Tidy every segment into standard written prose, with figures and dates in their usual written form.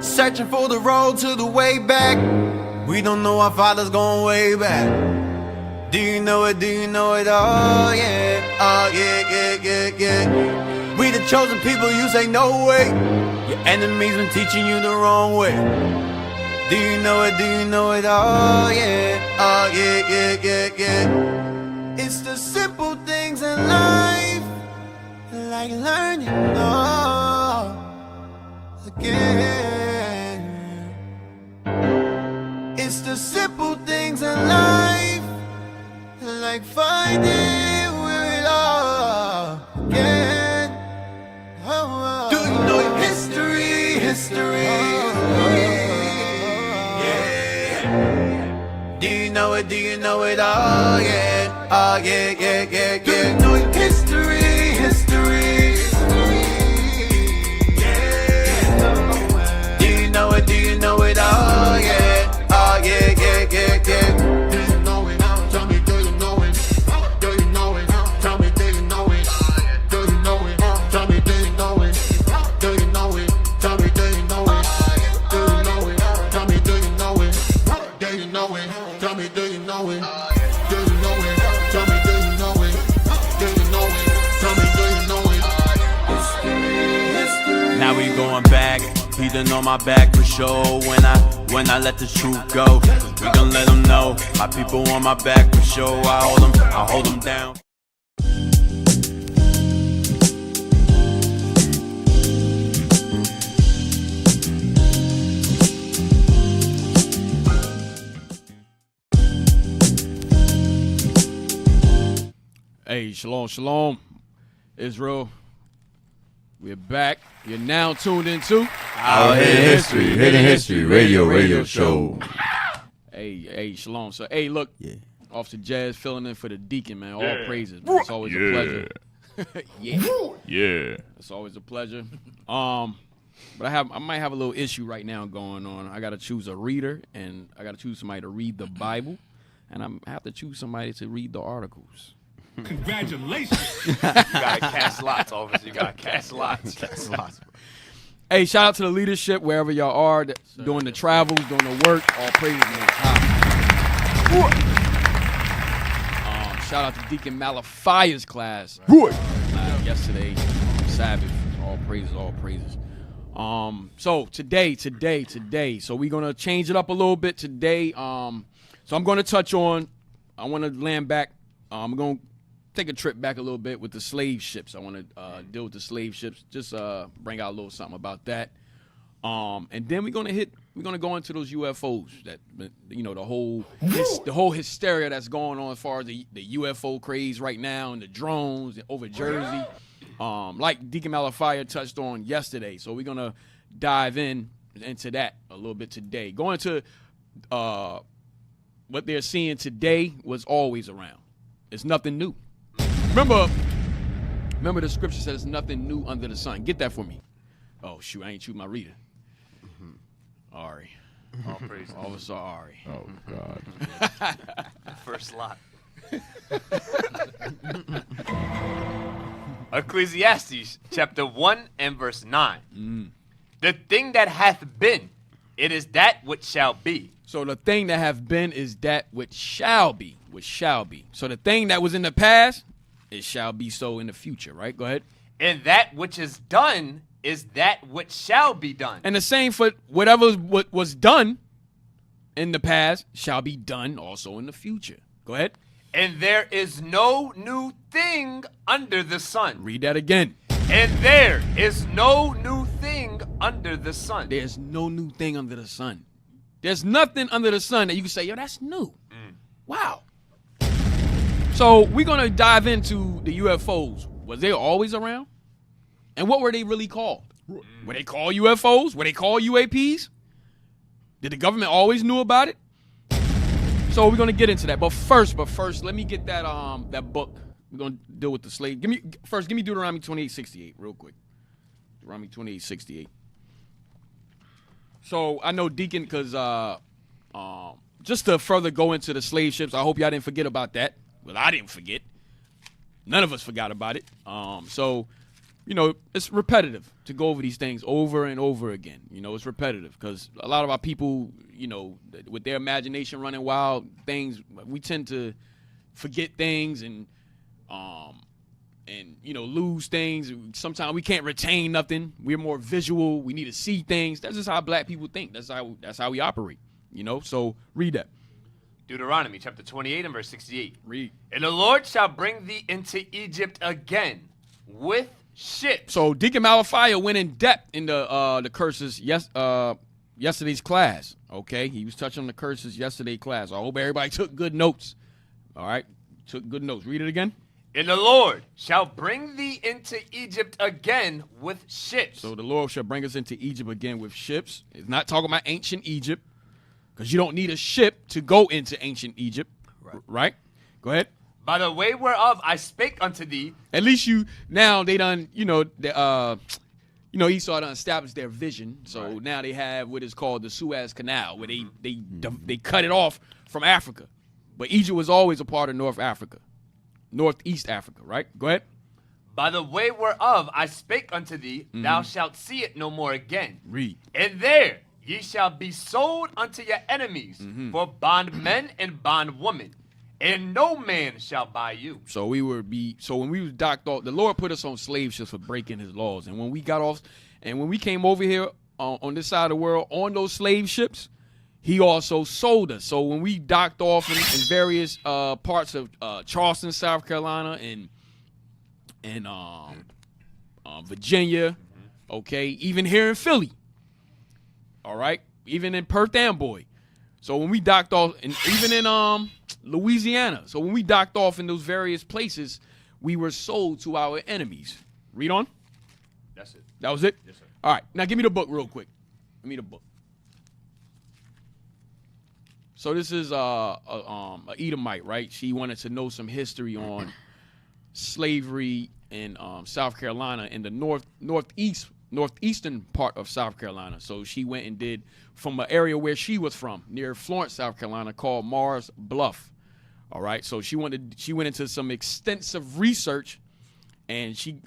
Searching for the road to the way back. We don't know our father's going way back. Do you know it? Do you know it? Oh yeah, oh yeah, yeah, yeah, yeah. We the chosen people, you say no way. Your enemies been teaching you the wrong way. Do you know it? Do you know it? Oh yeah, yeah, yeah, yeah. It's the simple things in life, like learning all again. It's the simple things in life, like finding where it all began. Do you know your history? History. Yeah. Do you know it? Do you know it? Oh yeah. Oh yeah, yeah, yeah, yeah. Do you know your history? History. Yeah. Do you know it? Do you know it? Oh yeah. Oh yeah, yeah, yeah, yeah. Do you know it? Tell me, do you know it? Do you know it? Tell me, do you know it? Do you know it? Tell me, do you know it? Do you know it? Tell me, do you know it? Do you know it? Tell me, do you know it? Do you know it? Tell me, do you know it? Do you know it? Tell me, do you know it? Do you know it? Tell me, do you know it? History. Now we going back. He done on my back for sure. When I let the truth go, we gon' let them know. My people on my back for sure. I hold them down. Hey, shalom, shalom, Israel. We're back. You're now tuned into Our Hidden History Radio Show. Hey, shalom. So, hey, look, Yeah. Officer Jazz filling in for the deacon, man. All praises, man. It's always a pleasure. Yeah. It's always a pleasure. But I might have a little issue right now going on. I got to choose a reader, and I got to choose somebody to read the Bible, and I have to choose somebody to read the articles. Congratulations. You gotta cast lots, officer. You gotta cast lots. Hey, shout out to the leadership wherever y'all are doing the travels, doing the work. All praises, man. Shout out to Deacon Malachi's class yesterday, Sabbath. All praises, all praises. So today. So we're gonna change it up a little bit today. So I'm gonna touch on. I want to land back. I'm gonna take a trip back a little bit with the slave ships. I want to deal with the slave ships. Just bring out a little something about that. And then we're gonna go into those UFOs that, you know, the whole hysteria that's going on as far as the UFO craze right now, and the drones over Jersey. Like Deacon Malachi touched on yesterday. So we're gonna dive into that a little bit today. Going to what they're seeing today was always around. It's nothing new. Remember the scripture says nothing new under the sun. Get that for me. Oh, shoot, I ain't choose my reader. Ari. All praise. Officer Ari. Oh, God. First lot. Ecclesiastes chapter 1 and verse 9. The thing that hath been, it is that which shall be. So the thing that have been is that which shall be. So the thing that was in the past, it shall be so in the future, right? Go ahead. And that which is done is that which shall be done. And the same for whatever was done in the past shall be done also in the future. Go ahead. And there is no new thing under the sun. Read that again. And there is no new thing under the sun. There's no new thing under the sun. There's nothing under the sun that you can say, yo, that's new. Wow. So we're going to dive into the UFOs. Was they always around? And what were they really called? Were they called UFOs? Were they called UAPs? Did the government always knew about it? So we're going to get into that. But first, let me get that book We're gonna deal with the slave. Give me Deuteronomy 28:68 real quick. Deuteronomy 28:68. So I know Deacon, because just to further go into the slave ships, I hope y'all didn't forget about that. Well, I didn't forget. None of us forgot about it. So, it's repetitive to go over these things over and over again. It's repetitive because a lot of our people, with their imagination running wild, we tend to forget things and lose things. Sometimes we can't retain nothing. We're more visual. We need to see things. That's just how black people think. That's how we operate. So read that. Deuteronomy chapter 28 and verse 68. Read. And the Lord shall bring thee into Egypt again with ships. So Deacon Malafia went in depth in the curses yesterday's class. Okay, he was touching on the curses yesterday's class. I hope everybody took good notes. All right, took good notes. Read it again. And the Lord shall bring thee into Egypt again with ships. So the Lord shall bring us into Egypt again with ships. It's not talking about ancient Egypt, because you don't need a ship to go into ancient Egypt. Right? Go ahead. By the way whereof I spake unto thee. At least they done, Esau done established their vision. So now they have what is called the Suez Canal, where they cut it off from Africa. But Egypt was always a part of Northeast Africa, right? Go ahead. By the way whereof I spake unto thee, thou shalt see it no more again. Read. And there ye shall be sold unto your enemies for bondmen and bondwomen, and no man shall buy you. So when we was docked off, the Lord put us on slave ships for breaking his laws. And when we got off, and when we came over here on this side of the world on those slave ships, he also sold us. So when we docked off in various parts of Charleston, South Carolina, and Virginia, okay, even here in Philly, all right, even in Perth Amboy. So when we docked off, and even in Louisiana, so when we docked off in those various places, we were sold to our enemies. Read on. That's it. That was it? Yes, sir. All right, now give me the book real quick. Give me the book. So this is a Edomite, right? She wanted to know some history on slavery in South Carolina in the northeastern part of South Carolina. So she went and did from an area where she was from, near Florence, South Carolina, called Mars Bluff. All right, so she went into some extensive research, and she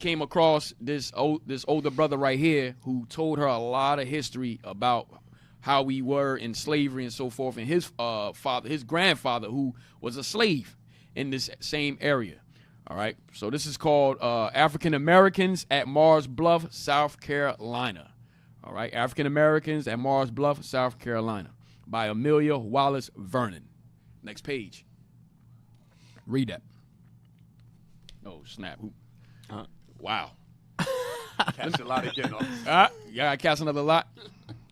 came across this older brother right here who told her a lot of history about how we were in slavery and so forth, and his grandfather, who was a slave in this same area. All right, so this is called African Americans at Mars Bluff, South Carolina. All right, African Americans at Mars Bluff, South Carolina, by Amelia Wallace Vernon. Next page. Read that. Oh, snap. Wow. Catch a lot again. Yeah, I cast another lot.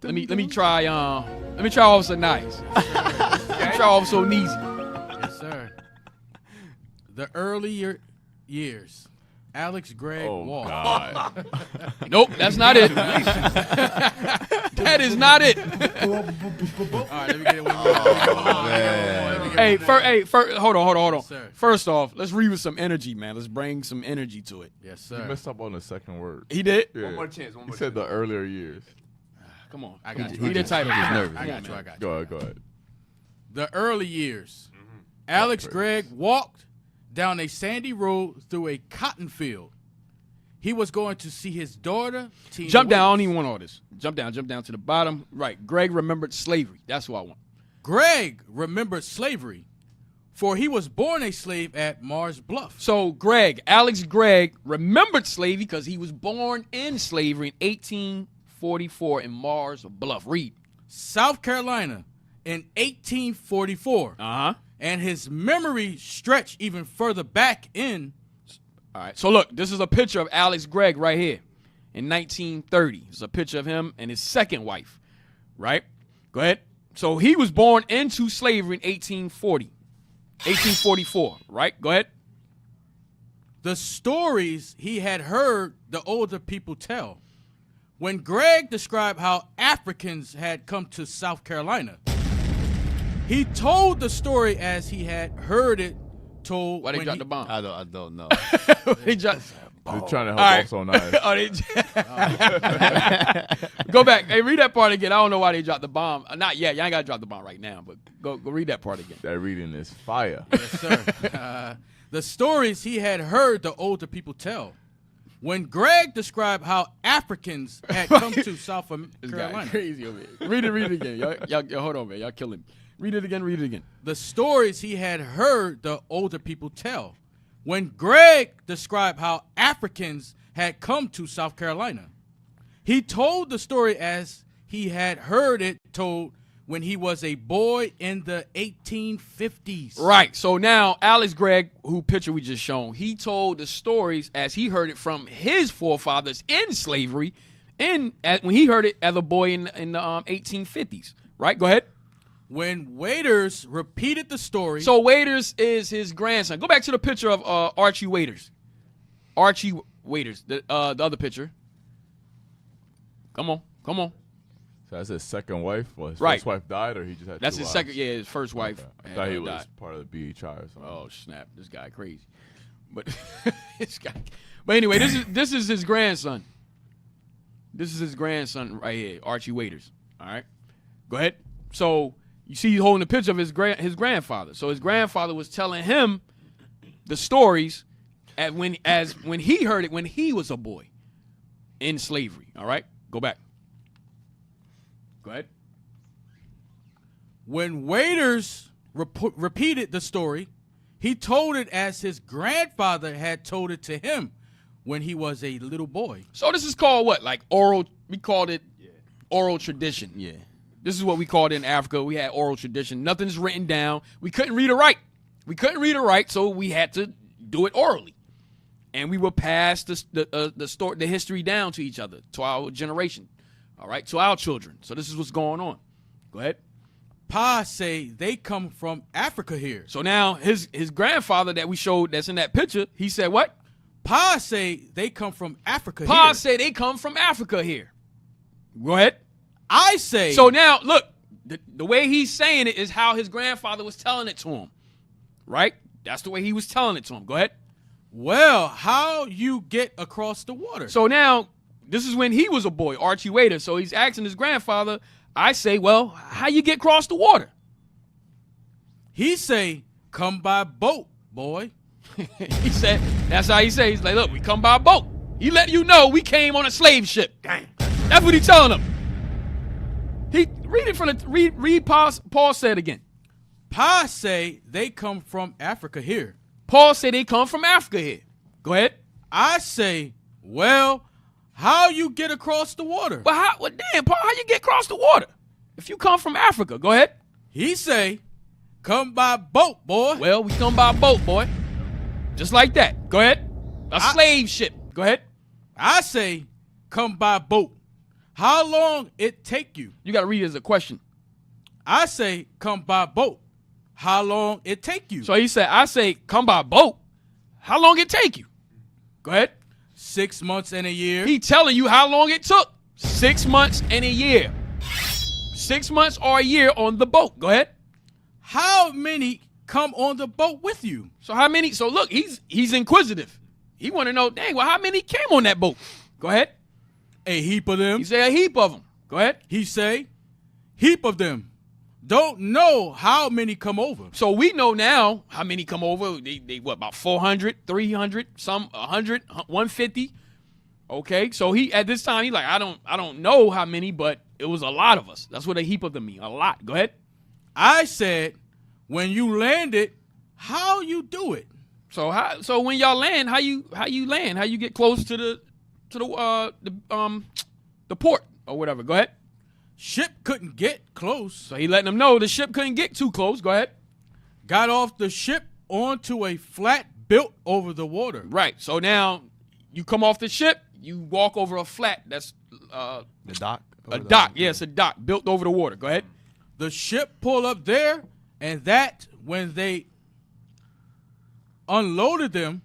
Let me try Officer Nice. Let me try Officer Neezy. Yes, sir. The earlier years. Alex Gregg Wall. God. Nope, that's not it. That is not it. All right, let me get it. Hey, hold on. Yes, sir. First off, let's read with some energy, man. Let's bring some energy to it. Yes, You sir. messed up on the second word. He did? Yeah. One more chance. He said the earlier years. Come on. I got you. Read the title. I Nervous. got you. I got you. Go ahead. The early years. Alex Gregg walked down a sandy road through a cotton field. He was going to see his daughter, Tina Jump down. I don't Williams. even want all this. Jump down to the bottom. Right. Greg remembered slavery. That's what I want. Gregg remembered slavery, for he was born a slave at Mars Bluff. So Alex Gregg remembered slavery because he was born in slavery in 1844 in Mars Bluff. Read. South Carolina in 1844. Uh-huh. And his memory stretched even further back in. All right. So look, this is a picture of Alex Gregg right here in 1930. It's a picture of him and his second wife, right? Go ahead. So he was born into slavery in 1844, right? Go ahead. The stories he had heard the older people tell. When Gregg described how Africans had come to South Carolina, he told the story as he had heard it told Why they when dropped he- the bomb? I don't know. They dropped. They're trying to help All right. also nice. Oh, Go back. Hey, read that part again. I don't know why they dropped the bomb. Not yet. Y'all ain't got to drop the bomb right now, but go read that part again. That reading is fire. Yes, sir. The stories he had heard the older people tell. When Greg described how Africans had come to South This guy Carolina, crazy over here. Read it again. Y'all, hold on, man. Y'all killing me. Read it again. the stories he had heard the older people tell. When Greg described how Africans had come to South Carolina, he told the story as he had heard it told when he was a boy in the 1850s. Right. So now, Alex Gregg, who picture we just shown, he told the stories as he heard it from his forefathers in slavery, when he heard it as a boy in the 1850s. Right. Go ahead. When waiters repeated the story. So Waiters is his grandson. Go back to the picture of Archie Waiters. Archie Waiters, the other picture. Come on. So that's his second wife? Well, his Right. first wife died, or he just had That's two his wives? second. Yeah, his first wife. I thought he had, was died. part of the BHI or something. Oh snap! This guy crazy. But this guy. But anyway, this is his grandson. This is his grandson right here, Archie Waiters. All right, go ahead. So you see, he's holding a picture of his grandfather. So his grandfather was telling him the stories when he heard it when he was a boy in slavery. All right, go back. Go ahead. When waiters repeated the story, he told it as his grandfather had told it to him when he was a little boy. So this is called what? Like oral? We called it oral tradition. Yeah. This is what we called it in Africa. We had oral tradition. Nothing's written down. We couldn't read or write. So we had to do it orally, and we would pass the history down to each other, to our generation. All right, to our children. So this is what's going on. Go ahead. Pa say they come from Africa here. So now his grandfather that we showed that's in that picture, he said what? Pa say they come from Africa Pa here. said they come from Africa here. Go ahead. I say. So now, look, the way he's saying it is how his grandfather was telling it to him, right? That's the way he was telling it to him. Go ahead. Well, how you get across the water? So now, this is when he was a boy, Archie Waiter. So he's asking his grandfather, I say, well, how you get across the water? He say, come by boat, boy. He said, that's how he says. He's like, look, we come by boat. He let you know we came on a slave ship. Dang. That's what he's telling him. He read it from the read Paul said again. Pa say they come from Africa here. Paul said they come from Africa here. Go ahead. I say, well, how you get across the water? But damn, Paul, how you get across the water? If you come from Africa, go ahead. He say, come by boat, boy. Well, we come by boat, boy. Just like that. Go ahead. A slave ship. Go ahead. I say, come by boat. How long it take you? You got to read it as a question. I say, come by boat. How long it take you? So he said, I say, come by boat. How long it take you? Go ahead. 6 months and a year. He telling you how long it took. 6 months and a year. 6 months or a year on the boat. Go ahead. How many come on the boat with you? So how many? So look, he's inquisitive. He want to know, dang, well, how many came on that boat? Go ahead. A heap of them. He said a heap of them. Go ahead. He say, heap of them. Don't know how many come over. So we know now how many come over. They what, about 400, 300, some 100, 150. Okay, so he at this time, he's like, I don't know how many, but it was a lot of us. That's what a heap of them mean, a lot. Go ahead. I said, when you landed, how you do it? So when y'all land, how you land? How you get close to the port or whatever? Go ahead. Ship couldn't get close. So he letting them know the ship couldn't get too close. Go ahead. Got off the ship onto a flat built over the water. Right. So now you come off the ship, you walk over a flat that's The dock? a dock. Yes, a dock built over the water. Go ahead. The ship pulled up there, and that when they unloaded them,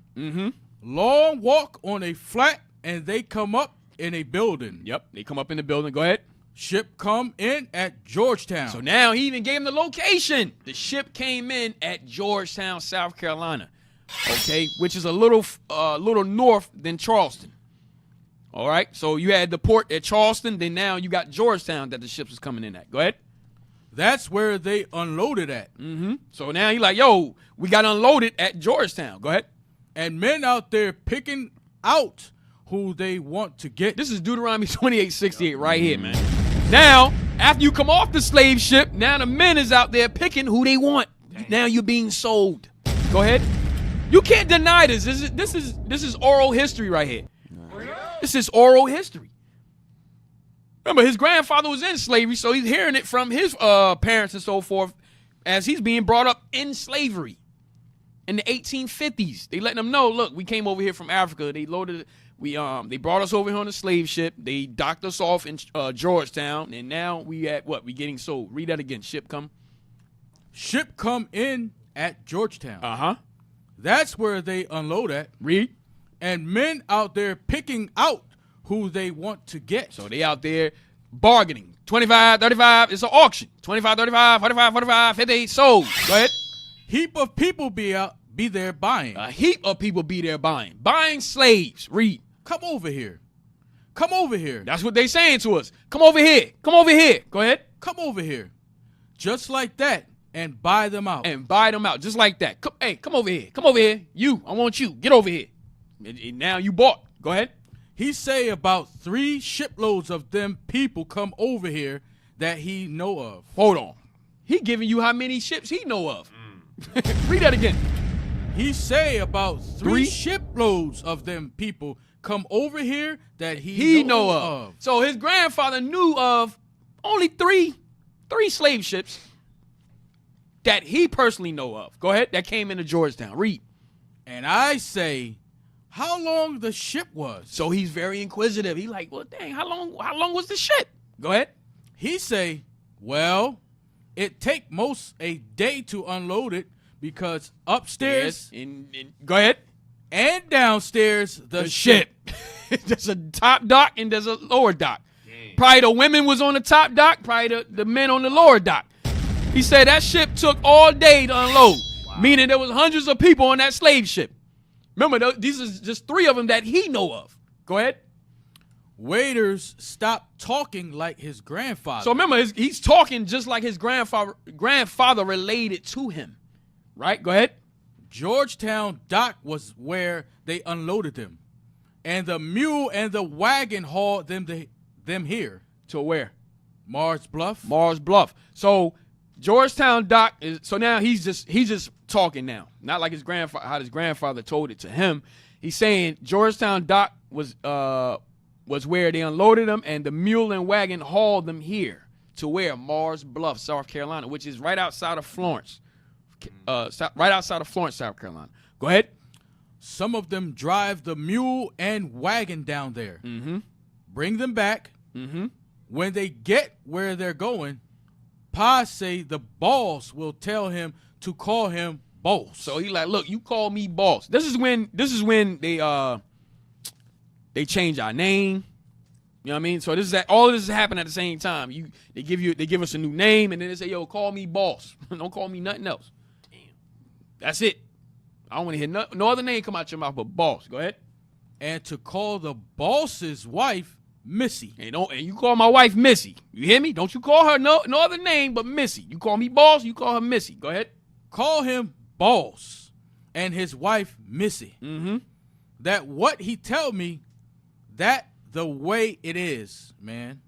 long walk on a flat, and they come up in a building. Yep. They come up in the building. Go ahead. Ship come in at Georgetown. So now he even gave him the location. The ship came in at Georgetown, South Carolina, okay, which is a little north than Charleston. All right, so you had the port at Charleston, then now you got Georgetown that the ships was coming in at. Go ahead. That's where they unloaded at. Mm-hmm. So now he's like, yo, we got unloaded at Georgetown. Go ahead. And men out there picking out who they want to get. This is Deuteronomy 28:68 right here, man. Now, after you come off the slave ship, now the men is out there picking who they want. Now you're being sold. Go ahead. You can't deny this. This is oral history right here. This is oral history. Remember, his grandfather was in slavery, so he's hearing it from his parents and so forth as he's being brought up in slavery in the 1850s. They letting him know, look, we came over here from Africa. They loaded, they brought us over here on a slave ship. They docked us off in Georgetown, and now we at what? We getting sold. Read that again. Ship come in at Georgetown. Uh-huh. That's where they unload at. Read. And men out there picking out who they want to get. So they out there bargaining. 25, 35, it's an auction. 25, 35, 45, 45, 50, sold. Go ahead. Heap of people be there buying. A heap of people be there buying. Buying slaves. Read. Come over here. Come over here. That's what they saying to us. Come over here. Come over here. Go ahead. Come over here. Just like that. And buy them out. And buy them out. Just like that. Hey, come over here. Come over here. You. I want you. Get over here. And now you bought. Go ahead. He say about 3 shiploads of them people come over here that he know of. Hold on. He giving you how many ships he know of. Read that again. He say about 3 shiploads of them people come over here that he know of. So his grandfather knew of only three slave ships that he personally know of. Go ahead. That came into Georgetown. Read. And I say, how long the ship was. So he's very inquisitive. He like, well, dang, how long was the ship? Go ahead. He say, well, it take most a day to unload it because upstairs go ahead. And downstairs the ship. There's a top dock and there's a lower dock. Dang. Probably the women was on the top dock, probably the men on the lower dock. He said that ship took all day to unload, meaning there was hundreds of people on that slave ship. Remember, these is just 3 of them that he know of. Go ahead. Waiters stopped talking like his grandfather. So remember, he's talking just like his grandfather related to him. Right? Go ahead. Georgetown dock was where they unloaded them. And the mule and the wagon hauled them here. To where? Mars Bluff. Mars Bluff. So Georgetown dock is, so now he's just talking now. Not like his grandfather, how his grandfather told it to him. He's saying Georgetown dock was where they unloaded them, and the mule and wagon hauled them here to where? Mars Bluff, South Carolina, which is right outside of Florence. Right outside of Florence, South Carolina. Go ahead. Some of them drive the mule and wagon down there. Mm-hmm. Bring them back. Mm-hmm. When they get where they're going, Pa say the boss will tell him to call him boss. So he like, look, you call me boss. This is when they change our name. You know what I mean? So all of this is happening at the same time. They give us a new name, and then they say, yo, call me boss. Don't call me nothing else. Damn. That's it. I don't want to hear no other name come out your mouth but boss. Go ahead. And to call the boss's wife Missy. And you call my wife Missy. You hear me? Don't you call her no other name but Missy. You call me boss, you call her Missy. Go ahead. Call him boss and his wife Missy. Mm-hmm. That what he tell me, that the way it is, man.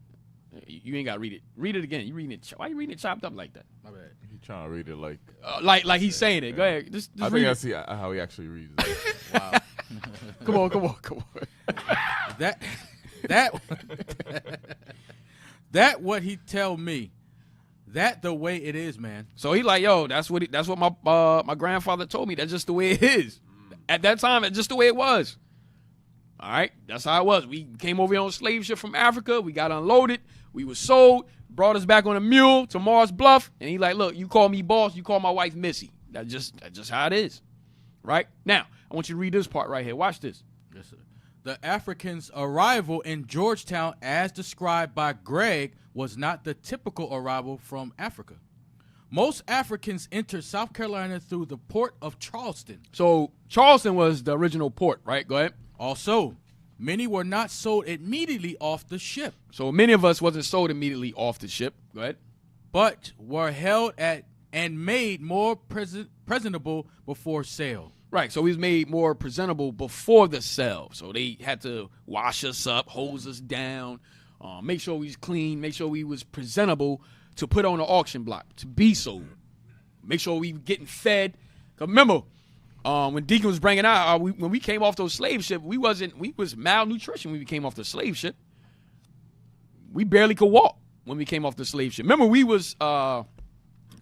You ain't got to read it. Read it again. You reading it? Why you reading it chopped up like that? My bad. He trying to read it like he's saying it. Go ahead. Just I read think I it. see how he actually reads it. Wow. Come on. That what he tell me. That the way it is, man. So he like, yo, that's what my grandfather told me. That's just the way it is. At that time, that's just the way it was. All right, that's how it was. We came over here on a slave ship from Africa. We got unloaded. We were sold. Brought us back on a mule to Mars Bluff. And he like, look, you call me boss. You call my wife Missy. That's just how it is. Right? Now, I want you to read this part right here. Watch this. Yes, sir. the Africans' arrival in Georgetown, as described by Greg, was not the typical arrival from Africa. Most Africans entered South Carolina through the port of Charleston. So Charleston was the original port, right? Go ahead. Also, many were not sold immediately off the ship, So many of us wasn't sold immediately off the ship. Go ahead. but were held at and made more presentable before sale. Right, so we was made more presentable before the sale. So they had to wash us up, hose us down, make sure we was clean, make sure we was presentable to put on the auction block, to be sold. Make sure we getting fed. 'Cause remember, when Deacon was bringing out, when we came off those slave ships, we was malnutrition when we came off the slave ship. We barely could walk when we came off the slave ship. Remember, we was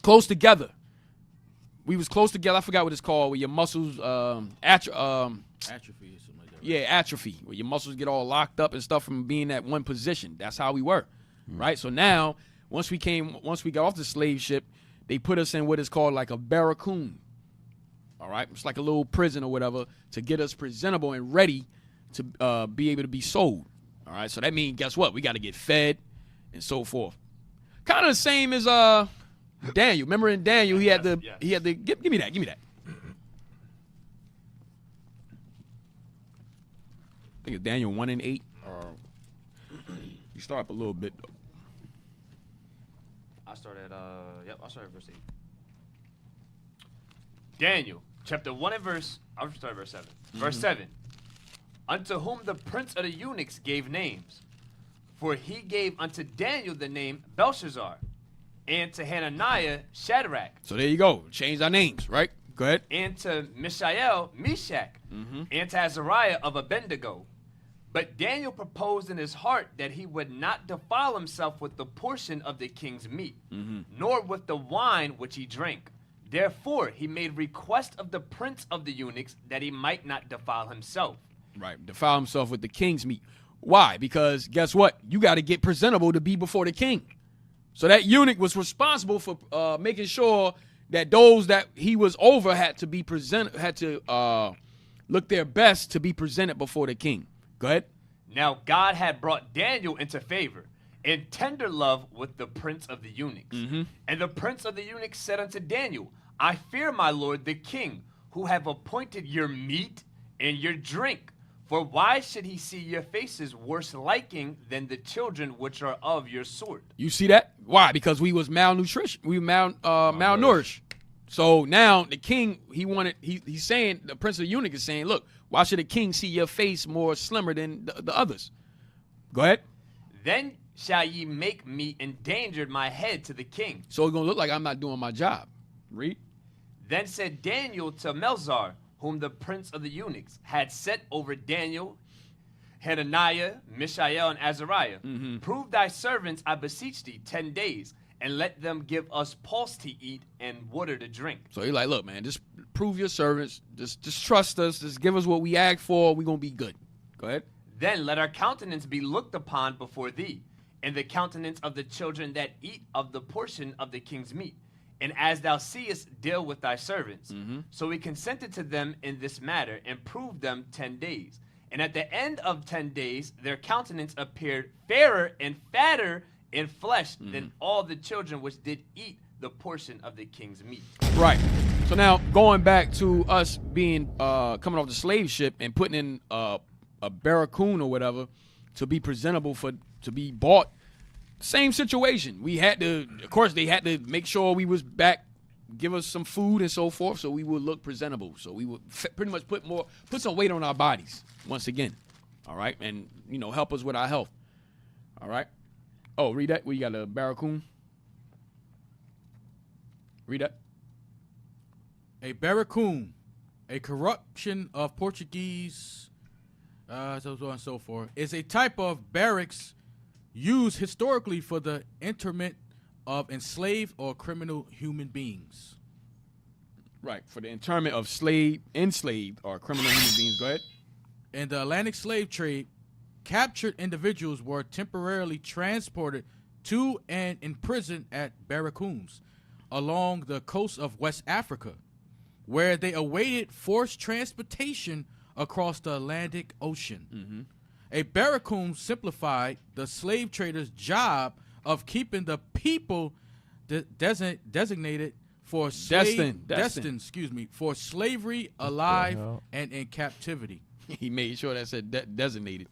close together. We was close together. I forgot what it's called, where your muscles Atrophy or something like that. yeah, atrophy, where your muscles get all locked up and stuff from being at one position. That's how we were, right? So now, once we got off the slave ship, they put us in what is called like a barracoon. All right, it's like a little prison or whatever to get us presentable and ready to be able to be sold. All right, so that means, guess what? We got to get fed and so forth. Kind of the same as Daniel. Remember in Daniel, he had the give me that. I think it's Daniel 1:8. You start up a little bit. I start at verse 8. Daniel, chapter 1 and I'll start at verse 7. Verse 7. Unto whom the prince of the eunuchs gave names. For he gave unto Daniel the name Belshazzar, and to Hananiah Shadrach, So there you go. Change our names, right? Go ahead. and to Mishael Meshach, and to Azariah of Abednego. But Daniel proposed in his heart that he would not defile himself with the portion of the king's meat, nor with the wine which he drank. Therefore he made request of the prince of the eunuchs that he might not defile himself. Right. Defile himself with the king's meat. Why? Because guess what? You got to get presentable to be before the king. So that eunuch was responsible for making sure that those that he was over had to be look their best to be presented before the king. Go ahead. Now God had brought Daniel into favor in tender love with the prince of the eunuchs. And the prince of the eunuchs said unto Daniel, I fear my lord the king, who have appointed your meat and your drink. For why should he see your faces worse liking than the children which are of your sort? You see that? Why? Because we was malnutrition. We were malnourished. So now the king, he's saying, the prince of the eunuch is saying, look, why should the king see your face more slimmer than the others? Go ahead. Then shall ye make me endangered my head to the king. So it's going to look like I'm not doing my job. Read. Then said Daniel to Melzar, whom the prince of the eunuchs had set over Daniel, Hananiah, Mishael, and Azariah, prove thy servants, I beseech thee, 10 days, and let them give us pulse to eat and water to drink. So he's like, look, man, just prove your servants. Just trust us. Just give us what we ask for. We're going to be good. Go ahead. Then let our countenance be looked upon before thee, and the countenance of the children that eat of the portion of the king's meat. And as thou seest, deal with thy servants. So we consented to them in this matter, and proved them 10 days. And at the end of 10 days, their countenance appeared fairer and fatter in flesh than all the children which did eat the portion of the king's meat. Right. So now going back to us being coming off the slave ship and putting in a barracoon or whatever to be presentable to be bought. Same situation. We had to, of course, they had to make sure we was back, give us some food and so forth, so we would look presentable. So we would pretty much put some weight on our bodies once again. All right, and help us with our health. All right. Oh, read that. We got a barracoon. Read that. A barracoon, a corruption of Portuguese, so on and so forth, is a type of barracks used historically for the interment of enslaved or criminal human beings. Right, for the internment of enslaved or criminal human beings. Go ahead. In the Atlantic slave trade, captured individuals were temporarily transported to and imprisoned at barracoons along the coast of West Africa, where they awaited forced transportation across the Atlantic Ocean. A barracoon simplified the slave trader's job of keeping the people designated for destined, for slavery alive and in captivity. He made sure that said designated.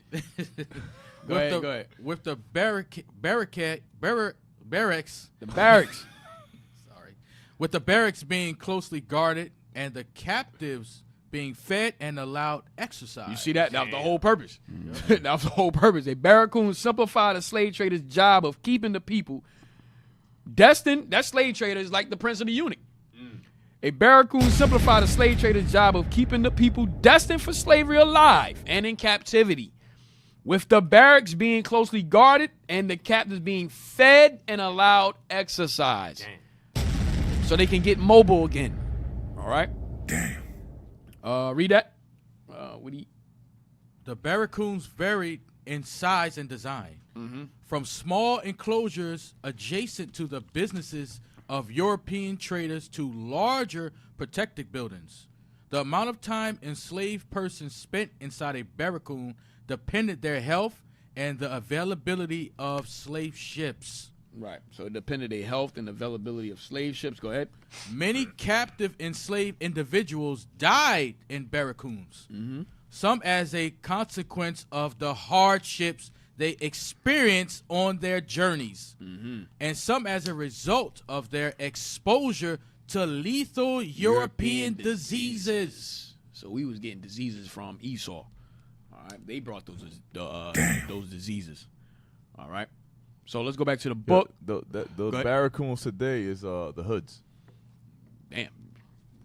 Go ahead. With the barracks. The barracks. Sorry. With the barracks being closely guarded and the captives being fed and allowed exercise. You see that? That was the whole purpose. That was the whole purpose. A barracoon simplified the slave trader's job of keeping the people destined. That slave trader is like the prince of the eunuch. A barracoon simplified the slave trader's job of keeping the people destined for slavery alive and in captivity, with the barracks being closely guarded and the captives being fed and allowed exercise. So they can get mobile again. All right? Damn. Read that. The barracoons varied in size and design, from small enclosures adjacent to the businesses of European traders to larger protected buildings. The amount of time enslaved persons spent inside a barracoon depended their health and the availability of slave ships. Right. So it depended on their health and availability of slave ships. Go ahead. Many captive enslaved individuals died in barracoons, some as a consequence of the hardships they experienced on their journeys, and some as a result of their exposure to lethal European diseases. So we was getting diseases from Esau. All right. They brought those diseases. All right. So let's go back to the book. Those barracoons today is the hoods. Damn.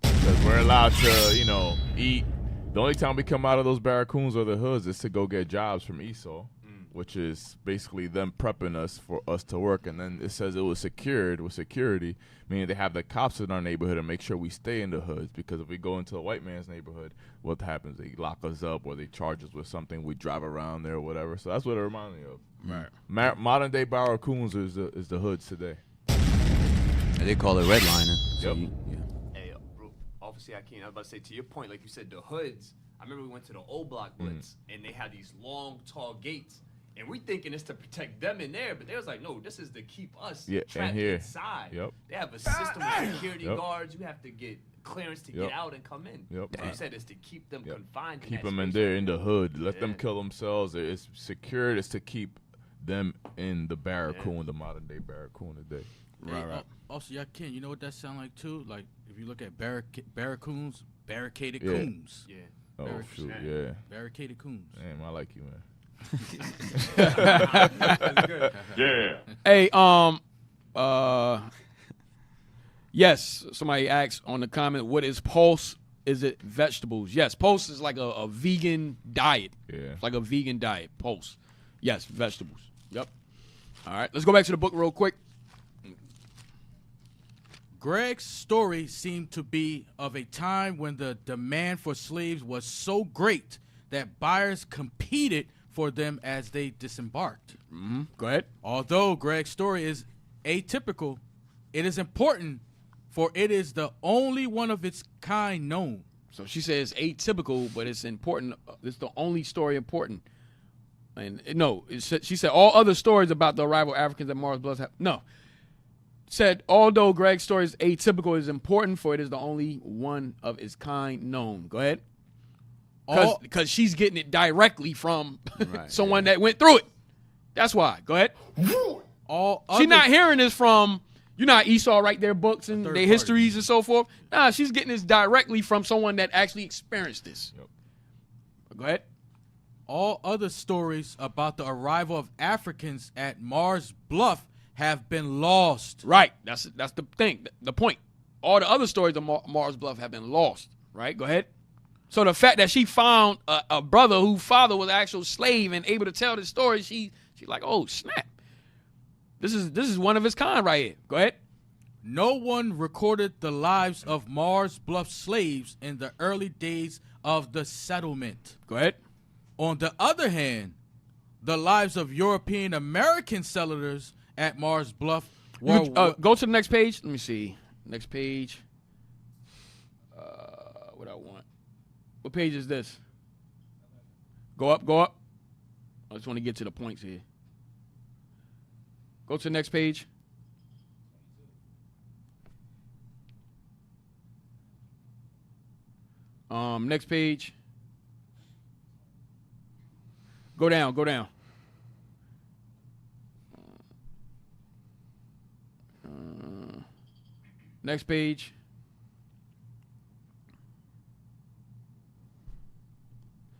Because we're allowed to, eat. The only time we come out of those barracoons or the hoods is to go get jobs from Esau, which is basically them prepping us for us to work. And then it says it was secured with security, meaning they have the cops in our neighborhood and make sure we stay in the hoods. Because if we go into a white man's neighborhood, what happens? They lock us up or they charge us with something. We drive around there or whatever. So that's what it reminds me of. Right. Modern day barracoons is the hoods today. And they call it redlining. Yep. Hey, bro, Officer Akeem, I was about to say, to your point, like you said, the hoods, I remember we went to the old block blitz, and they had these long, tall gates. And we thinking it's to protect them in there, but they was like, no, this is to keep us trapped inside. Yep. They have a system of security guards. You have to get clearance to get out and come in. Yep. So you said it's to keep them confined. Keep in them in there in the hood. Let them kill themselves. It's secured. It's to keep them in the barracoon, the modern day barracoon today. Right. Also, y'all can. You know what that sound like too? Like if you look at barracoons, barricaded coons. Yeah. Oh shoot, yeah. Barricaded coons. Damn, I like you, man. Yeah. Hey, yes, somebody asked on the comment, what is pulse? Is it vegetables? Yes, pulse is like a vegan diet. Yeah. It's like a vegan diet, pulse. Yes, vegetables. Yep. All right, let's go back to the book real quick. Greg's story seemed to be of a time when the demand for slaves was so great that buyers competed for them as they disembarked. Go ahead. Although Greg's story is atypical, it is important, for it is the only one of its kind known. So she says atypical, but it's important. It's the only story important. And no, she said all other stories about the arrival of Africans at Mars Bluff have no. Said although Greg's story is atypical, it is important, for it is the only one of its kind known. Go ahead. Because she's getting it directly from someone that went through it. That's why. Go ahead. She's not hearing this from, Esau write their books and their histories and so forth. Nah, she's getting this directly from someone that actually experienced this. Yep. Go ahead. All other stories about the arrival of Africans at Mars Bluff have been lost. Right. That's the thing, the point. All the other stories of Mars Bluff have been lost. Right? Go ahead. So the fact that she found a brother whose father was an actual slave and able to tell this story, she's like, oh snap, this is one of its kind right here. Go ahead. No one recorded the lives of Mars Bluff slaves in the early days of the settlement. Go ahead. On the other hand, the lives of European American settlers at Mars Bluff were... go to the next page. Let me see. Next page. What I want. What page is this? Go up, go up. I just want to get to the points here. Go to the next page. Next page. Go down, go down. Next page.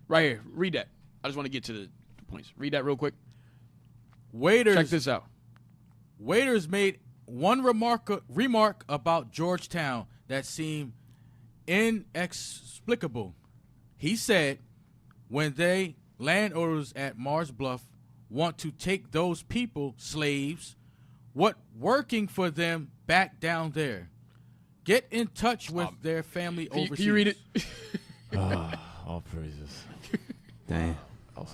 Right here. Read that. I just want to get to the points. Read that real quick. Waiters, Check this out. Waiters made one remark about Georgetown that seemed inexplicable. He said, when they landowners at Mars Bluff want to take those people, slaves, what working for them back down there, get in touch with their family overseas. Can you read it? All praises. Damn.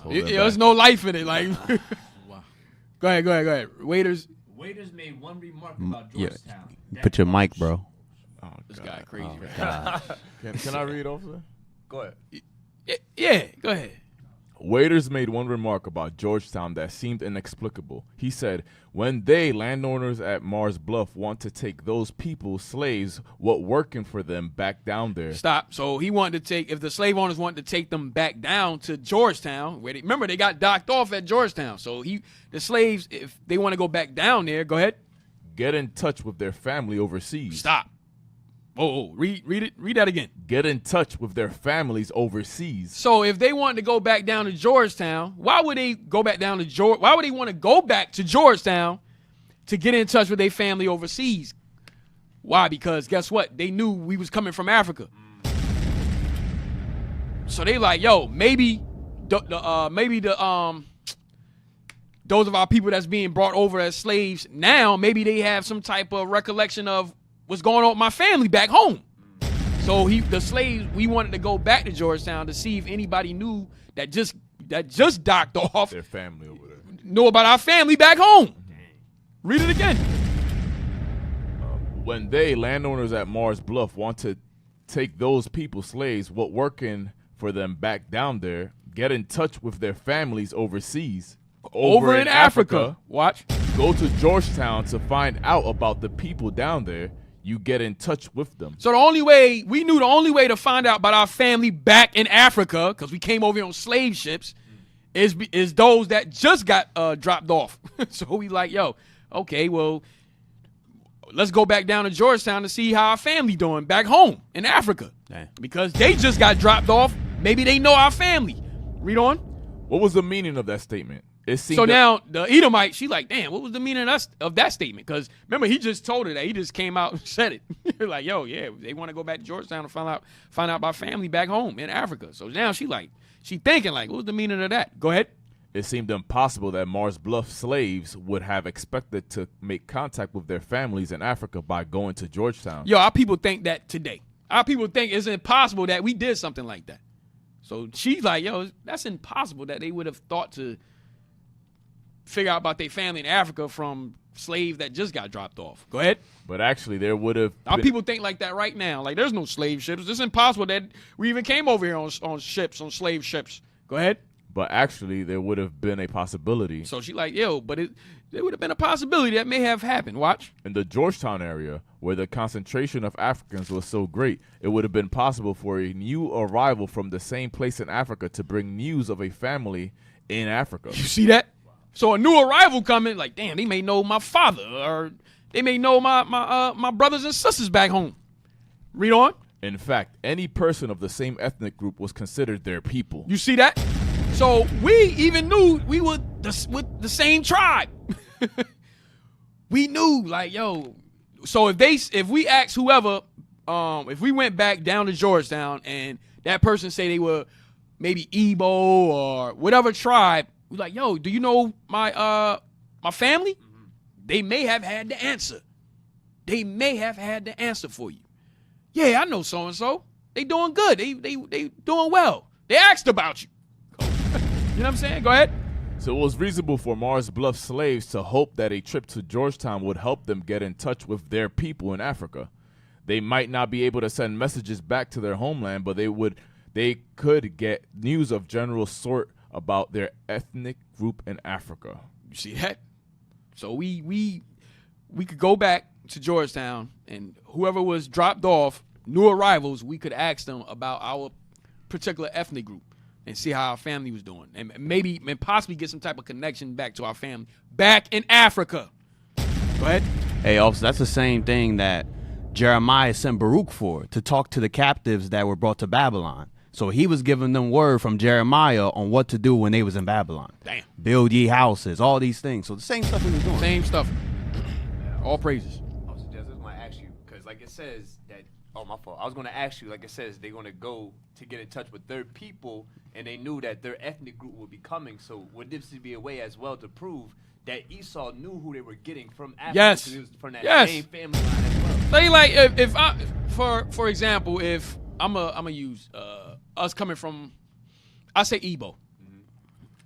There's no life in it. Like, Wow. Go ahead. Waiters. Waiters made one remark about Yeah. Georgetown. Put your mic, bro. Oh, This God. guy crazy. right? God. Can I read off there? Go ahead. Yeah, go ahead. Waiters made one remark about Georgetown that seemed inexplicable. He said, when they, landowners at Mars Bluff, want to take those people, slaves, what working for them back down there. Stop. So he wanted to take, if the slave owners wanted to take them back down to Georgetown, where remember they got docked off at Georgetown. So the slaves, if they want to go back down there, go ahead. Get in touch with their family overseas. Stop. Oh, read it. Read that again. Get in touch with their families overseas. So if they wanted to go back down to Georgetown, why would they go back down to Why would they want to go back to Georgetown to get in touch with their family overseas? Why? Because guess what? They knew we was coming from Africa. So they like, yo, maybe those of our people that's being brought over as slaves now, maybe they have some type of recollection of what's going on with my family back home. So the slaves, we wanted to go back to Georgetown to see if anybody knew that just docked off, Their family over there. know about our family back home. Read it again. When they, landowners at Mars Bluff, want to take those people, slaves, what working for them back down there, get in touch with their families overseas. Over in Africa. Watch. Go to Georgetown to find out about the people down there. You get in touch with them. So the only way to find out about our family back in Africa, because we came over here on slave ships, is those that just got dropped off. So we like, yo, okay, well, let's go back down to Georgetown to see how our family doing back home in Africa. Damn. Because they just got dropped off. Maybe they know our family. Read on. What was the meaning of that statement? It seemed So now the Edomite, she like, damn, what was the meaning of that statement? Because remember, he just told her that. He just came out and said it. Like, yo, yeah, they want to go back to Georgetown to find out about family back home in Africa. So now she thinking like, what was the meaning of that? Go ahead. It seemed impossible that Mars Bluff slaves would have expected to make contact with their families in Africa by going to Georgetown. Yo, our people think that today. Our people think it's impossible that we did something like that. So she's like, yo, that's impossible that they would have thought to figure out about their family in Africa from slaves that just got dropped off. Go ahead. But actually, there would have Our people think like that right now. Like, there's no slave ships. It's impossible that we even came over here on ships, on slave ships. Go ahead. But actually, there would have been a possibility. So she like, yo, but there would have been a possibility that may have happened. Watch. In the Georgetown area, where the concentration of Africans was so great, it would have been possible for a new arrival from the same place in Africa to bring news of a family in Africa. You see that? So a new arrival coming, like, damn, they may know my father, or they may know my brothers and sisters back home. Read on. In fact, any person of the same ethnic group was considered their people. You see that? So we even knew we were with the same tribe. We knew, like, yo. So if we asked whoever, if we went back down to Georgetown and that person say they were maybe Igbo or whatever tribe, we like, yo, do you know my family? Mm-hmm. They may have had the answer. They may have had the answer for you. Yeah, I know so and so. They doing good. They doing well. They asked about you. You know what I'm saying? Go ahead. So it was reasonable for Mars Bluff slaves to hope that a trip to Georgetown would help them get in touch with their people in Africa. They might not be able to send messages back to their homeland, but they would they could get news of general sort about their ethnic group in Africa. You see that? So we could go back to Georgetown, and whoever was dropped off, new arrivals, we could ask them about our particular ethnic group and see how our family was doing, and possibly get some type of connection back to our family back in Africa. Go ahead. Hey, officer, that's the same thing that Jeremiah sent Baruch for, to talk to the captives that were brought to Babylon. So he was giving them word from Jeremiah on what to do when they was in Babylon. Damn. Build ye houses, all these things. So the same stuff he was doing. Same stuff. All praises. I was just going to ask you, because like it says that, oh, my fault. I was going to ask you, like it says, they're going to go to get in touch with their people, and they knew that their ethnic group would be coming. So would this be a way as well to prove that Esau knew who they were getting from Africa? Yes. He was from that Yes. same family line as well. Say like if I, for example, if I'm a use us coming from, I say Igbo,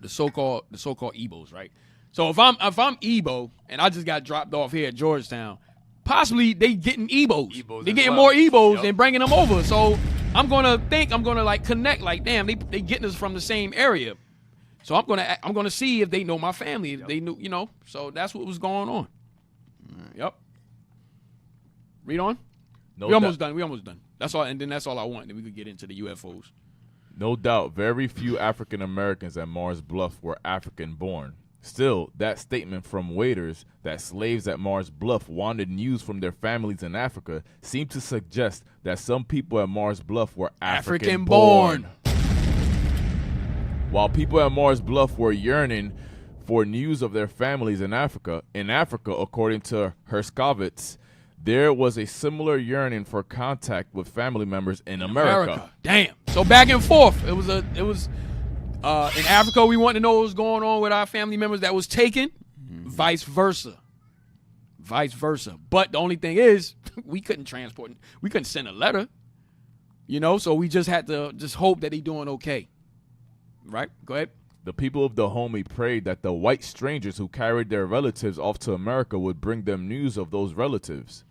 the so-called Igbos, right? So if I'm Igbo and I just got dropped off here at Georgetown, possibly they getting Igbos. They as getting well. more Igbos Yep. and bringing them over. So I'm gonna like connect, like damn, they getting us from the same area. So I'm gonna see if they know my family, if they knew, So that's what was going on. Yep. Read on. No We almost doubt- done. We almost done. That's all, and then that's all I want. Then we could get into the UFOs. No doubt, very few African Americans at Mars Bluff were African born. Still, that statement from waiters that slaves at Mars Bluff wanted news from their families in Africa seemed to suggest that some people at Mars Bluff were African born. While people at Mars Bluff were yearning for news of their families in Africa, according to Herskovitz, there was a similar yearning for contact with family members in America. Damn. So back and forth. It was in Africa. We wanted to know what was going on with our family members that was taken. Vice versa. But the only thing is, we couldn't transport. We couldn't send a letter. So we just had to hope that they doing okay. Right. Go ahead. The people of Dahomey prayed that the white strangers who carried their relatives off to America would bring them news of those relatives.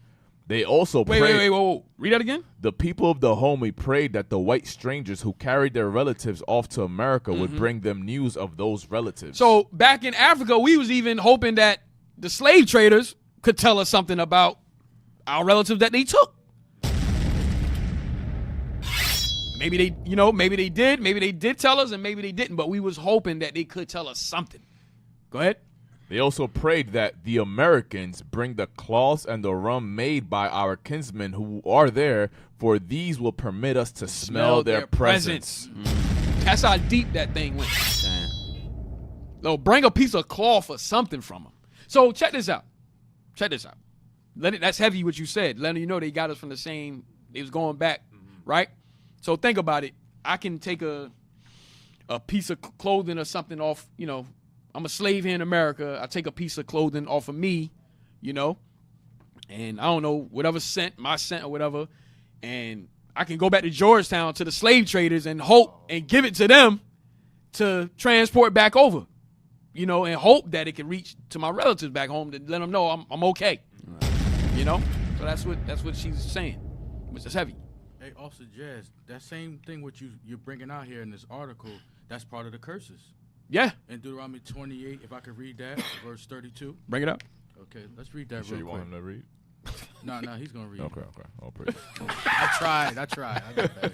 They also prayed. Wait. Whoa. Read that again. The people of Dahomey prayed that the white strangers who carried their relatives off to America would bring them news of those relatives. So back in Africa, we was even hoping that the slave traders could tell us something about our relatives that they took. Maybe they did tell us, and maybe they didn't, but we was hoping that they could tell us something. Go ahead. They also prayed that the Americans bring the cloths and the rum made by our kinsmen who are there, for these will permit us to smell their presence. That's how deep that thing went. Damn. No, bring a piece of cloth or something from them. So check this out. That's heavy what you said. Letting you know they got us from the same. They was going back, right? So think about it. I can take a piece of clothing or something off, I'm a slave here in America. I take a piece of clothing off of me, and I don't know, whatever scent, my scent or whatever, and I can go back to Georgetown to the slave traders and hope and give it to them to transport back over, and hope that it can reach to my relatives back home to let them know I'm okay, So that's what she's saying, which is heavy. Hey, Officer Jazz, that same thing what you're bringing out here in this article, that's part of the curses. Yeah, In Deuteronomy 28, if I could read that, verse 32. bring it up. Okay, let's read that You sure real you quick. want him to read? No, he's going to read. Okay. All praise. I tried. I got better.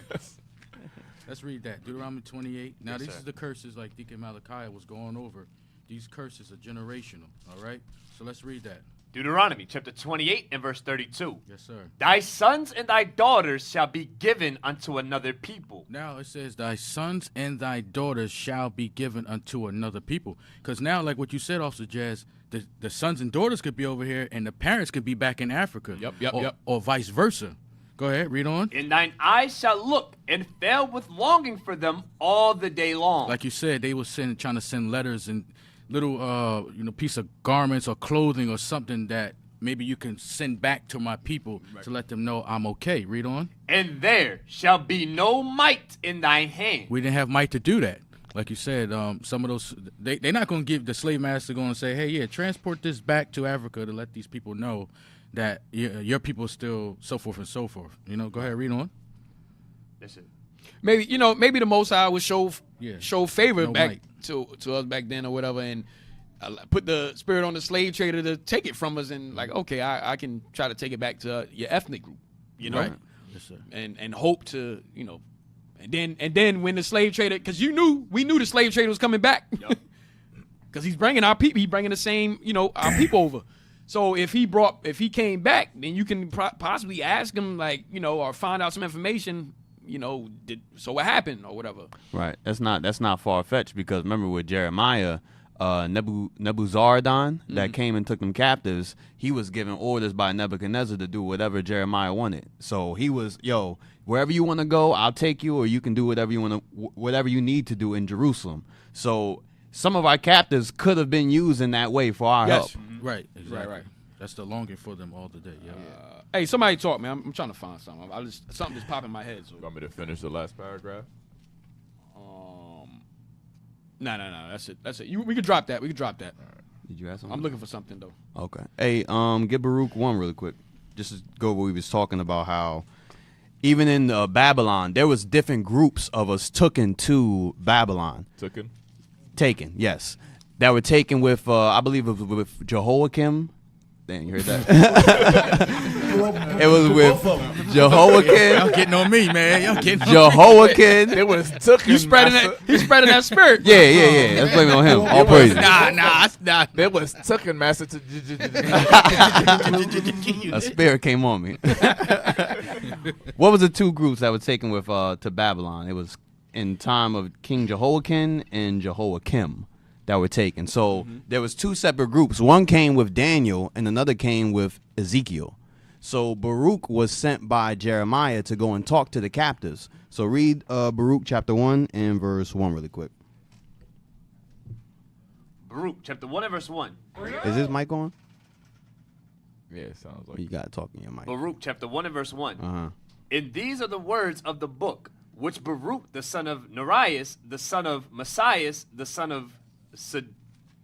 Let's read that. Deuteronomy 28. Now, Yes, these sir. are the curses like Deacon Malachi was going over. These curses are generational, all right? So let's read that. Deuteronomy chapter 28 and verse 32. Yes, sir. Thy sons and thy daughters shall be given unto another people. Now it says, thy sons and thy daughters shall be given unto another people. Because now, like what you said, Officer Jazz, the sons and daughters could be over here and the parents could be back in Africa. Yep. Or vice versa. Go ahead, read on. And thine eyes shall look and fail with longing for them all the day long. Like you said, they were trying to send letters and little piece of garments or clothing or something that maybe you can send back to my people to let them know I'm okay. Read on. And there shall be no might in thine hand. We didn't have might to do that. Like you said, some of those, they're not going to give the slave master going to say, hey, yeah, transport this back to Africa to let these people know that your people still so forth and so forth. Go ahead, read on. Listen. maybe maybe the Most High would show favor No back might. to us back then or whatever, and put the spirit on the slave trader to take it from us, and like, okay, I can try to take it back to your ethnic group, Right. Yes, sir. and hope to and then when the slave trader, because we knew the slave trader was coming back, because he's bringing our people, he's bringing the same our people over. So if he came back, then you can possibly ask him like or find out some information. So what happened or whatever. Right. That's not far fetched, because remember with Jeremiah, Nebuzaradan that came and took them captives, he was given orders by Nebuchadnezzar to do whatever Jeremiah wanted. So he was, wherever you want to go, I'll take you, or you can do whatever you need to do in Jerusalem. So some of our captives could have been used in that way for our help. Right. Exactly. Right. That's the longing for them all today. Yeah. Hey, somebody talk, man. I'm trying to find something. Something just popped in my head. So. You want me to finish the last paragraph? No. That's it. We could drop that. Did you have something? I'm looking for something though. Okay. Hey, get Baruch 1 really quick. Just to go where we was talking about how even in Babylon, there was different groups of us taken to Babylon. Taken, yes. That were taken with, I believe it was with Jehoiakim. Damn, you heard that? It was with Jehoiakim. Y'all getting on me, man. Y'all getting on me. Jehoiakim. It was took You spreading that spirit. Yeah. Let's blame it on him. All praises. Nah, it's not. It was taken, master. A spirit came on me. What was the two groups that were taken with to Babylon? It was in time of King Jehoiakim and Jehoiakim that were taken. So there was two separate groups. One came with Daniel and another came with Ezekiel. So Baruch was sent by Jeremiah to go and talk to the captives. So read Baruch chapter 1 and verse 1 really quick. Baruch chapter 1 and verse 1. Is this mic on? Yeah, it sounds like You got to talk in your mic. Baruch chapter 1 and verse 1. Uh-huh. And these are the words of the book, which Baruch, the son of Neriah, the son of Messias, the son of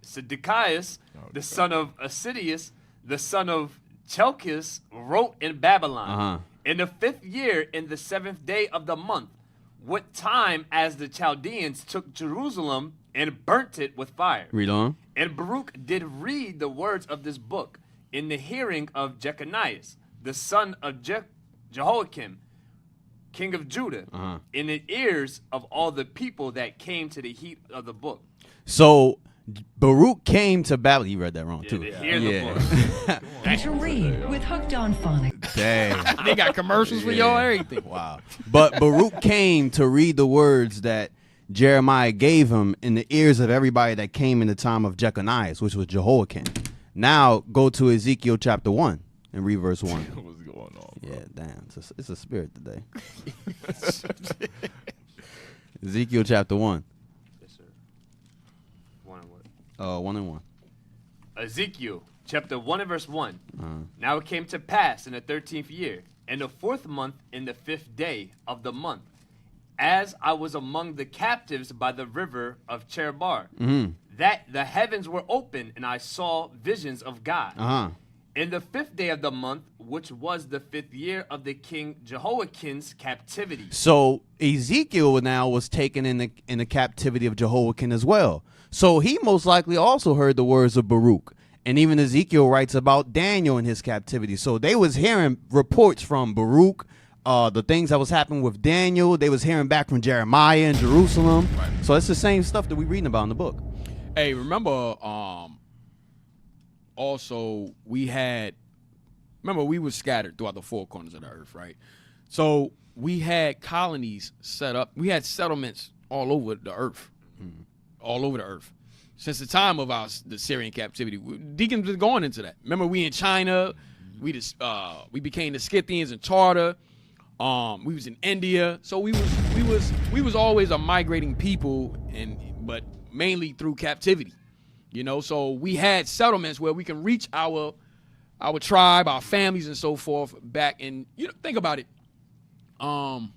Zedekias, the son of Asidius, the son of Chelkis, wrote in Babylon. In the 5th year, in the 7th day of the month, what time as the Chaldeans took Jerusalem and burnt it with fire. Read on. And Baruch did read the words of this book in the hearing of Jeconiah, the son of Jehoiakim, king of Judah, in the ears of all the people that came to the heat of the book. So Baruch came to Babylon. You read that wrong, too. They hear the book. To read with Hooked on Phonics. Dang. They got commercials for y'all, everything. Wow. But Baruch came to read the words that Jeremiah gave him in the ears of everybody that came in the time of Jeconiah, which was Jehoiakim. Now go to Ezekiel chapter 1 and read verse 1. what's going on, bro? Yeah, damn. It's a spirit today. Ezekiel chapter 1. Yes, sir. 1 and what? 1 and 1. Ezekiel chapter 1 and verse 1. Now it came to pass in the 13th year, in the 4th month, in the 5th day of the month, as I was among the captives by the river of Cherbar, that the heavens were open, and I saw visions of God. In the 5th day of the month, which was the 5th year of the king Jehoiakim's captivity. So Ezekiel now was taken in the captivity of Jehoiakim as well. So he most likely also heard the words of Baruch. And even Ezekiel writes about Daniel in his captivity. So they was hearing reports from Baruch, the things that was happening with Daniel. They was hearing back from Jeremiah in Jerusalem. Right. So it's the same stuff that we reading about in the book. Hey, remember, also we were scattered throughout the 4 corners of the earth, right? So we had colonies set up. We had settlements all over the earth, since the time of the Syrian captivity. Deacons been going into that. Remember, we in China. We became the Scythians and Tartar. We was in India. So we was always a migrating people, but mainly through captivity. So we had settlements where we can reach our tribe, our families, and so forth back. And think about it. Oh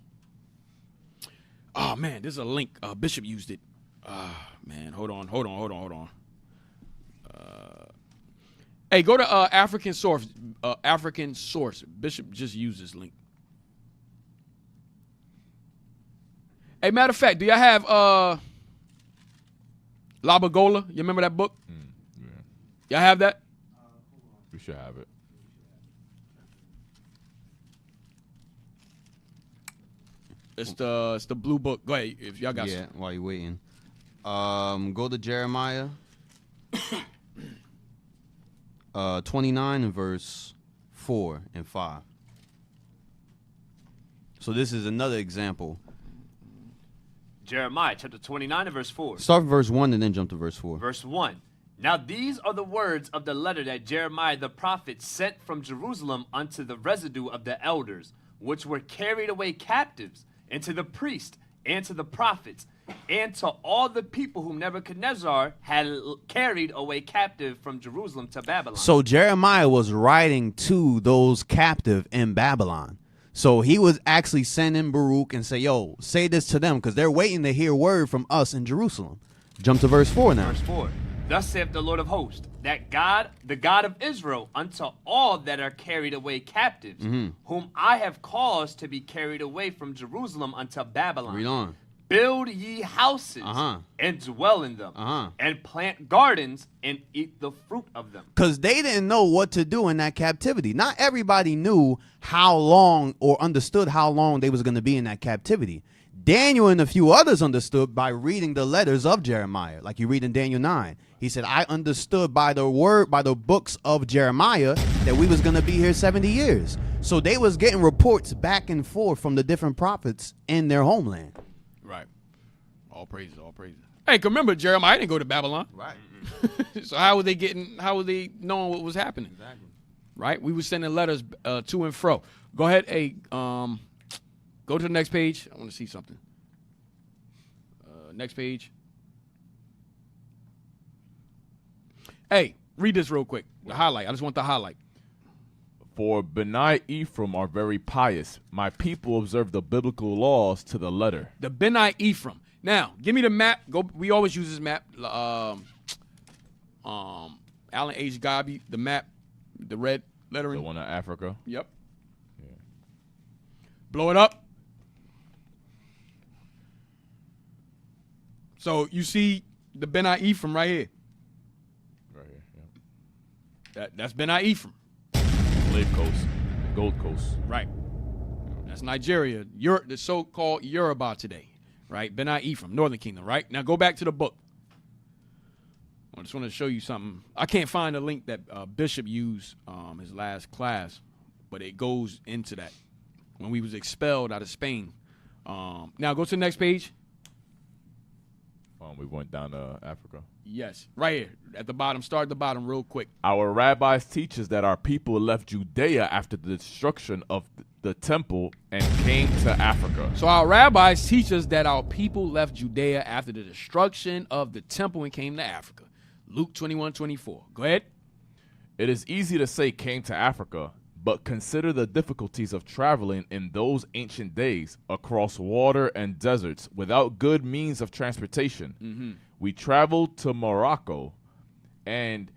man, there's a link. Bishop used it. Man, hold on. Hey, go to African Source. African Source. Bishop just used this link. Hey, matter of fact, do y'all have La Bagola? You remember that book? Yeah. Y'all have that? We should have it. It's the blue book. Go ahead if y'all got. Yeah, while you're waiting. Go to Jeremiah 29 and verse 4 and 5. So this is another example. Jeremiah chapter 29 and verse 4. Start with verse 1 and then jump to verse 4. Verse 1. Now these are the words of the letter that Jeremiah the prophet sent from Jerusalem unto the residue of the elders, which were carried away captives, and to the priests, and to the prophets, and to all the people whom Nebuchadnezzar had carried away captive from Jerusalem to Babylon. So Jeremiah was writing to those captive in Babylon. So he was actually sending Baruch and say, yo, say this to them because they're waiting to hear word from us in Jerusalem. Jump to verse 4 now. Verse 4. Thus saith the Lord of hosts, that God, the God of Israel, unto all that are carried away captives, whom I have caused to be carried away from Jerusalem unto Babylon. Read on. Build ye houses and dwell in them, and plant gardens and eat the fruit of them. Because they didn't know what to do in that captivity. Not everybody knew how long or understood how long they was going to be in that captivity. Daniel and a few others understood by reading the letters of Jeremiah, like you read in Daniel 9. He said, I understood by the word, by the books of Jeremiah, that we was going to be here 70 years. So they was getting reports back and forth from the different prophets in their homeland. Right. All praises, all praises. Hey, remember Jeremiah didn't go to Babylon. Right. So how were they knowing what was happening? Exactly. Right? We were sending letters to and fro. Go ahead, hey, go to the next page. I want to see something. Next page. Hey, read this real quick. The highlight. I just want the highlight. For Benai Ephraim are very pious. My people observe the biblical laws to the letter. The Benai Ephraim. Now, give me the map. We always use this map. Alan H. Gabi, the map, the red lettering. The one in Africa. Yep. Yeah. Blow it up. So you see the Benai Ephraim right here. Right here. Yeah. That's Benai Ephraim. Slave Coast, Gold Coast. Right. That's Nigeria. The so-called Yoruba today. Right? Benai Ephraim, Northern Kingdom. Right? Now go back to the book. I just want to show you something. I can't find a link that Bishop used his last class, but it goes into that when we was expelled out of Spain. Now go to the next page. We went down to Africa. Yes, right here at the bottom. Start at the bottom real quick. Our rabbis teach us that our people left Judea after the destruction of the temple and came to Africa. So our rabbis teach us that our people left Judea after the destruction of the temple and came to Africa. Luke 21:24. Go ahead. It is easy to say came to Africa, but consider the difficulties of traveling in those ancient days across water and deserts without good means of transportation. Mm-hmm. We traveled to Morocco and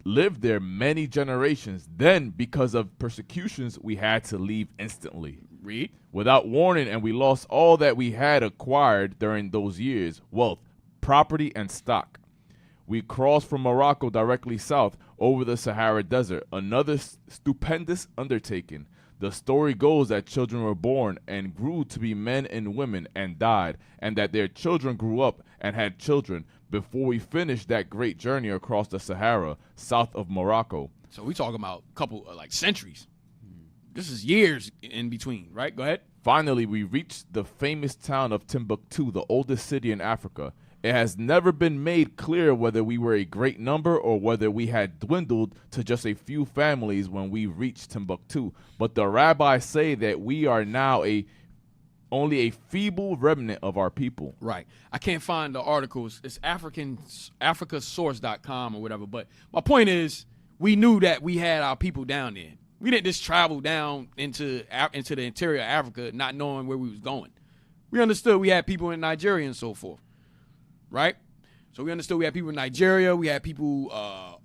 lived there many generations. Then, because of persecutions, we had to leave instantly. Read. Without warning, and we lost all that we had acquired during those years, wealth, property, and stock. We crossed from Morocco directly south over the Sahara Desert, another stupendous undertaking. The story goes that children were born and grew to be men and women and died, and that their children grew up and had children before we finished that great journey across the Sahara, south of Morocco. So we talking about a couple like centuries. This is years in between, right? Go ahead. Finally, we reached the famous town of Timbuktu, the oldest city in Africa. It has never been made clear whether we were a great number or whether we had dwindled to just a few families when we reached Timbuktu. But the rabbis say that we are now only a feeble remnant of our people. Right. I can't find the articles. It's africasource.com or whatever. But my point is, we knew that we had our people down there. We didn't just travel down into the interior of Africa not knowing where we was going. We understood we had people in Nigeria and so forth. Right? So we understood we had people in Nigeria, we had people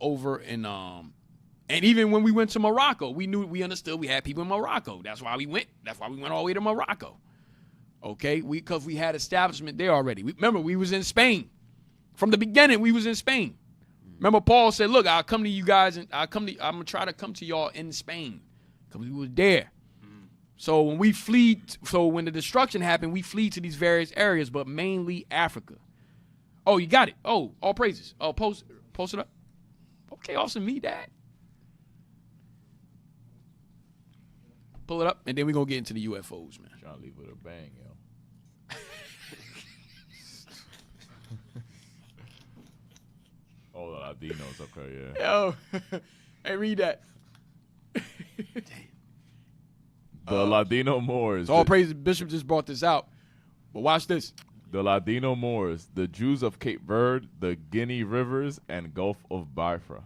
over in and even when we went to Morocco, we understood we had people in Morocco. That's why we went all the way to Morocco. Okay, because we had establishment there already. Remember, we was in Spain. From the beginning, we was in Spain. Remember, Paul said, look, I'll come to you guys, and I'm going to try to come to y'all in Spain. Because we was there. So when we when the destruction happened, we flee to these various areas, but mainly Africa. Oh, you got it. Oh, all praises. Oh, post it up. Okay, awesome. Me, Dad. Pull it up, and then we're going to get into the UFOs, man. Trying to leave with a bang, yo. Oh, the Ladinos, okay, yeah. Yo, hey, read that. The Ladino Moors. All praise, Bishop just brought this out. But watch this. The Ladino Moors, the Jews of Cape Verde, the Guinea Rivers, and Gulf of Biafra.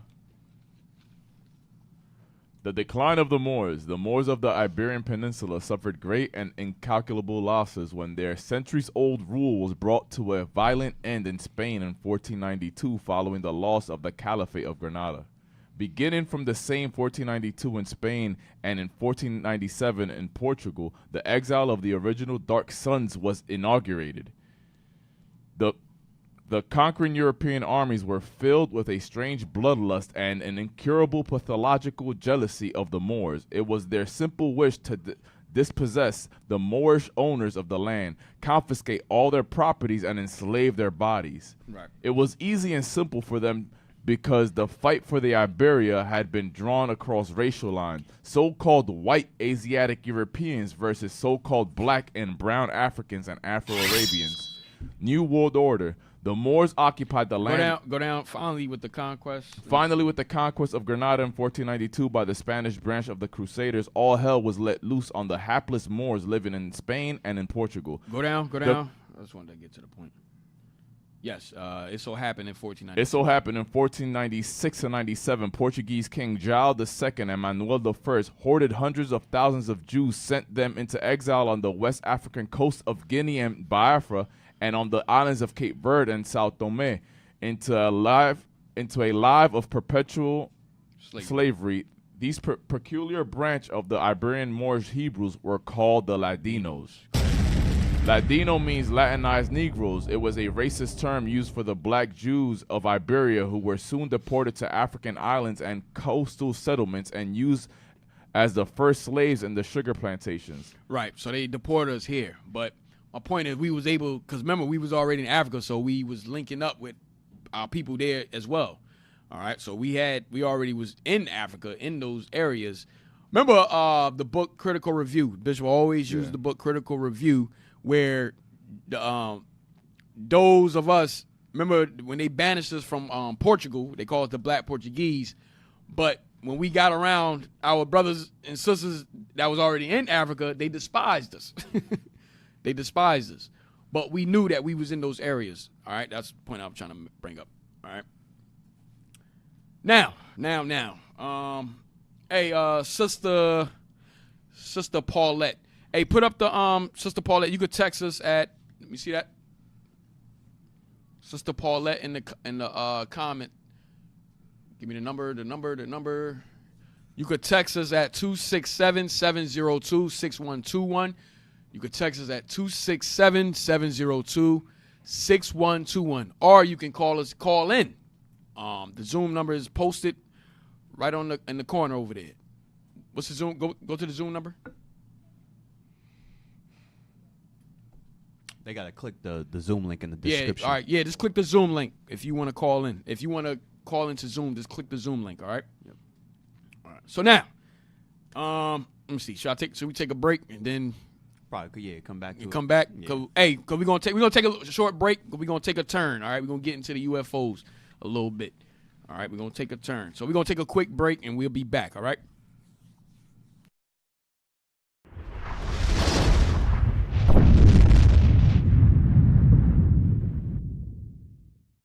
The decline of the Moors of the Iberian Peninsula suffered great and incalculable losses when their centuries-old rule was brought to a violent end in Spain in 1492 following the loss of the Caliphate of Granada. Beginning from the same 1492 in Spain and in 1497 in Portugal, the exile of the original Dark Sons was inaugurated. The conquering European armies were filled with a strange bloodlust and an incurable pathological jealousy of the Moors. It was their simple wish to dispossess the Moorish owners of the land, confiscate all their properties, and enslave their bodies. Right. It was easy and simple for them because the fight for the Iberia had been drawn across racial lines. So-called white Asiatic Europeans versus so-called black and brown Africans and Afro-Arabians. New World Order. The Moors occupied the land. Go down. Finally, with the conquest. Finally, with the conquest of Granada in 1492 by the Spanish branch of the Crusaders, all hell was let loose on the hapless Moors living in Spain and in Portugal. Go down. I just wanted to get to the point. Yes, it so happened in 1496. It so happened in 1496 and 97, Portuguese King João II and Manuel I hoarded hundreds of thousands of Jews, sent them into exile on the West African coast of Guinea and Biafra, and on the islands of Cape Verde and Sao Tome, into a life of perpetual slavery. These peculiar branch of the Iberian Moorish Hebrews were called the Ladinos. Ladino means Latinized Negroes. It was a racist term used for the black Jews of Iberia who were soon deported to African islands and coastal settlements and used as the first slaves in the sugar plantations. Right, so they deported us here, but my point is we was able, because remember, we was already in Africa, so we was linking up with our people there as well. All right, so we already was in Africa, in those areas. Remember the book Critical Review? Bishop always used the book Critical Review, where those of us, remember when they banished us from Portugal, they called us the Black Portuguese, but when we got around our brothers and sisters that was already in Africa, they despised us. They despised us. But we knew that we was in those areas. All right? That's the point I'm trying to bring up. All right? Now. Hey, Sister Paulette. Hey, put up the Sister Paulette. You could text us at, let me see that. Sister Paulette in the comment. Give me the number. You could text us at 267-702-6121. You could text us at 267-702-6121. Or you can call in. The Zoom number is posted right in the corner over there. What's the Zoom? Go to the Zoom number. They got to click the Zoom link in the description. Yeah, all right. Yeah, just click the Zoom link if you want to call in. If you want to call into Zoom, just click the Zoom link, all right? Yep. All right. So now, let me see. Should we take a break and then probably come back to come back? Yeah. Cause we're gonna take a short break. We're gonna take a turn. All right, we're gonna get into the UFOs a little bit. All right, we're gonna take a turn. So we're gonna take a quick break and we'll be back. All right.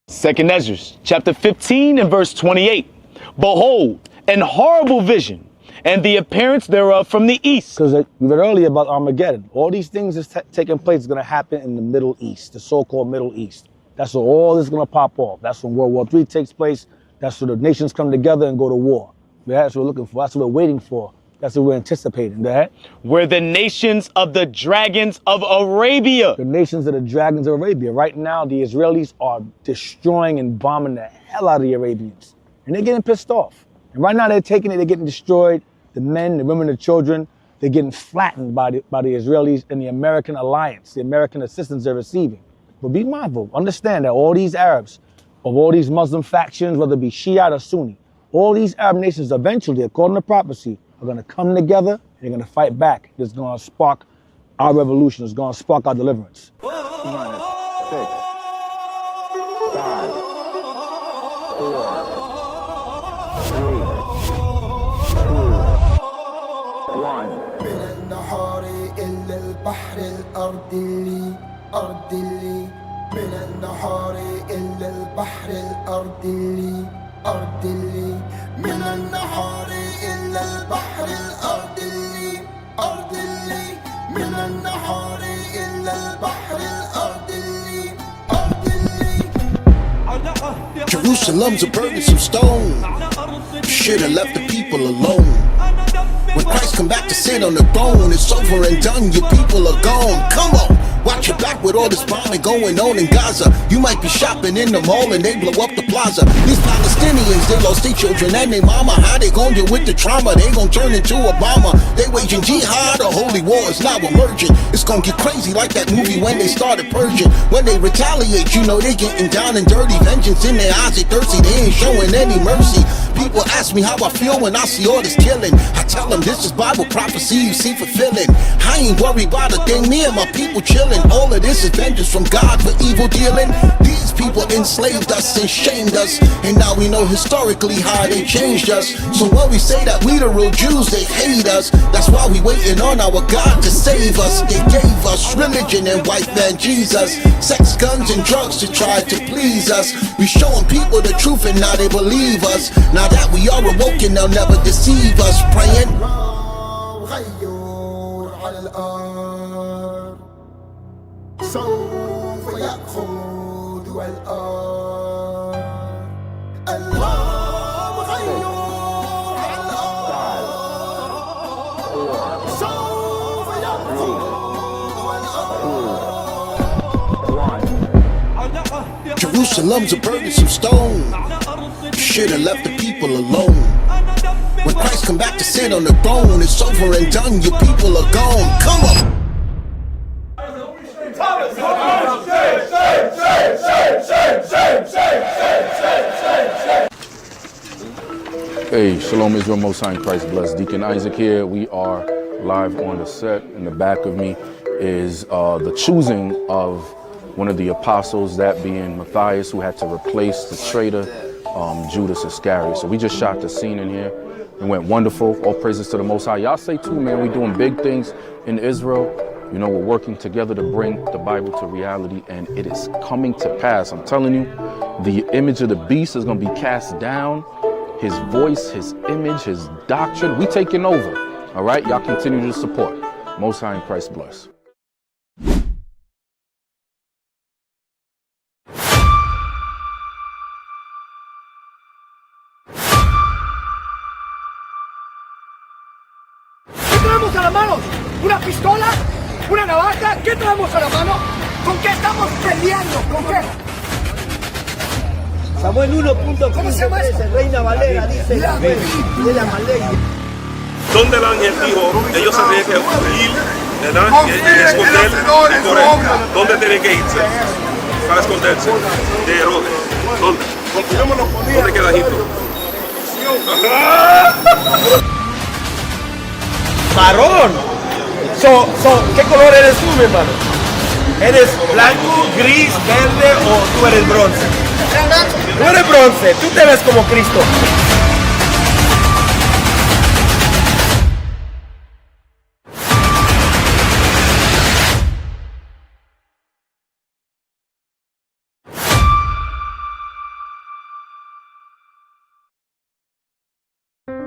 Second Ezra, chapter 15 and verse 28. Behold, an horrible vision, and the appearance thereof from the east. Because we read earlier about Armageddon. All these things that's taking place is going to happen in the Middle East, the so-called Middle East. That's where all this is going to pop off. That's when World War III takes place. That's where the nations come together and go to war. That's what we're looking for. That's what we're waiting for. That's what we're anticipating. Go ahead. We're the nations of the dragons of Arabia. The nations of the dragons of Arabia. Right now, the Israelis are destroying and bombing the hell out of the Arabians. And they're getting pissed off. And right now they're taking it, they're getting destroyed. The men, the women, the children, they're getting flattened by the Israelis and the American alliance, the American assistance they're receiving. But be mindful, understand that all these Arabs, of all these Muslim factions, whether it be Shiite or Sunni, all these Arab nations eventually, according to prophecy, are going to come together and they're going to fight back. It's going to spark our revolution. It's going to spark our deliverance. 6, 5, 4, 3, 2, 1. من النهار إلا البحر الأرض اللي أرض اللي من النهار إلا البحر الأرض اللي أرض اللي من النهار إلا البحر الأرض اللي أرض اللي من النهار إلا البحر الأرض اللي أرض اللي Jerusalem's a burdensome stone. Should have left the people alone. When Christ come back to sit on the throne, it's over and done, your people are gone. Come on, watch your back with all this bombing going on in Gaza. You might be shopping in the mall and they blow up the plaza. These Palestinians, they lost their children and their mama. How they gonna deal with the trauma? They gonna turn into Obama. They waging jihad, a holy war is now emerging. It's gonna get crazy like that movie when they started purging. When they retaliate, you know they getting down and dirty. Vengeance in their eyes, they thirsty, they ain't showing any mercy. People ask me how I feel when I see all this killing. I tell them this is Bible prophecy you see fulfilling. I ain't worried about a thing, me and my people chilling. All of this is vengeance from God for evil dealing. These people enslaved us and shamed us, and now we know historically how they changed us. So when we say that we the real Jews, they hate us. That's why we waiting on our God to save us. They gave us religion and white man Jesus, sex, guns, and drugs to try to please us. We showing people the truth and now they believe us. Now that we are awoken, they'll never deceive us. Praying. غير على الأرض سوف يأخذ الأرض الله غير على الأرض سوف يأخذ الأرض Jerusalem's a burdensome stone. Should have left the people alone. When Christ come back to sit on the throne, it's over and done, your people are gone. Come on. Hey, Shalom Israel, Most High in Christ bless. Deacon Isaac here. We are live on the set. In the back of me is the choosing of one of the apostles, that being Matthias, who had to replace the traitor Judas Iscariot. So we just shot the scene in here. It went wonderful. All praises to the Most High. Y'all say too, man, we doing big things in Israel. You know, we're working together to bring the Bible to reality, and it is coming to pass. I'm telling you, the image of the beast is going to be cast down. His voice, his image, his doctrine, we taking over. All right? Y'all continue to support. Most High in Christ bless. ¿Qué traemos a la mano? ¿Una pistola? ¿Una navaja? ¿Qué traemos a la mano? ¿Con qué estamos peleando? ¿Con qué? Samuel 1.15, Reina Valera dice de la ley. Donde el ángel dijo, ellos se tienen que ir, ¿verdad? Y esconder y correr. ¿Dónde tienen que irse? Para esconderse de Herodes. ¿Dónde? ¿Dónde queda Egipto? Marrón. ¿Qué color eres tú, mi hermano? ¿Eres blanco, gris, verde o tú eres bronce? Tú eres bronce, tú te ves como Cristo.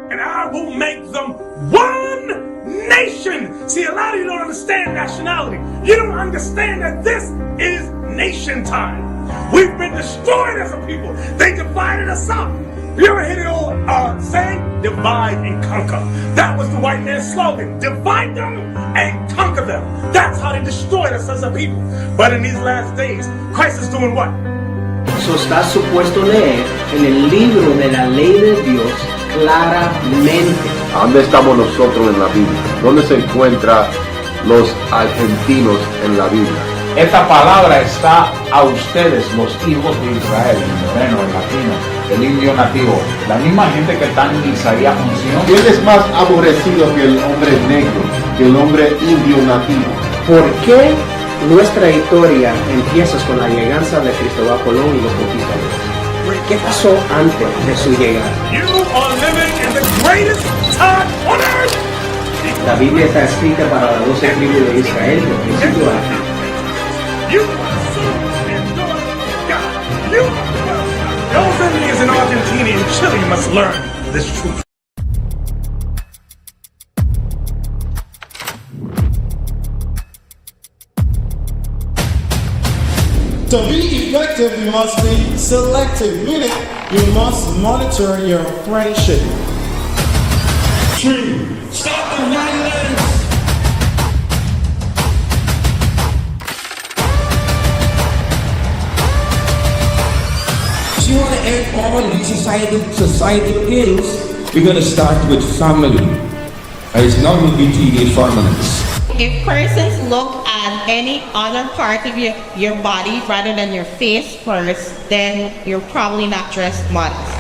And I will make them one nation. See, a lot of you don't understand nationality. You don't understand that this is nation time. We've been destroyed as a people. They divided us up. You ever hear the old saying? Divide and conquer. That was the white man's slogan. Divide them and conquer them. That's how they destroyed us as a people. But in these last days, Christ is doing what? Eso está supuesto leer en el libro de la ley de Dios claramente. ¿Dónde estamos nosotros en la Biblia? ¿Dónde se encuentran los argentinos en la Biblia? Esta palabra está a ustedes, los hijos de Israel, el moreno, el latino, el indio nativo, la misma gente que está en Isaías 11. ¿Quién es más aborrecido que el hombre negro, que el hombre indio nativo? ¿Por qué nuestra historia empieza con la llegada de Cristóbal Colón y los conquistadores? ¿Qué pasó antes de su llegada? You are living in the greatest time on earth. La Biblia está escrita para las 12 tribus de Israel, de principio a fin. You are sons and daughters of God. You are those Indians in Argentina and Chile must learn this truth. To be effective, you must be selective, meaning you must monitor your friendship. 3. Stop the violence! If you want to end all these society ills, you're going to start with family. It's not going to be TV families. If persons look at any other part of your body rather than your face first, then you're probably not dressed modest.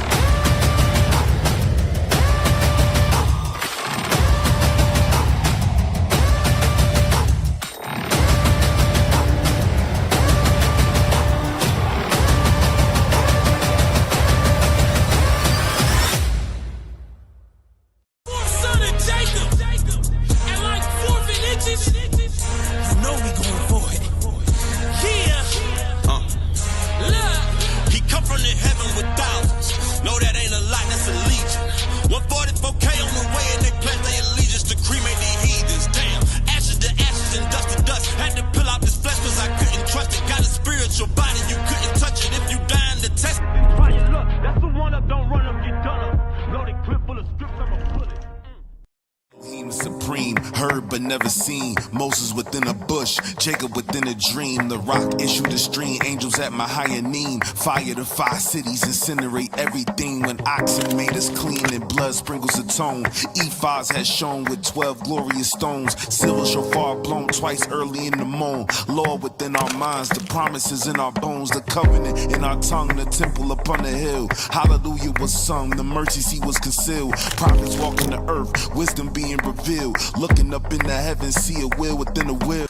Jacob within a dream, the rock issued a stream, angels at my higher name, fire to 5 cities, incinerate everything, when oxen made us clean and blood sprinkles atone, Ephos has shown with 12 glorious stones, silver shofar blown twice early in the morn, Lord within our minds, the promises in our bones, the covenant in our tongue, the temple upon the hill, hallelujah was sung, the mercy seat was concealed, prophets walking the earth, wisdom being revealed, looking up in the heavens, see a will within a will.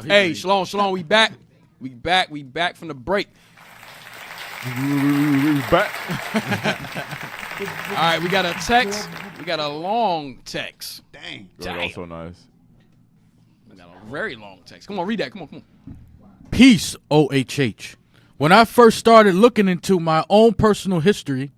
Hey, Shalom, Shalom, we back. We back from the break. We back. All right, we got a text. We got a long text. Dang. That's also nice. We got a very long text. Come on, read that. Come on. Peace, OHH. When I first started looking into my own personal history,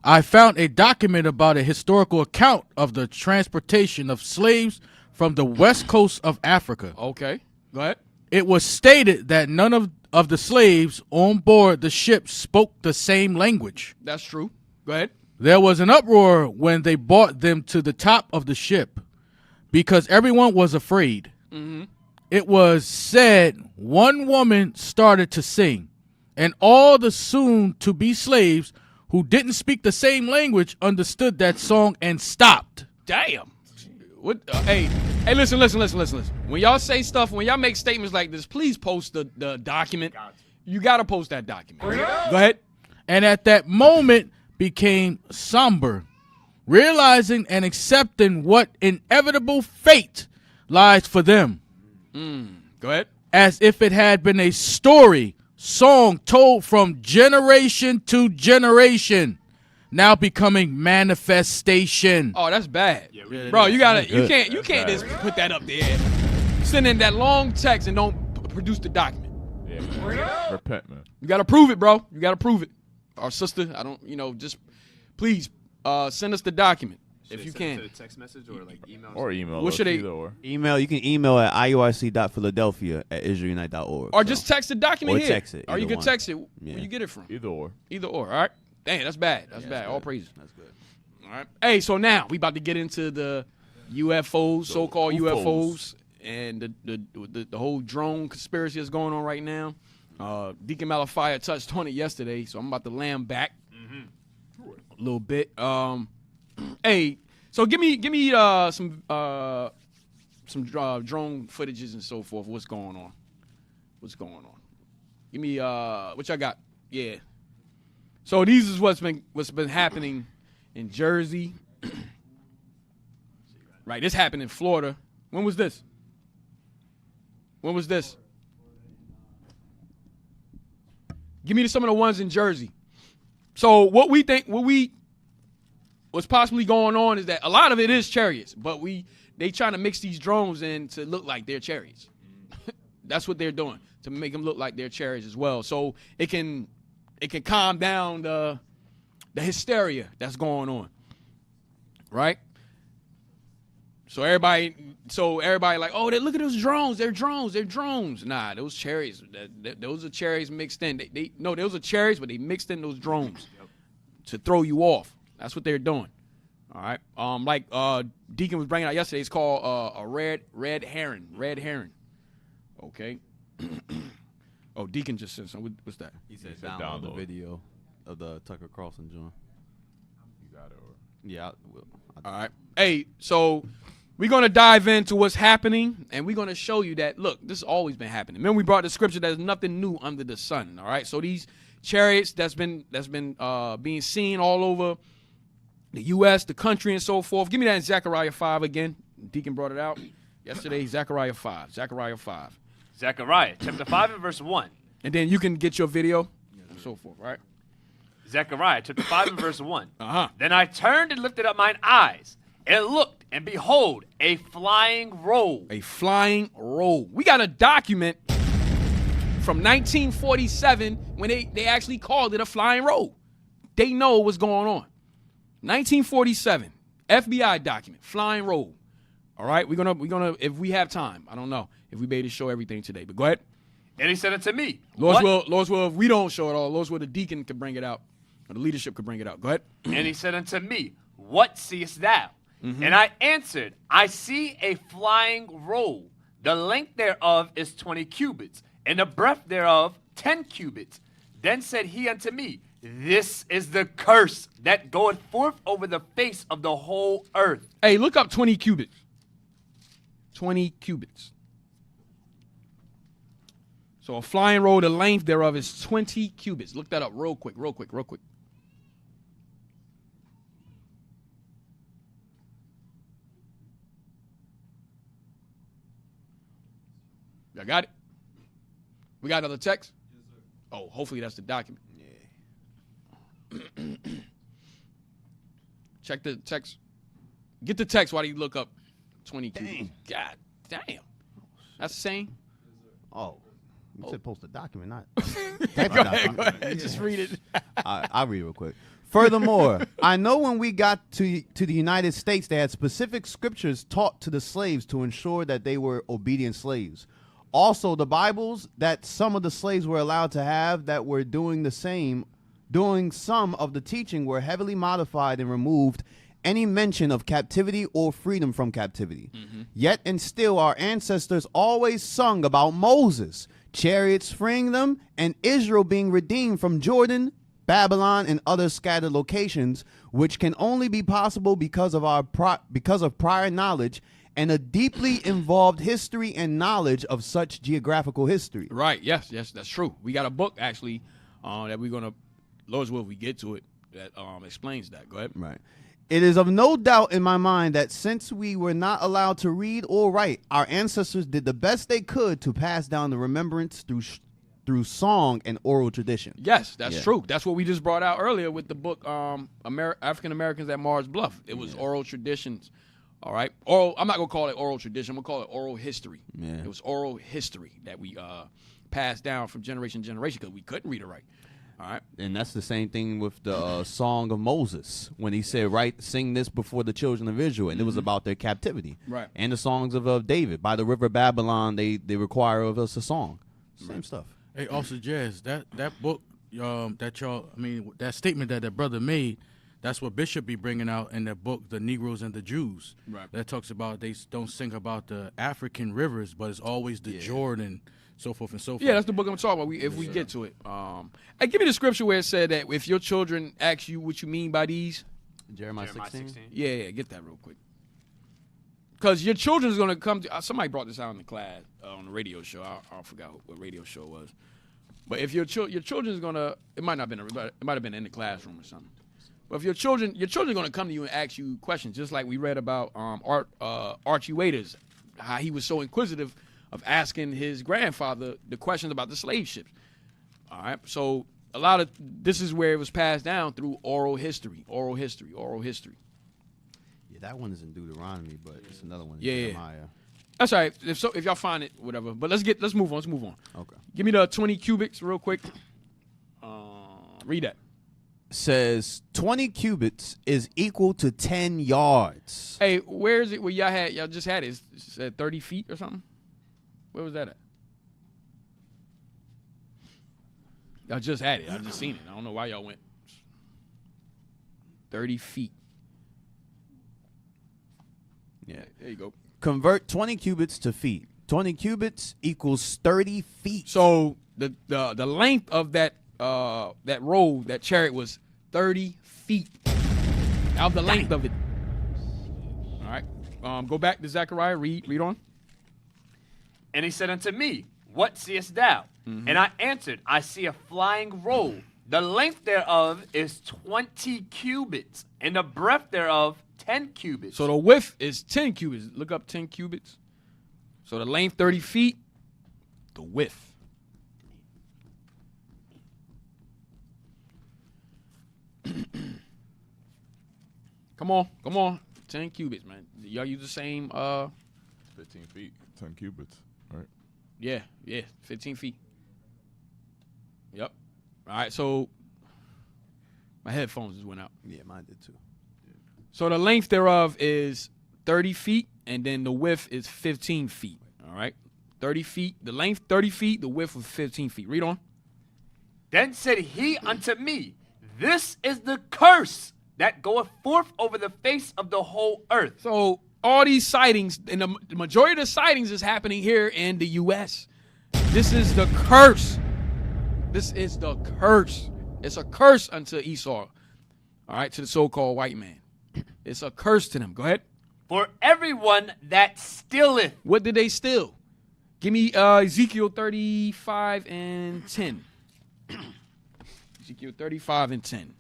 I found a document about a historical account of the transportation of slaves from the west coast of Africa. Okay, go ahead. It was stated that none of the slaves on board the ship spoke the same language. That's true. Go ahead. There was an uproar when they brought them to the top of the ship because everyone was afraid. Mm-hmm. It was said one woman started to sing, and all the soon-to-be slaves who didn't speak the same language understood that song and stopped. Damn. What? Hey, listen. When y'all say stuff, when y'all make statements like this, please post the document. You got to post that document. Go ahead. And at that moment became somber, realizing and accepting what inevitable fate lies for them. Go ahead. As if it had been a song told from generation to generation, now becoming manifestation. Oh, that's bad. Bro, you can't just put that up there. Send in that long text and don't produce the document. Yeah, man. Repent, man. You gotta prove it, bro. You gotta prove it. Our sister, just please send us the document if you can. Should it text message or like email? Or email. What should they? Email. You can email at iurc.philadelphia@israelunite.org. Or just text the document or here. Text it. Or you can one. text it Yeah. where you get it from. Either or. All right. Dang, that's bad. That's bad. All good. praises. That's good. All right. Hey, so now we about to get into the UFOs, so-called UFOs, and the whole drone conspiracy that's going on right now. Deacon Malafia touched on it yesterday, so I'm about to lamb back a little bit. Hey, so give me some drone footages and so forth. What's going on? Give me what y'all got? Yeah. So these is what's been happening in Jersey. Right, this happened in Florida. When was this? Give me some of the ones in Jersey. So what's possibly going on is that a lot of it is chariots, but they trying to mix these drones in to look like they're chariots. That's what they're doing, to make them look like they're chariots as well. So it can calm down the hysteria that's going on. Right? So everybody like, oh, look at those drones. They're drones. Nah, those chariots. Those are chariots mixed in. Those are chariots, but they mixed in those drones to throw you off. That's what they're doing. All right. Like Deacon was bringing out yesterday, it's called a red heron. Red heron. Okay. Oh, Deacon just said something. What's that? He said download the video of the Tucker Carlson joint. You got it. Yeah, I will. All right. Hey, so we're going to dive into what's happening, and we're going to show you that, look, this has always been happening. Remember, we brought the scripture, there's nothing new under the sun, all right? So these chariots that's been being seen all over the U.S., the country, and so forth. Give me that in Zechariah 5 again. Deacon brought it out yesterday, Zechariah 5. Zechariah chapter 5 and verse 1. And then you can get your video and so forth, right? Zechariah chapter 5 and verse 1. Uh-huh. Then I turned and lifted up mine eyes, and looked, and behold, a flying roll. A flying roll. We got a document from 1947 when they actually called it a flying roll. They know what's going on. 1947, FBI document, flying roll. All right, we're gonna if we have time. I don't know if we be able to show everything today, but go ahead. And he said unto me, Lord's will, if we don't show it all, Lord's will, the deacon could bring it out, or the leadership could bring it out. Go ahead. And he said unto me, what seest thou? Mm-hmm. And I answered, I see a flying roll. The length thereof is 20 cubits, and the breadth thereof 10 cubits. Then said he unto me, this is the curse that goeth forth over the face of the whole earth. Hey, look up 20 cubits. 20 cubits. So a flying roll, the length thereof is 20 cubits. Look that up real quick. Y'all got it? We got another text? Yes, sir. Oh, hopefully that's the document. Yeah. Check the text. Get the text while you look up 20 cubits. God damn. That's the same? Oh, You said post a document, not Go ahead. Just read it. I'll read it real quick. Furthermore, I know when we got to the United States, they had specific scriptures taught to the slaves to ensure that they were obedient slaves. Also, the Bibles that some of the slaves were allowed to have that were doing some of the teaching were heavily modified and removed any mention of captivity or freedom from captivity. Yet and still, our ancestors always sung about Moses, chariots freeing them, and Israel being redeemed from Jordan, Babylon, and other scattered locations, which can only be possible because of prior knowledge and a deeply involved history and knowledge of such geographical history. Right. Yes, that's true. We got a book actually that we're gonna, Lord's will, if we get to it, that explains that. Go ahead. Right. It is of no doubt in my mind that since we were not allowed to read or write, our ancestors did the best they could to pass down the remembrance through song and oral tradition. Yes, that's true. That's what we just brought out earlier with the book African Americans at Mars Bluff. It was oral traditions. All right. I'm not going to call it oral tradition. I'm going to call it oral history. Yeah. It was oral history that we passed down from generation to generation because we couldn't read or write. All right. And that's the same thing with the Song of Moses when he said, sing this before the children of Israel. And it was about their captivity. Right. And the songs of David. By the river Babylon, they require of us a song. Same stuff. Hey, also, Jazz, that book, that statement that brother made, that's what Bishop be bringing out in that book, The Negroes and the Jews. Right. That talks about they don't sing about the African rivers, but it's always the Jordan, so forth and so forth. Yeah, that's the book I'm talking about. If we get to it, hey, give me the scripture where it said that if your children ask you what you mean by these. Jeremiah 16. Yeah, get that real quick. Because your children's gonna come to. Somebody brought this out in the class on the radio show. I forgot what radio show it was. But if your children's gonna, it might not have been, it might have been in the classroom or something. But if your children are gonna come to you and ask you questions, just like we read about Archie Waiters, how he was so inquisitive of asking his grandfather the questions about the slave ships. All right, so a lot of this is where it was passed down through oral history. Yeah, that one is in Deuteronomy, but it's another one in Jeremiah. That's all right. If y'all find it, whatever. But let's move on. Okay. Give me the 20 cubics real quick. Read that. Says 20 cubits is equal to 10 yards. Hey, where is it where y'all just had it? It said 30 feet or something? Where was that at? Y'all just had it. I just seen it. I don't know why y'all went 30 feet. Yeah. There you go. Convert 20 cubits to feet. 20 cubits equals 30 feet. So the length of that road, that chariot, was 30 feet. Out the length of it. All right. Go back to Zechariah. Read on. And he said unto me, What seest thou? And I answered, I see a flying roll. The length thereof is 20 cubits, and the breadth thereof 10 cubits. So the width is 10 cubits. Look up 10 cubits. So the length 30 feet, the width. Come on. 10 cubits, man. Y'all use the same 15 feet, 10 cubits, right? Yeah, 15 feet. Yep. All right, so my headphones just went out. Yeah, mine did too. So the length thereof is 30 feet, and then the width is 15 feet. All right? 30 feet, the length 30 feet, the width of 15 feet. Read on. Then said he unto me, This is the curse that goeth forth over the face of the whole earth. So all these sightings, and the majority of the sightings is happening here in the U.S. This is the curse. This is the curse. It's a curse unto Esau. All right, to the so-called white man. It's a curse to them. Go ahead. For everyone that stealeth. What did they steal? Give me Ezekiel 35 and 10. Ezekiel 35 and 10.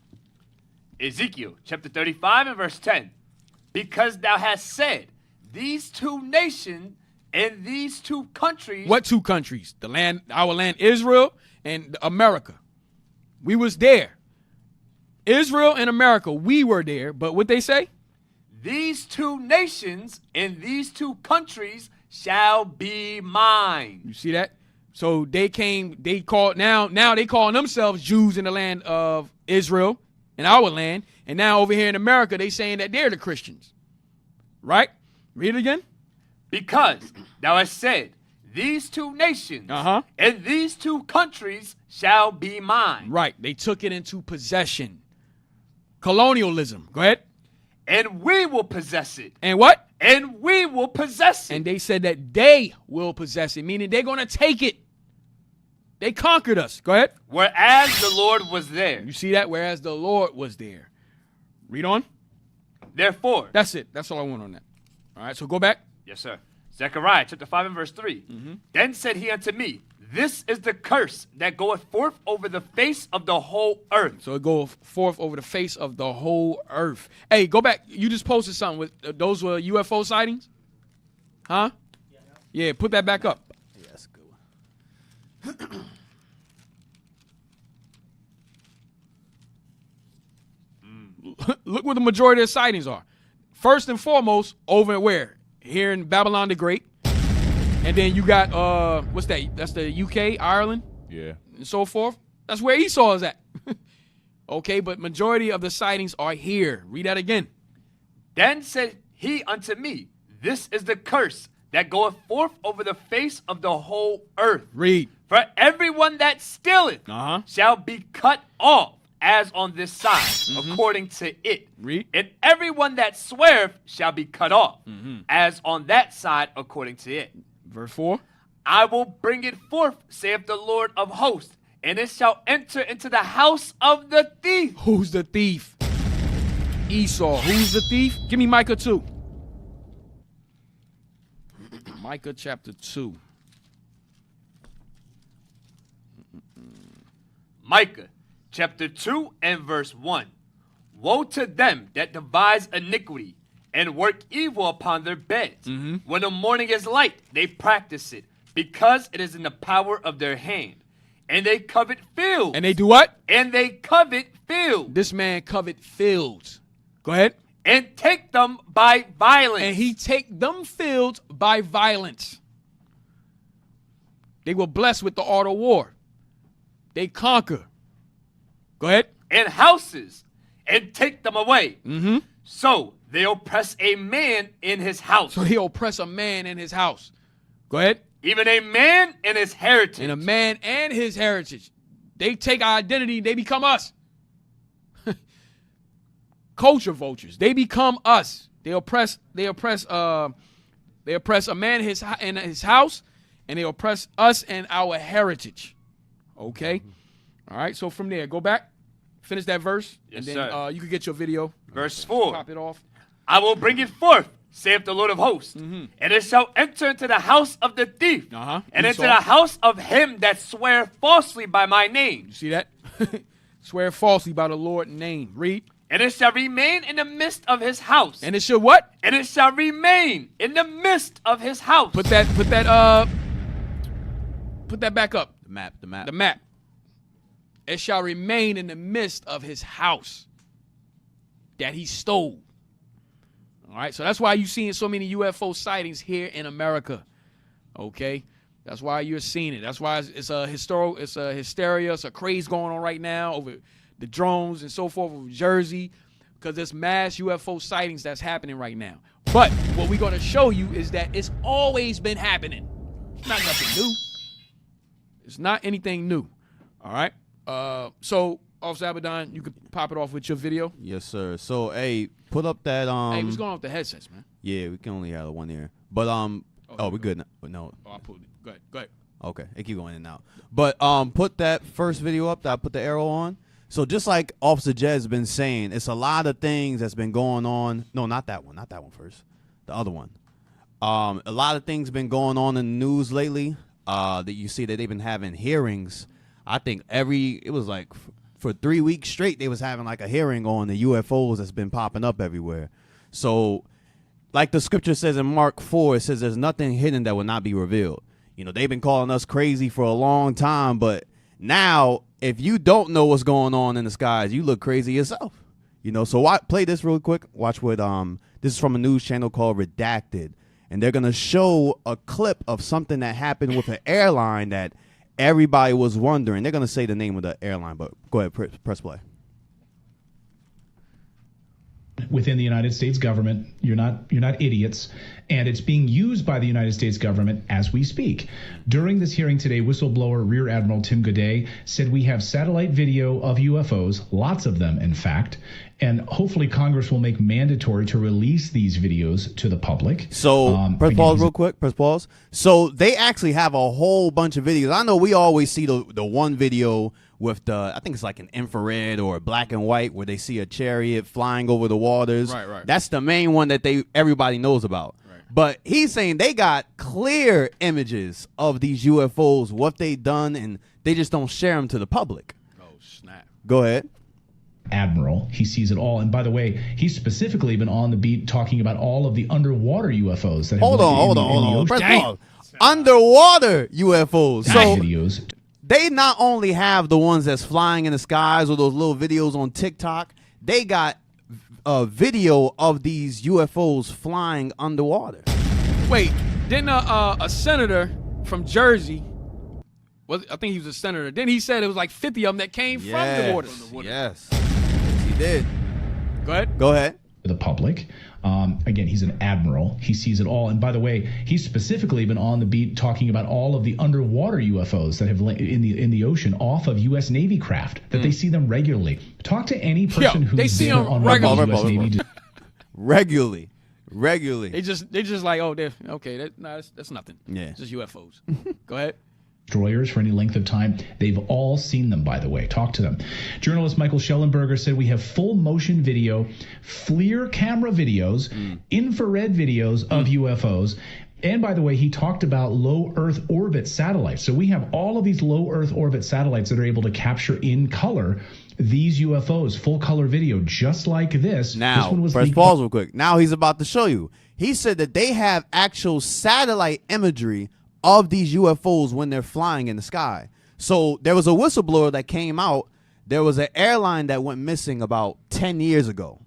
Ezekiel chapter 35 and verse 10. Because thou hast said, these two nations and these two countries. What two countries? The land, our land, Israel and America. We was there. Israel and America, we were there. But what they say? These two nations and these two countries shall be mine. You see that? So they calling themselves Jews in the land of Israel, in our land, and now over here in America, they saying that they're the Christians. Right? Read it again. Because thou hast said, these two nations and these two countries shall be mine. Right. They took it into possession. Colonialism. Go ahead. And we will possess it. And what? And we will possess it. And they said that they will possess it, meaning they're going to take it. They conquered us. Go ahead. Whereas the Lord was there. You see that? Whereas the Lord was there. Read on. Therefore. That's it. That's all I want on that. All right, so go back. Yes, sir. Zechariah chapter 5 and verse 3. Then said he unto me, this is the curse that goeth forth over the face of the whole earth. So it goeth forth over the face of the whole earth. Hey, go back. You just posted something with those were UFO sightings? Huh? Yeah, put that back up. Yeah, that's a good one. Look what the majority of the sightings are. First and foremost, over at where? Here in Babylon the Great. And then you got, what's that? That's the UK, Ireland? Yeah. And so forth. That's where Esau is at. Okay, but majority of the sightings are here. Read that again. Then said he unto me, this is the curse that goeth forth over the face of the whole earth. Read. For everyone that stealeth shall be cut off, as on this side, according to it. Read. And everyone that sweareth shall be cut off, as on that side, according to it. Verse 4. I will bring it forth, saith the Lord of hosts, and it shall enter into the house of the thief. Who's the thief? Esau. Who's the thief? Give me Micah 2. Micah chapter 2. Micah chapter 2 and verse 1. Woe to them that devise iniquity and work evil upon their beds. When the morning is light, they practice it, because it is in the power of their hand. And they covet fields. And they do what? And they covet fields. This man covet fields. Go ahead. And take them by violence. And he take them fields by violence. They were blessed with the art of war. They conquer. Go ahead. And houses, and take them away. So they oppress a man in his house. So he oppress a man in his house. Go ahead. Even a man in his heritage. And a man and his heritage. They take our identity, they become us. Culture vultures. They become us. They oppress a man in his house, and they oppress us and our heritage. Okay? All right, so from there, go back, finish that verse, Yes, and then you can get your video. Verse 4. Pop it off. I will bring it forth, saith the Lord of hosts, and it shall enter into the house of the thief, and into the house of him that swear falsely by my name. You see that? Swear falsely by the Lord's name. Read. And it shall remain in the midst of his house. And it shall what? And it shall remain in the midst of his house. Put that back up. The map. The map. It shall remain in the midst of his house that he stole. All right, so that's why you're seeing so many UFO sightings here in America. Okay, that's why you're seeing it. That's why it's a hysteria, it's a craze going on right now over the drones and so forth over Jersey, because there's mass UFO sightings that's happening right now. But what we're going to show you is that it's always been happening. It's not nothing new. It's not anything new. All right. So, Officer Abaddon, you could pop it off with your video. Yes, sir. So, hey, put up that Hey, what's going on with the headsets, man? Yeah, we can only have one here. But we're good now. No. Oh, I pulled it. Go ahead. Okay, it keep going in and out. But put that first video up that I put the arrow on. So just like Officer Jed's been saying, it's a lot of things that's been going on. No, not that one. Not that one first. The other one. A lot of things been going on in the news lately. That you see that they've been having hearings. I think it was like for 3 weeks straight, they was having like a hearing on the UFOs that's been popping up everywhere. So like the scripture says in Mark 4, it says there's nothing hidden that will not be revealed. You know, they've been calling us crazy for a long time, but now if you don't know what's going on in the skies, you look crazy yourself. You know, so play this real quick. Watch what this is from a news channel called Redacted. and they're gonna show a clip of something that happened with an airline that everybody was wondering. They're gonna say the name of the airline, but go ahead, press play. Within the United States government, you're not idiots, and it's being used by the United States government as we speak. During this hearing today, whistleblower Rear Admiral Tim Goday said we have satellite video of UFOs, lots of them, in fact, and hopefully Congress will make mandatory to release these videos to the public. So press pause real quick. Press pause. So they actually have a whole bunch of videos. I know we always see the one video with the, I think it's like an infrared or black and white where they see a chariot flying over the waters. Right. That's the main one that everybody knows about. Right. But he's saying they got clear images of these UFOs, what they done, and they just don't share them to the public. Oh, snap. Go ahead. Admiral, he sees it all. And by the way, he's specifically been on the beat talking about all of the underwater UFOs that Hold on. Press pause. Underwater UFOs. So videos. They not only have the ones that's flying in the skies or those little videos on TikTok, they got a video of these UFOs flying underwater. Wait, didn't a senator from Jersey, I think he was a senator, then he said it was like 50 of them that came from the water. Yes, he did. Go ahead. The public. Again, he's an admiral. He sees it all. And by the way, he's specifically been on the beat talking about all of the underwater UFOs that have in the ocean off of U.S. Navy craft, that they see them regularly. Talk to any person who's they see been them on regularly. U.S. Navy. Regularly. They just like, oh, okay, that's nothing. Yeah. It's just UFOs. Go ahead. Destroyers for any length of time. They've all seen them, by the way. Talk to them. Journalist Michael Schellenberger said we have full motion video, FLIR camera videos, infrared videos of UFOs. And by the way, he talked about low Earth orbit satellites. So we have all of these low Earth orbit satellites that are able to capture in color these UFOs, full color video, just like this. Now, this one was press pause real quick. Now he's about to show you. He said that they have actual satellite imagery of these UFOs when they're flying in the sky. So there was a whistleblower that came out. There was an airline that went missing about 10 years ago.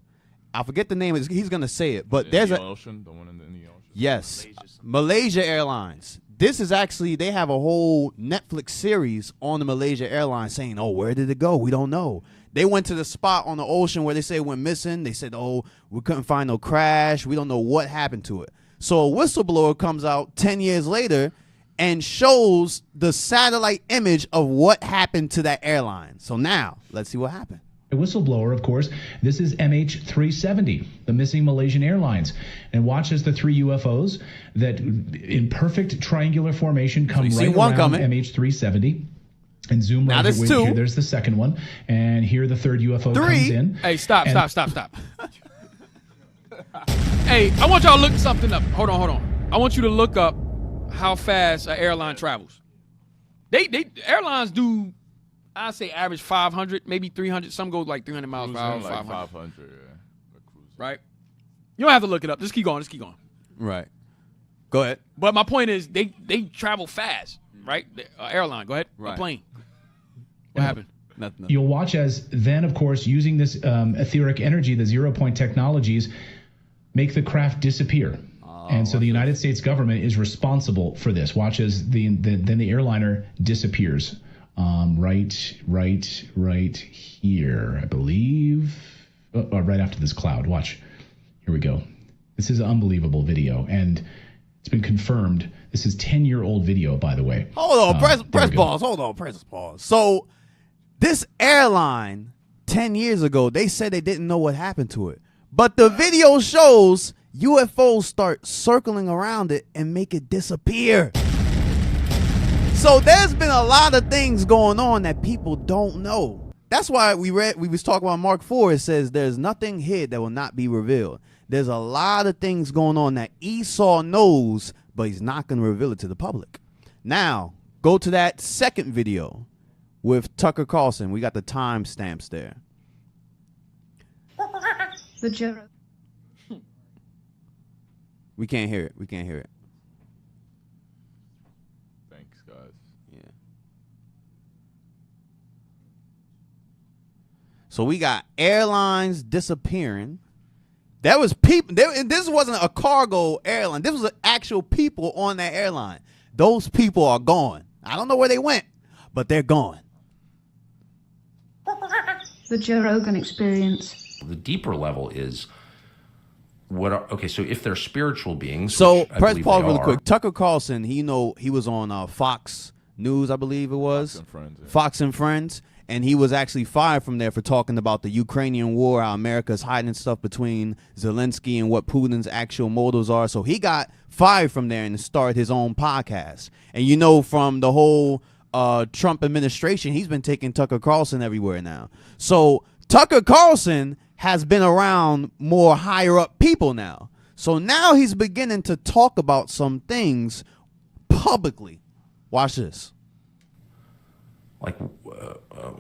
I forget the name. He's going to say it. But there's the ocean, the one in the ocean. Yes. Malaysia Airlines. This is actually, they have a whole Netflix series on the Malaysia Airlines saying, oh, where did it go? We don't know. They went to the spot on the ocean where they say it went missing. They said, oh, we couldn't find no crash. We don't know what happened to it. So a whistleblower comes out 10 years later and shows the satellite image of what happened to that airline. So now, let's see what happened. A whistleblower, of course. This is MH370, the missing Malaysian Airlines. And watch as the three UFOs that in perfect triangular formation come right around MH370. And zoom right there's here. two. There's the second one. And here the third UFO comes in. Hey, stop. Hey, I want y'all to look something up. Hold on. I want you to look up how fast an airline travels. Airlines do, I say average 500, maybe 300. Some go like 300 miles per hour. Like 500. 500, Right? You don't have to look it up. Just keep going. Right. Go ahead. But my point is, they travel fast, right? Airline. Go ahead. Right. A plane. What happened? Nothing. You'll watch as then, of course, using this etheric energy, the 0-point technologies, make the craft disappear. And so the United States government is responsible for this. Watch as then the airliner disappears. Right here, I believe. Right after this cloud. Watch. Here we go. This is an unbelievable video, and it's been confirmed. This is 10-year-old video, by the way. Hold on, press pause. Hold on, press pause. So this airline 10 years ago, they said they didn't know what happened to it. But the video shows UFOs start circling around it and make it disappear. So there's been a lot of things going on that people don't know. That's why we was talking about Mark 4. It says there's nothing hid that will not be revealed. There's a lot of things going on that Esau knows, but he's not going to reveal it to the public. Now, go to that second video with Tucker Carlson. We got the timestamps there. The general. We can't hear it. Thanks, guys. Yeah. So we got airlines disappearing, There was people. This wasn't a cargo airline. This was actual people on that airline. Those people are gone. I don't know where they went, but they're gone. The Joe Rogan Experience. The deeper level is so if they're spiritual beings. So press pause really quick. Tucker Carlson, he was on Fox News, I believe it was. Fox and Friends. Yeah. Fox and Friends. And he was actually fired from there for talking about the Ukrainian war, how America's hiding stuff between Zelensky and what Putin's actual motives are. So he got fired from there and started his own podcast. And from the whole Trump administration, he's been taking Tucker Carlson everywhere now. So Tucker Carlson has been around more higher up people now. So now he's beginning to talk about some things publicly. Watch this.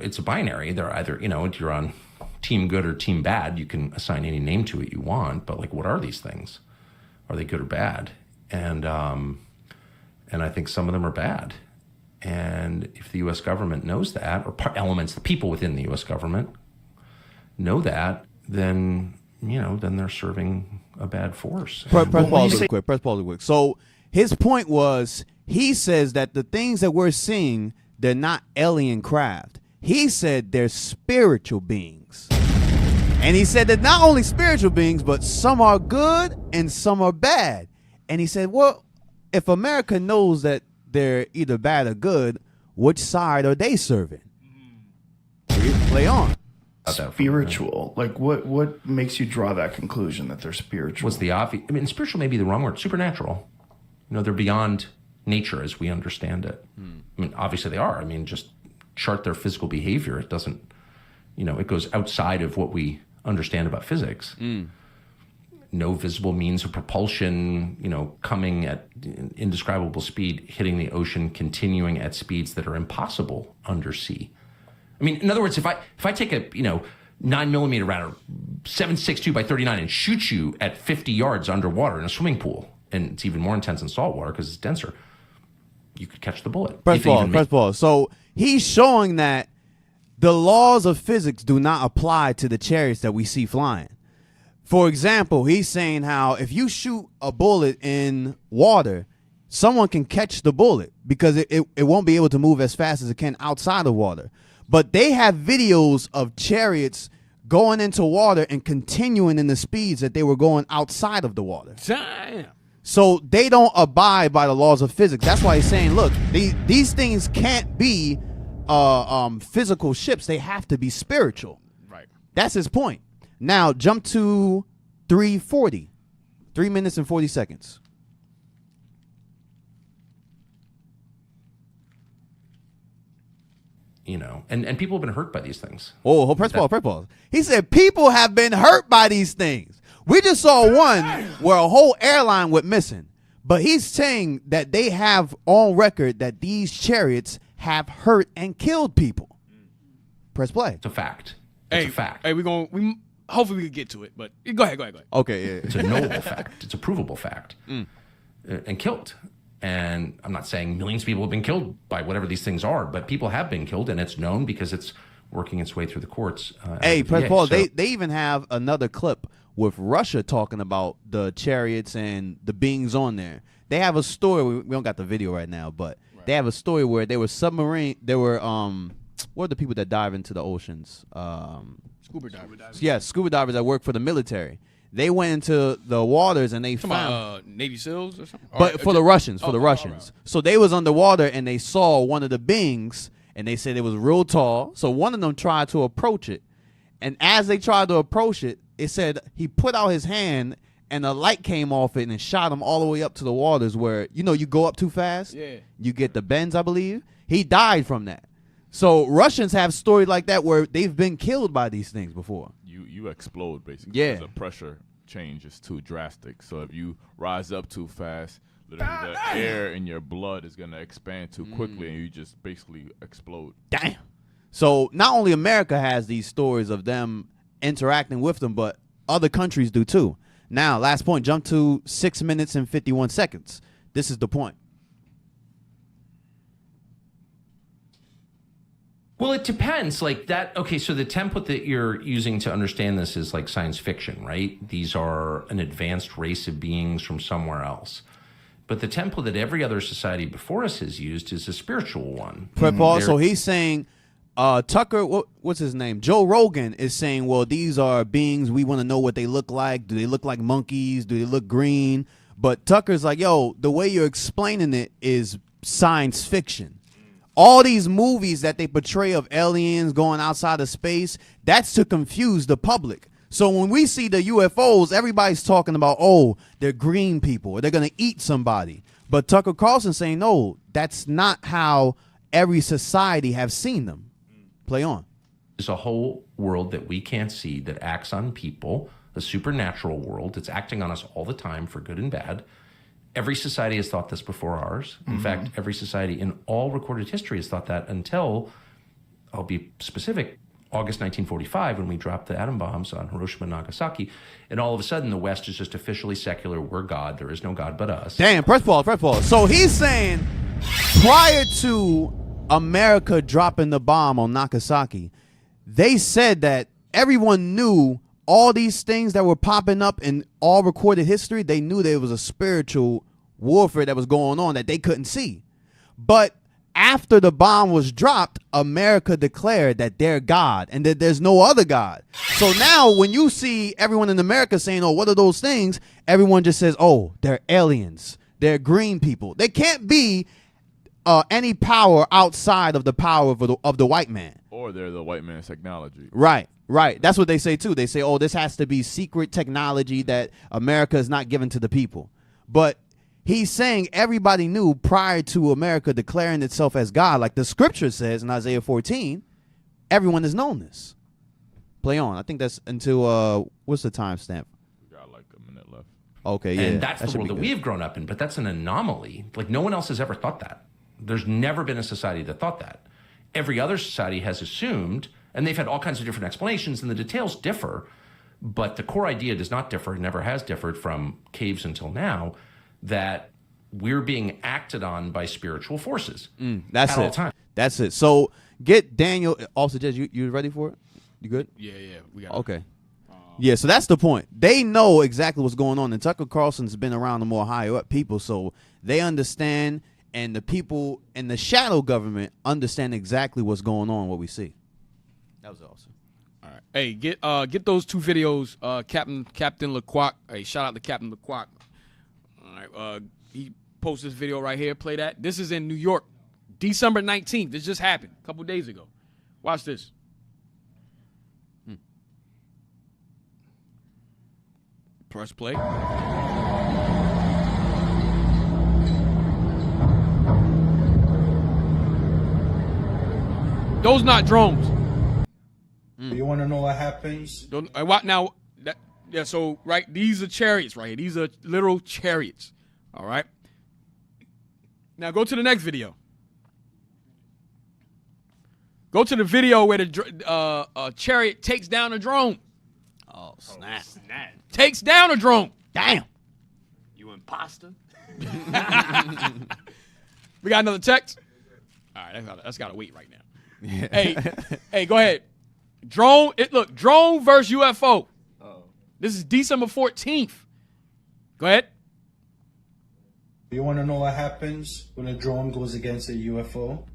It's a binary. They're either, you're on team good or team bad. You can assign any name to it you want, but what are these things? Are they good or bad? And I think some of them are bad. And if the U.S. government knows that, or elements, the people within the U.S. government know that, then they're serving a bad force. Press pause real quick. So his point was, he says that the things that we're seeing, they're not alien craft. He said they're spiritual beings. And he said that not only spiritual beings, but some are good and some are bad. And he said, well, if America knows that they're either bad or good, which side are they serving? Play on. Spiritual. What makes you draw that conclusion that they're spiritual? What's the obvious? Spiritual may be the wrong word. Supernatural. They're beyond nature as we understand it. Obviously they are. Just chart their physical behavior. It doesn't, it goes outside of what we understand about physics. No visible means of propulsion, coming at indescribable speed, hitting the ocean, continuing at speeds that are impossible undersea. In other words, if I take a 9mm round, 7.62 by 39, and shoot you at 50 yards underwater in a swimming pool, and it's even more intense in salt water because it's denser, you could catch the bullet. Press pause. So he's showing that the laws of physics do not apply to the chariots that we see flying. For example, he's saying how if you shoot a bullet in water, someone can catch the bullet because it won't be able to move as fast as it can outside of water. But they have videos of chariots going into water and continuing in the speeds that they were going outside of the water. Damn. So they don't abide by the laws of physics. That's why he's saying, look, these things can't be physical ships. They have to be spiritual. Right. That's his point. Now jump to 3:40, 3 minutes and 40 seconds. And people have been hurt by these things. Oh, press pause. He said people have been hurt by these things. We just saw one where a whole airline went missing. But he's saying that they have on record that these chariots have hurt and killed people. Press play. It's a fact. It's a fact. Hey, we hopefully we can get to it, but go ahead. Okay, yeah. It's a knowable fact. It's a provable fact. And killed. And I'm not saying millions of people have been killed by whatever these things are, but people have been killed, and it's known because it's working its way through the courts. Press pause. They even have another clip with Russia talking about the chariots and the beings on there. They have a story. We don't got the video right now, but they have a story where they were what are the people that dive into the oceans? Scuba divers. Yeah, scuba divers that work for the military. They went into the waters and they found Navy SEALs or something. But for the Russians, right. So they was underwater and they saw one of the beings and they said it was real tall. So one of them tried to approach it, and as they tried to approach it, it said he put out his hand and a light came off it and shot him all the way up to the waters where you go up too fast. Yeah. You get the bends, I believe. He died from that. So Russians have stories like that where they've been killed by these things before. You explode basically. Yeah. The pressure change is too drastic. So if you rise up too fast, literally the air in your blood is gonna expand too quickly, and you just basically explode. Damn. So not only America has these stories of them interacting with them, but other countries do too. Now, last point. Jump to 6 minutes and 51 seconds. This is the point. Well, it depends. Like that. Okay, so the template that you're using to understand this is like science fiction, right? These are an advanced race of beings from somewhere else. But the template that every other society before us has used is a spiritual one. Paul, so he's saying, Tucker, what's his name? Joe Rogan is saying, well, these are beings. We want to know what they look like. Do they look like monkeys? Do they look green? But Tucker's like, yo, the way you're explaining it is science fiction. All these movies that they portray of aliens going outside of space, that's to confuse the public. So when we see the UFOs, everybody's talking about, oh, they're green people, or they're going to eat somebody. But Tucker Carlson's saying, no, that's not how every society have seen them. Play on. There's a whole world that we can't see that acts on people, a supernatural world that's acting on us all the time for good and bad. Every society has thought this before ours. In fact, every society in all recorded history has thought that until, I'll be specific, August 1945, when we dropped the atom bombs on Hiroshima and Nagasaki, and all of a sudden the West is just officially secular. We're God. There is no God but us. Damn, press pause. So he's saying prior to America dropping the bomb on Nagasaki, they said that everyone knew all these things that were popping up in all recorded history. They knew there was a spiritual warfare that was going on that they couldn't see. But after the bomb was dropped, America declared that they're God and that there's no other God. So now when you see everyone in America saying, oh, what are those things? Everyone just says, oh, they're aliens. They're green people. They can't be any power outside of the power of the white man. Or they're the white man's technology. Right. That's what they say, too. They say, oh, this has to be secret technology that America is not given to the people. But he's saying everybody knew prior to America declaring itself as God, like the scripture says in Isaiah 14, everyone has known this. Play on. I think that's until, what's the timestamp? We got like a minute left. Okay, yeah. And that's the world that we have grown up in, but that's an anomaly. Like no one else has ever thought that. There's never been a society that thought that. Every other society has assumed, and they've had all kinds of different explanations, and the details differ, but the core idea does not differ, never has differed from caves until now, that we're being acted on by spiritual forces. That's at it. all times. That's it. So get Daniel, also, Judge, you ready for it? You good? Yeah, we got okay. Yeah, so that's the point. They know exactly what's going on, and Tucker Carlson's been around the more higher up people, so they understand, and the people in the shadow government understand exactly what's going on, what we see. That was awesome. All right. Hey, get those two videos, Captain LeQuoc. Hey, shout out to Captain LeQuoc. All right. He posted this video right here. Play that. This is in New York, December 19th. This just happened a couple days ago. Watch this. Press play. Those not drones. You want to know what happens? What now? Yeah. So right, these are chariots right here. These are literal chariots. All right. Now go to the next video. Go to the video where the chariot takes down a drone. Oh snap! Takes down a drone. Damn. You imposter. We got another text. All right, that's got to wait right now. Hey, go ahead. Drone versus UFO. This is December 14th. Go ahead. You want to know what happens when a drone goes against a UFO?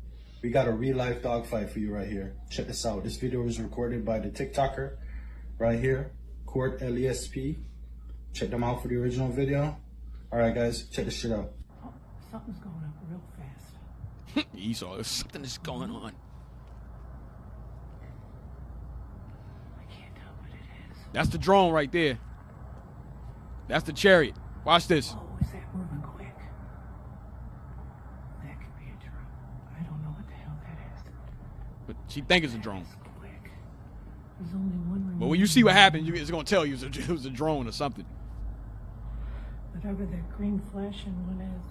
We got a real-life dogfight for you right here. Check this out. This video was recorded by the TikToker right here, Court LESP. Check them out for the original video. All right, guys, check this shit out. Something's going up real fast. Esau, there's something that's going on. That's the drone right there. That's the chariot. Watch this. Oh, is that moving quick? That could be a drone. I don't know what the hell that is. But she think it's a drone. There's only one remaining. But when you see what happened, it's going to tell you it was a drone or something. Whatever that green flashing one is,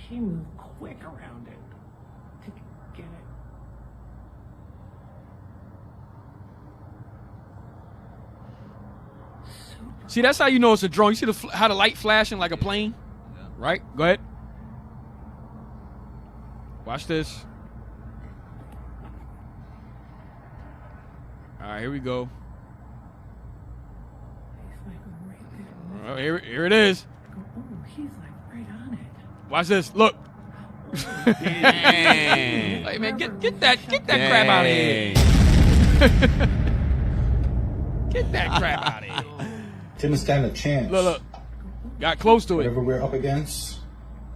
she moved quick around it to get it. See, that's how you know it's a drone. You see how the light flashing like a plane? Right? Go ahead. Watch this. All right, here we go. He's like right there. Here it is. Oh, he's like right on it. Watch this. Look. Hey man, get that crap out of here. Get that crap out of here. Didn't stand a chance. Look. Got close to it. Whatever we're up against,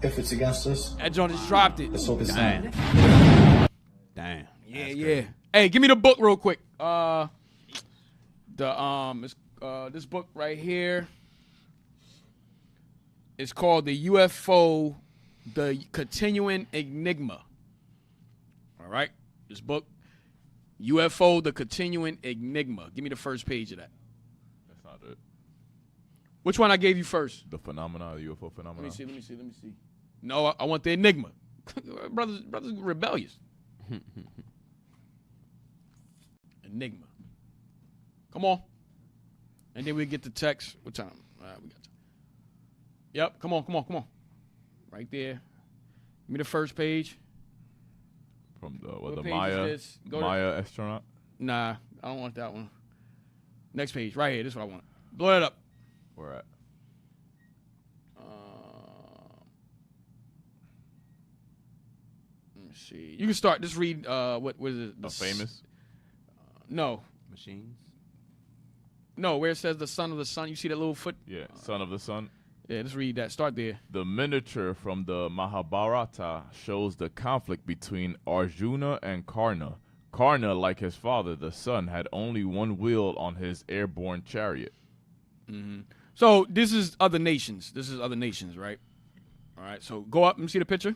if it's against us, that joint just dropped it. let's hope it's not. Damn. Yeah. Hey, give me the book real quick. This book right here is called The UFO, The Continuing Enigma. All right? This book, UFO, The Continuing Enigma. Give me the first page of that. That's not it. Which one I gave you first? The phenomena, the UFO phenomena. Let me see. No, I want the Enigma. brothers rebellious. Enigma. Come on. And then we get the text. What time? All right, we got time. Yep, come on. Right there. Give me the first page. From the What page Maya is this? Maya astronaut? Nah, I don't want that one. Next page, right here. This is what I want. Blow it up. Where at? Let me see. You can start. Just read. What is it? The famous? No. Machines? No, where it says the son of the sun. You see that little foot? Yeah, son of the sun. Yeah, just read that. Start there. The miniature from the Mahabharata shows the conflict between Arjuna and Karna. Karna, like his father, the sun, had only one wheel on his airborne chariot. Mm-hmm. So this is other nations. Right? All right. So go up and see the picture.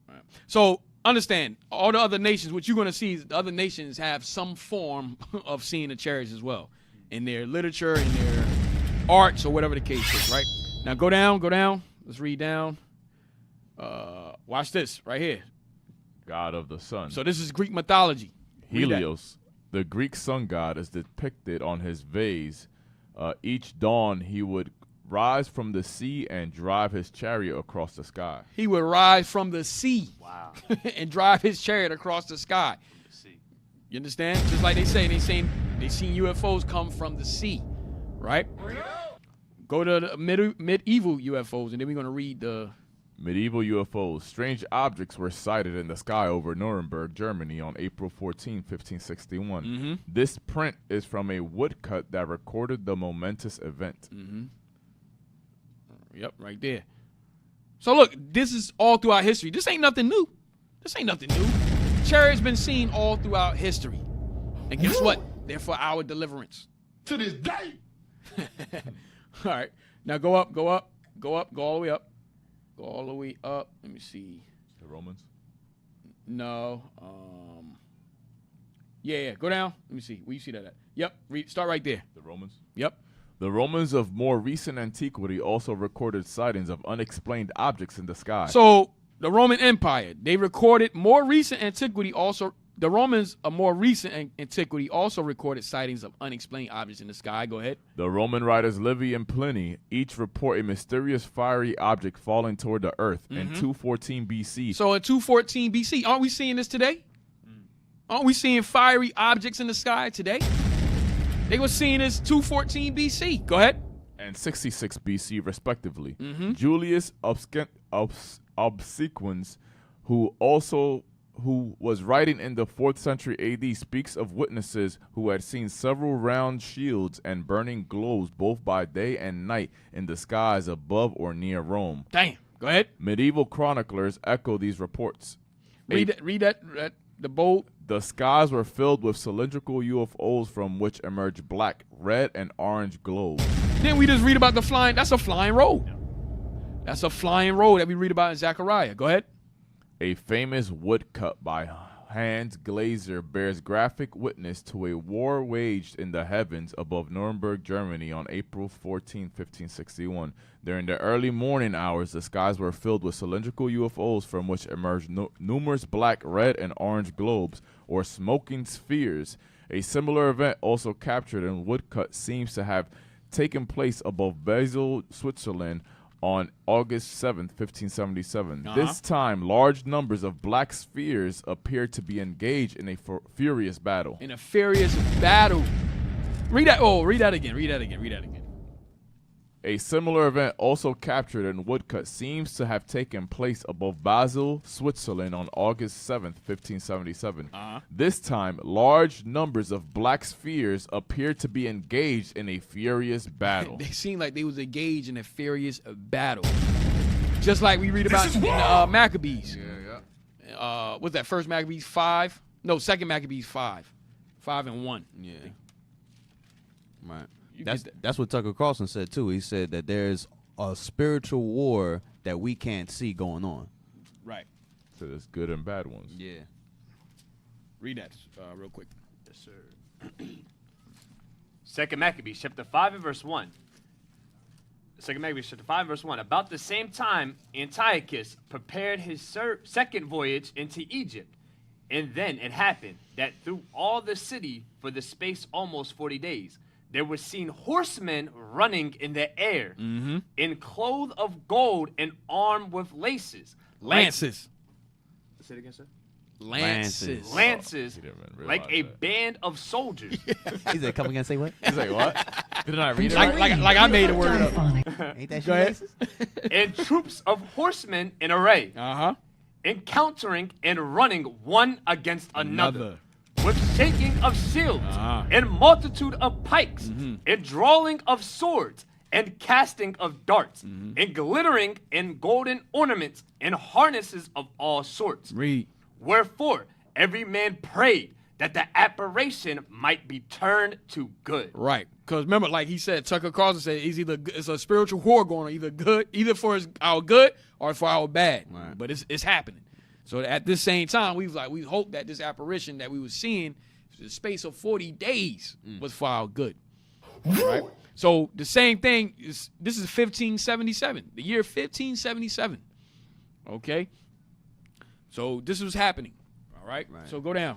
All right. So understand, all the other nations, what you're going to see is the other nations have some form of seeing the chariots as well. In their literature, in their arts, or whatever the case is, right? Now go down. Let's read down. Watch this right here. God of the sun. So this is Greek mythology. Helios, the Greek sun god, is depicted on his vase. Each dawn he would rise from the sea and drive his chariot across the sky. He would rise from the sea. Wow. And drive his chariot across the sky. You understand? Just like they seen UFOs come from the sea, right? Go to the medieval UFOs, and then we're going to read the... Medieval UFOs. Strange objects were sighted in the sky over Nuremberg, Germany on April 14, 1561. Mm-hmm. This print is from a woodcut that recorded the momentous event. Mm-hmm. Yep, right there. So look, this is all throughout history. This ain't nothing new. Chariots been seen all throughout history. And guess what? They're for our deliverance. To this day. All right. Now go up, go all the way up. Go all the way up. Let me see. The Romans? No. Yeah. Go down. Let me see. Where you see that at? Yep. Start right there. The Romans? Yep. The Romans of more recent antiquity also recorded sightings of unexplained objects in the sky. So the Roman Empire, they recorded more recent antiquity also. The Romans of more recent antiquity also recorded sightings of unexplained objects in the sky. Go ahead. The Roman writers Livy and Pliny each report a mysterious fiery object falling toward the earth in 214 BC. So in 214 BC, aren't we seeing this today? Aren't we seeing fiery objects in the sky today? They were seeing this 214 BC. Go ahead. And 66 BC, respectively. Mm-hmm. Julius Obsequens, who was writing in the 4th century AD, speaks of witnesses who had seen several round shields and burning globes both by day and night in the skies above or near Rome. Damn. Go ahead. Medieval chroniclers echo these reports. Read that, the bold. The skies were filled with cylindrical UFOs from which emerged black, red, and orange globes. Then we just read about the flying. That's a flying road. That's a flying road that we read about in Zechariah. Go ahead. A famous woodcut by Hans Glaser bears graphic witness to a war waged in the heavens above Nuremberg, Germany on April 14, 1561. During the early morning hours, the skies were filled with cylindrical UFOs from which emerged numerous black, red, and orange globes, or smoking spheres. A similar event also captured in woodcut seems to have taken place above Basel, Switzerland, on August 7th, 1577. This time, large numbers of black spheres appeared to be engaged in a furious battle. In a furious battle. Read that. Oh, read that again. Read that again. Read that again. A similar event also captured in woodcut seems to have taken place above Basel, Switzerland on August 7th, 1577. This time, large numbers of black spheres appeared to be engaged in a furious battle. They seemed like they was engaged in a furious battle. Just like we read about in the Maccabees. Yeah. What's that, first Maccabees 5? No, second Maccabees 5. 5 and 1. Yeah. Right. That's what Tucker Carlson said too. He said that there's a spiritual war that we can't see going on. Right. So there's good and bad ones. Yeah. Read that real quick. Yes, sir. Second Maccabees, chapter 5 and verse 1. Second Maccabees, chapter 5 and verse 1. About the same time, Antiochus prepared his second voyage into Egypt. And then it happened that through all the city for the space almost 40 days, there were seen horsemen running in the air, in clothes of gold and armed with laces. Lances. Say it again, sir. Lances. Lances, like a band of soldiers. He said, come again, say what? He's like, what? Did I read it? Like I made a word up. Ain't that Go ahead. And troops of horsemen in array. Encountering and running one against another. With shaking of shields, and multitude of pikes, and drawing of swords, and casting of darts, and glittering and golden ornaments, and harnesses of all sorts. Read. Wherefore every man prayed that the apparition might be turned to good. Right. Because remember, like he said, Tucker Carlson said, it's a spiritual war going on, either for our good or for our bad. Right. But it's happening. So at this same time, we hope that this apparition that we were seeing, the space of 40 days, was for our good. Right? So the same thing this is 1577, the year 1577. Okay. So this was happening. All right. So go down.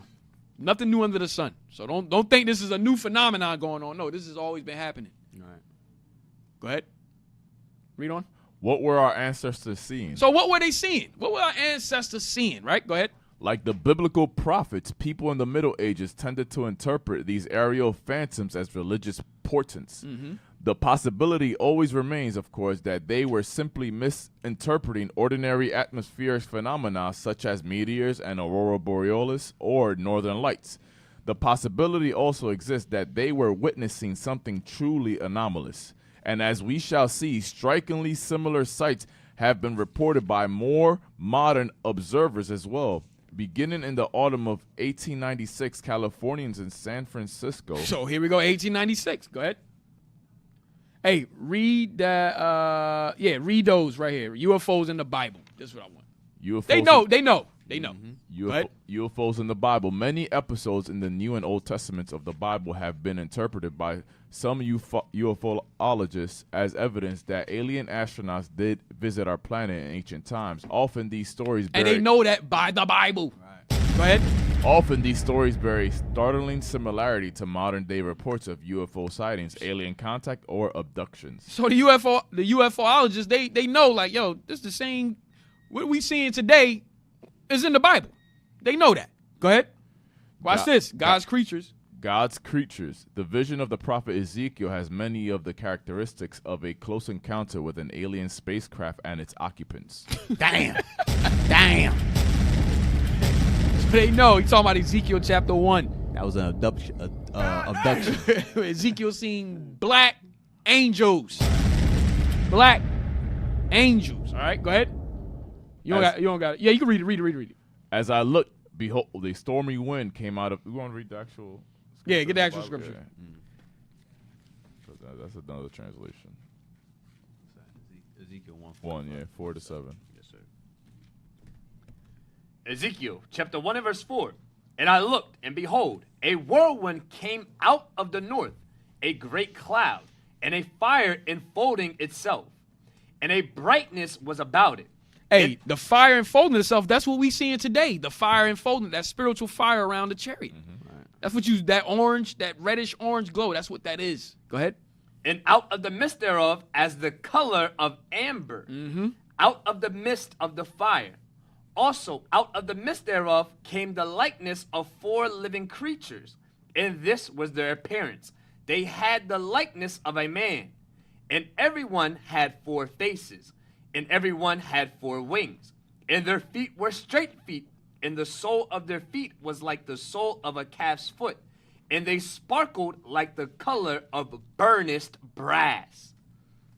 Nothing new under the sun. So don't think this is a new phenomenon going on. No, this has always been happening. All right. Go ahead. Read on. What were our ancestors seeing? So what were they seeing? What were our ancestors seeing, right? Go ahead. Like the biblical prophets, people in the Middle Ages tended to interpret these aerial phantoms as religious portents. The possibility always remains, of course, that they were simply misinterpreting ordinary atmospheric phenomena such as meteors and aurora borealis or northern lights. The possibility also exists that they were witnessing something truly anomalous. And as we shall see, strikingly similar sights have been reported by more modern observers as well. Beginning in the autumn of 1896, Californians in San Francisco. So here we go, 1896. Go ahead. Hey, read that. Read those right here. UFOs in the Bible. That's what I want. UFOs They know. UFOs in the Bible. Many episodes in the New and Old Testaments of the Bible have been interpreted by some UFOologists as evidence that alien astronauts did visit our planet in ancient times. Often these stories and they know that by the Bible. Right. Go ahead. Often these stories bear startling similarity to modern-day reports of UFO sightings, alien contact, or abductions. So the UFOologists, they know, like, yo, this is the same. What we seeing today is in the Bible. They know that. Go ahead. Watch this. God's creatures. God's creatures. The vision of the prophet Ezekiel has many of the characteristics of a close encounter with an alien spacecraft and its occupants. Damn. So they know. He's talking about Ezekiel chapter 1. That was an abduction. Ezekiel seen black angels. Black angels. All right, go ahead. You don't got it. Yeah, you can read it. As I looked, behold, a stormy wind came out of. We want to read the actual. Yeah, get the actual scripture. Yeah. That's another translation. Ezekiel 4-7. Yes, sir. Ezekiel chapter 1 and verse 4. And I looked, and behold, a whirlwind came out of the north, a great cloud, and a fire enfolding itself, and a brightness was about it. Hey, the fire enfolding itself, that's what we seeing today. The fire enfolding, that spiritual fire around the chariot. Right. That's what that reddish orange glow, that's what that is. Go ahead. And out of the midst thereof, as the color of amber, out of the midst of the fire. Also, out of the midst thereof came the likeness of 4 living creatures, and this was their appearance. They had the likeness of a man, and everyone had 4 faces, and everyone had 4 wings, and their feet were straight feet, and the sole of their feet was like the sole of a calf's foot, and they sparkled like the color of burnished brass.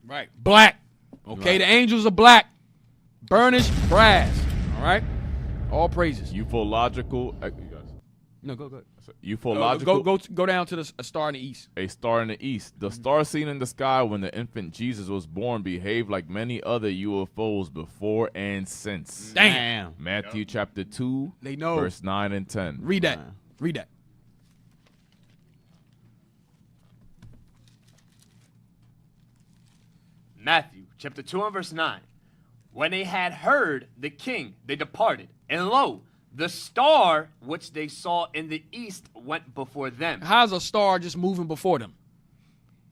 Right. Black. Okay, the angels are black. Burnished brass. All right? All praises. Ufological. No, go ahead. Ufological. Go down to a star in the east. A star in the east. The star seen in the sky when the infant Jesus was born behaved like many other UFOs before and since. Damn. Matthew chapter 2, They know. verse 9 and 10. Read that. Read that. Matthew chapter 2 and verse 9. When they had heard the king, they departed. And lo, the star which they saw in the east went before them. How's a star just moving before them?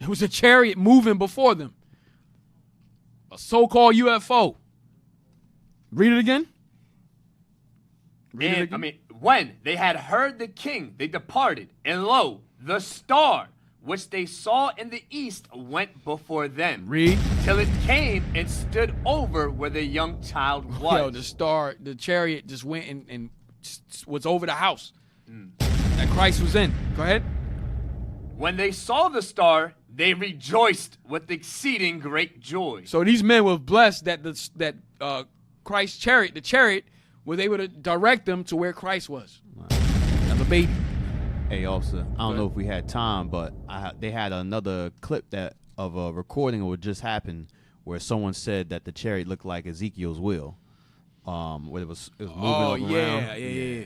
It was a chariot moving before them. A so-called UFO. Read it again. When they had heard the king, they departed. And lo, the star which they saw in the east went before them. Read. Till it came and stood over where the young child was. Yo, the chariot just went and was over the house that Christ was in. Go ahead. When they saw the star, they rejoiced with exceeding great joy. So these men were blessed that Christ's chariot, the chariot, was able to direct them to where Christ was. As a baby. Hey, officer, I don't know if we had time, but they had another clip of a recording of what just happened where someone said that the chariot looked like Ezekiel's wheel. Where it was moving around. Yeah.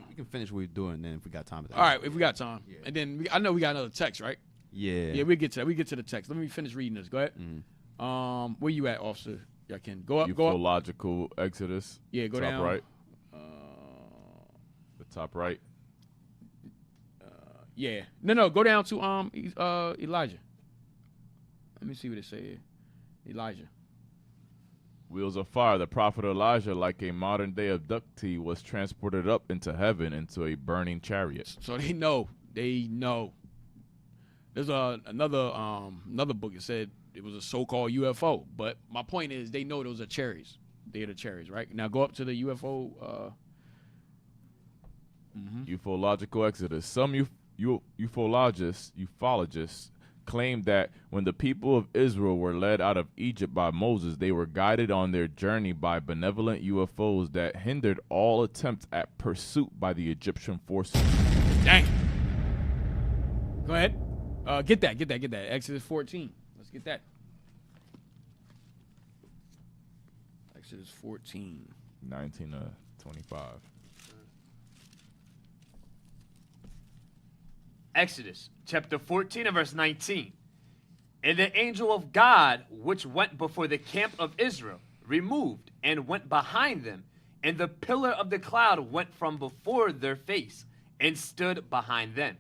We can finish what we're doing then if we got time. All right, if we got time. Yeah. And then I know we got another text, right? Yeah. Yeah, we get to that. We get to the text. Let me finish reading this. Go ahead. Where you at, officer? Y'all can go up. Ufological Exodus. Yeah, go top down. Right. The top right. Yeah. No. Go down to Elijah. Let me see what it say here. Elijah. Wheels of fire. The prophet Elijah, like a modern day abductee, was transported up into heaven into a burning chariot. So they know. They know. There's another book that said it was a so-called UFO. But my point is they know those are chariots. They're the chariots, right? Now go up to the UFO. Ufological Exodus. Some ufologists claim that when the people of Israel were led out of Egypt by Moses, they were guided on their journey by benevolent UFOs that hindered all attempts at pursuit by the Egyptian forces. Dang. Go ahead. Get that. Exodus 14. Let's get that. Exodus 14. 19 to 25. Exodus chapter 14 and verse 19. And the angel of God, which went before the camp of Israel, removed and went behind them, and the pillar of the cloud went from before their face and stood behind them.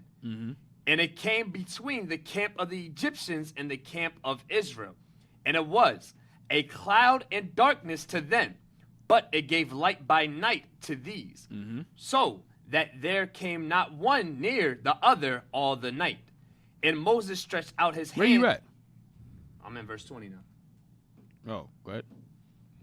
And it came between the camp of the Egyptians and the camp of Israel. And it was a cloud and darkness to them, but it gave light by night to these. So that there came not one near the other all the night. And Moses stretched out his hand. Where you at? I'm in verse 20 now. Oh, go ahead.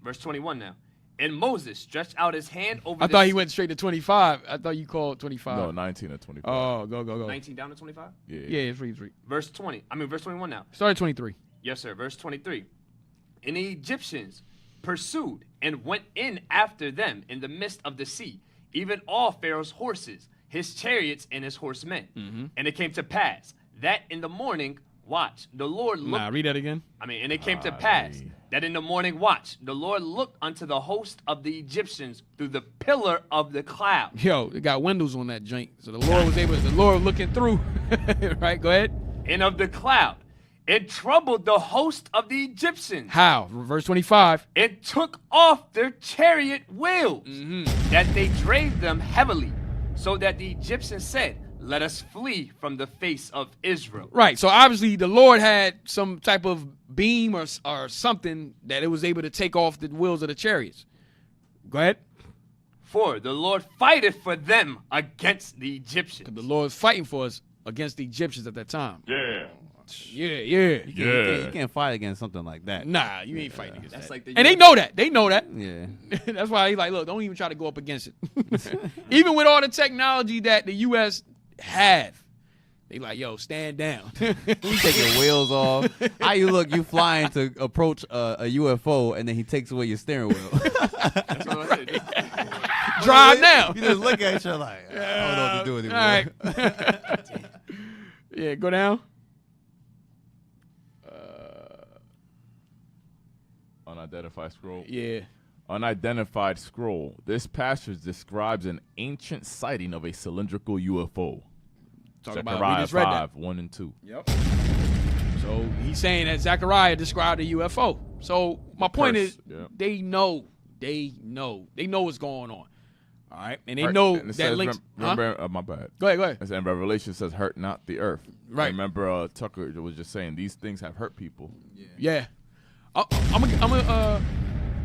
Verse 21 now. And Moses stretched out his hand over I thought he went straight to 25. I thought you called 25. No, 19 to 25. Oh, go. 19 down to 25? Yeah, it's free. Verse 21 now. Start at 23. Yes, sir. Verse 23. And the Egyptians pursued and went in after them in the midst of the sea, even all Pharaoh's horses, his chariots, and his horsemen. And it came to pass that in the morning watch, the Lord looked. Read that again. And it came to pass that in the morning watch, the Lord looked unto the host of the Egyptians through the pillar of the cloud. Yo, it got windows on that joint, so the Lord looking through. Right, go ahead. And of the cloud, it troubled the host of the Egyptians. How? Verse 25. It took off their chariot wheels, that they drave them heavily, so that the Egyptians said, let us flee from the face of Israel. Right. So obviously the Lord had some type of beam or something that it was able to take off the wheels of the chariots. Go ahead. For the Lord fighteth for them against the Egyptians. The Lord's fighting for us against the Egyptians at that time. Yeah. Yeah. You can't fight against something like that. Nah, you ain't fighting against that. Like and they know that. They know that. Yeah. That's why he's like, look, don't even try to go up against it. Even with all the technology that the U.S. have, they like, yo, stand down. We take your wheels off. How you look? You flying to approach a UFO, and then he takes away your steering wheel. That's what I said. Drive now. You just look at each other like, I don't know what to do anymore. All right. Yeah, go down. Unidentified scroll. Yeah. Unidentified scroll. This passage describes an ancient sighting of a cylindrical UFO. Talk Zechariah about, we just read 5, that. 1 and 2. Yep. So he's saying that Zechariah described a UFO. So my point is, they know what's going on. All right, and they know and that says, links. Remember, my bad. Go ahead. And Revelation says, "Hurt not the earth." Right. Remember, Tucker was just saying these things have hurt people. Yeah. I'm gonna.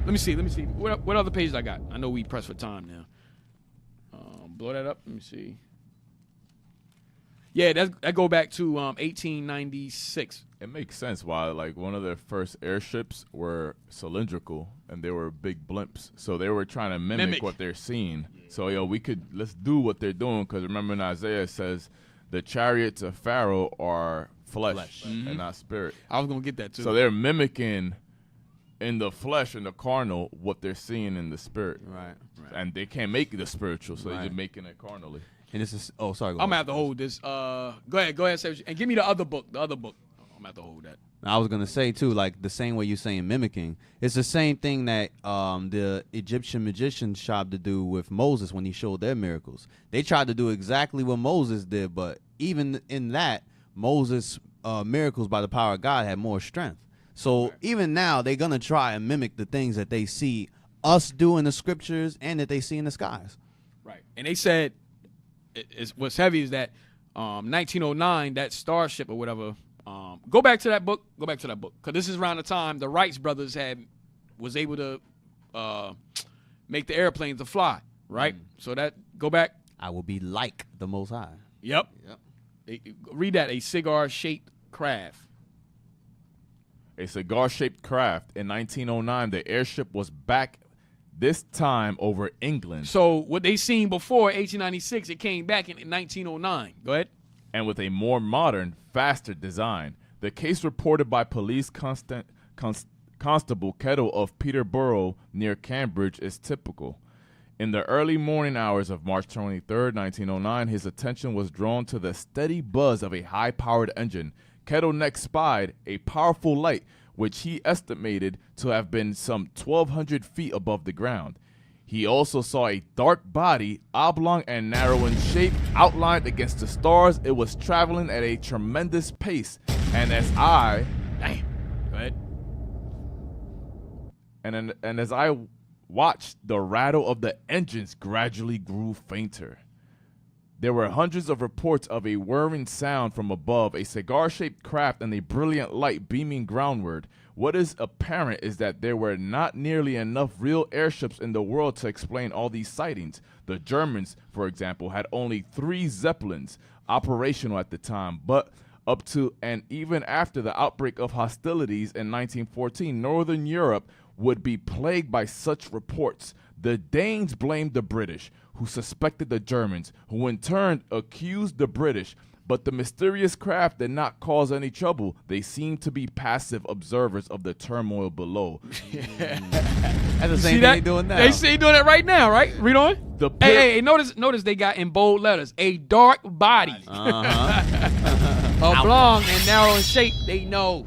Let me see. What other pages I got? I know we pressed for time now. Blow that up. Let me see. Yeah, that go back to 1896. It makes sense why, like, one of their first airships were cylindrical and they were big blimps. So they were trying to mimic what they're seeing. Yeah. So, let's do what they're doing. Because remember in Isaiah it says the chariots of Pharaoh are flesh. And not spirit. I was going to get that too. So they're mimicking in the flesh and the carnal what they're seeing in the spirit. Right. And they can't make the spiritual, so they're just making it carnally. And this is, oh, sorry. I'm going to have to hold this. Go ahead. Say and give me the other book. I'm going to have to hold that. I was going to say, too, like the same way you're saying mimicking, it's the same thing that the Egyptian magicians tried to do with Moses when he showed their miracles. They tried to do exactly what Moses did, but even in that, Moses' miracles by the power of God had more strength. So even now, they're going to try and mimic the things that they see us do in the scriptures and that they see in the skies. Right. And they said, what's heavy is that 1909, that starship or whatever, go back to that book, because this is around the time the Wright brothers was able to make the airplanes to fly, right? So that, go back. I will be like the Most High. Yep. Read that, a cigar-shaped craft. A cigar-shaped craft. In 1909, the airship was back this time over England. So what they seen before 1896, it came back in 1909. Go ahead. And with a more modern, faster design. The case reported by police constable Kettle of Peterborough near Cambridge is typical. In the early morning hours of March 23rd, 1909, his attention was drawn to the steady buzz of a high-powered engine. Kettle next spied a powerful light, which he estimated to have been some 1,200 feet above the ground. He also saw a dark body, oblong and narrow in shape, outlined against the stars. It was traveling at a tremendous pace, and as I... Damn. Go ahead. And as I watched, the rattle of the engines gradually grew fainter. There were hundreds of reports of a whirring sound from above, a cigar-shaped craft and a brilliant light beaming groundward. What is apparent is that there were not nearly enough real airships in the world to explain all these sightings. The Germans, for example, had only 3 Zeppelins operational at the time, but up to and even after the outbreak of hostilities in 1914, Northern Europe would be plagued by such reports. The Danes blamed the British, who suspected the Germans, who in turn accused the British. But the mysterious craft did not cause any trouble. They seemed to be passive observers of the turmoil below. That's the same thing they're doing now. They see doing it right now, right? Read on. Hey, notice they got in bold letters, a dark body. Oblong and narrow in shape. They know.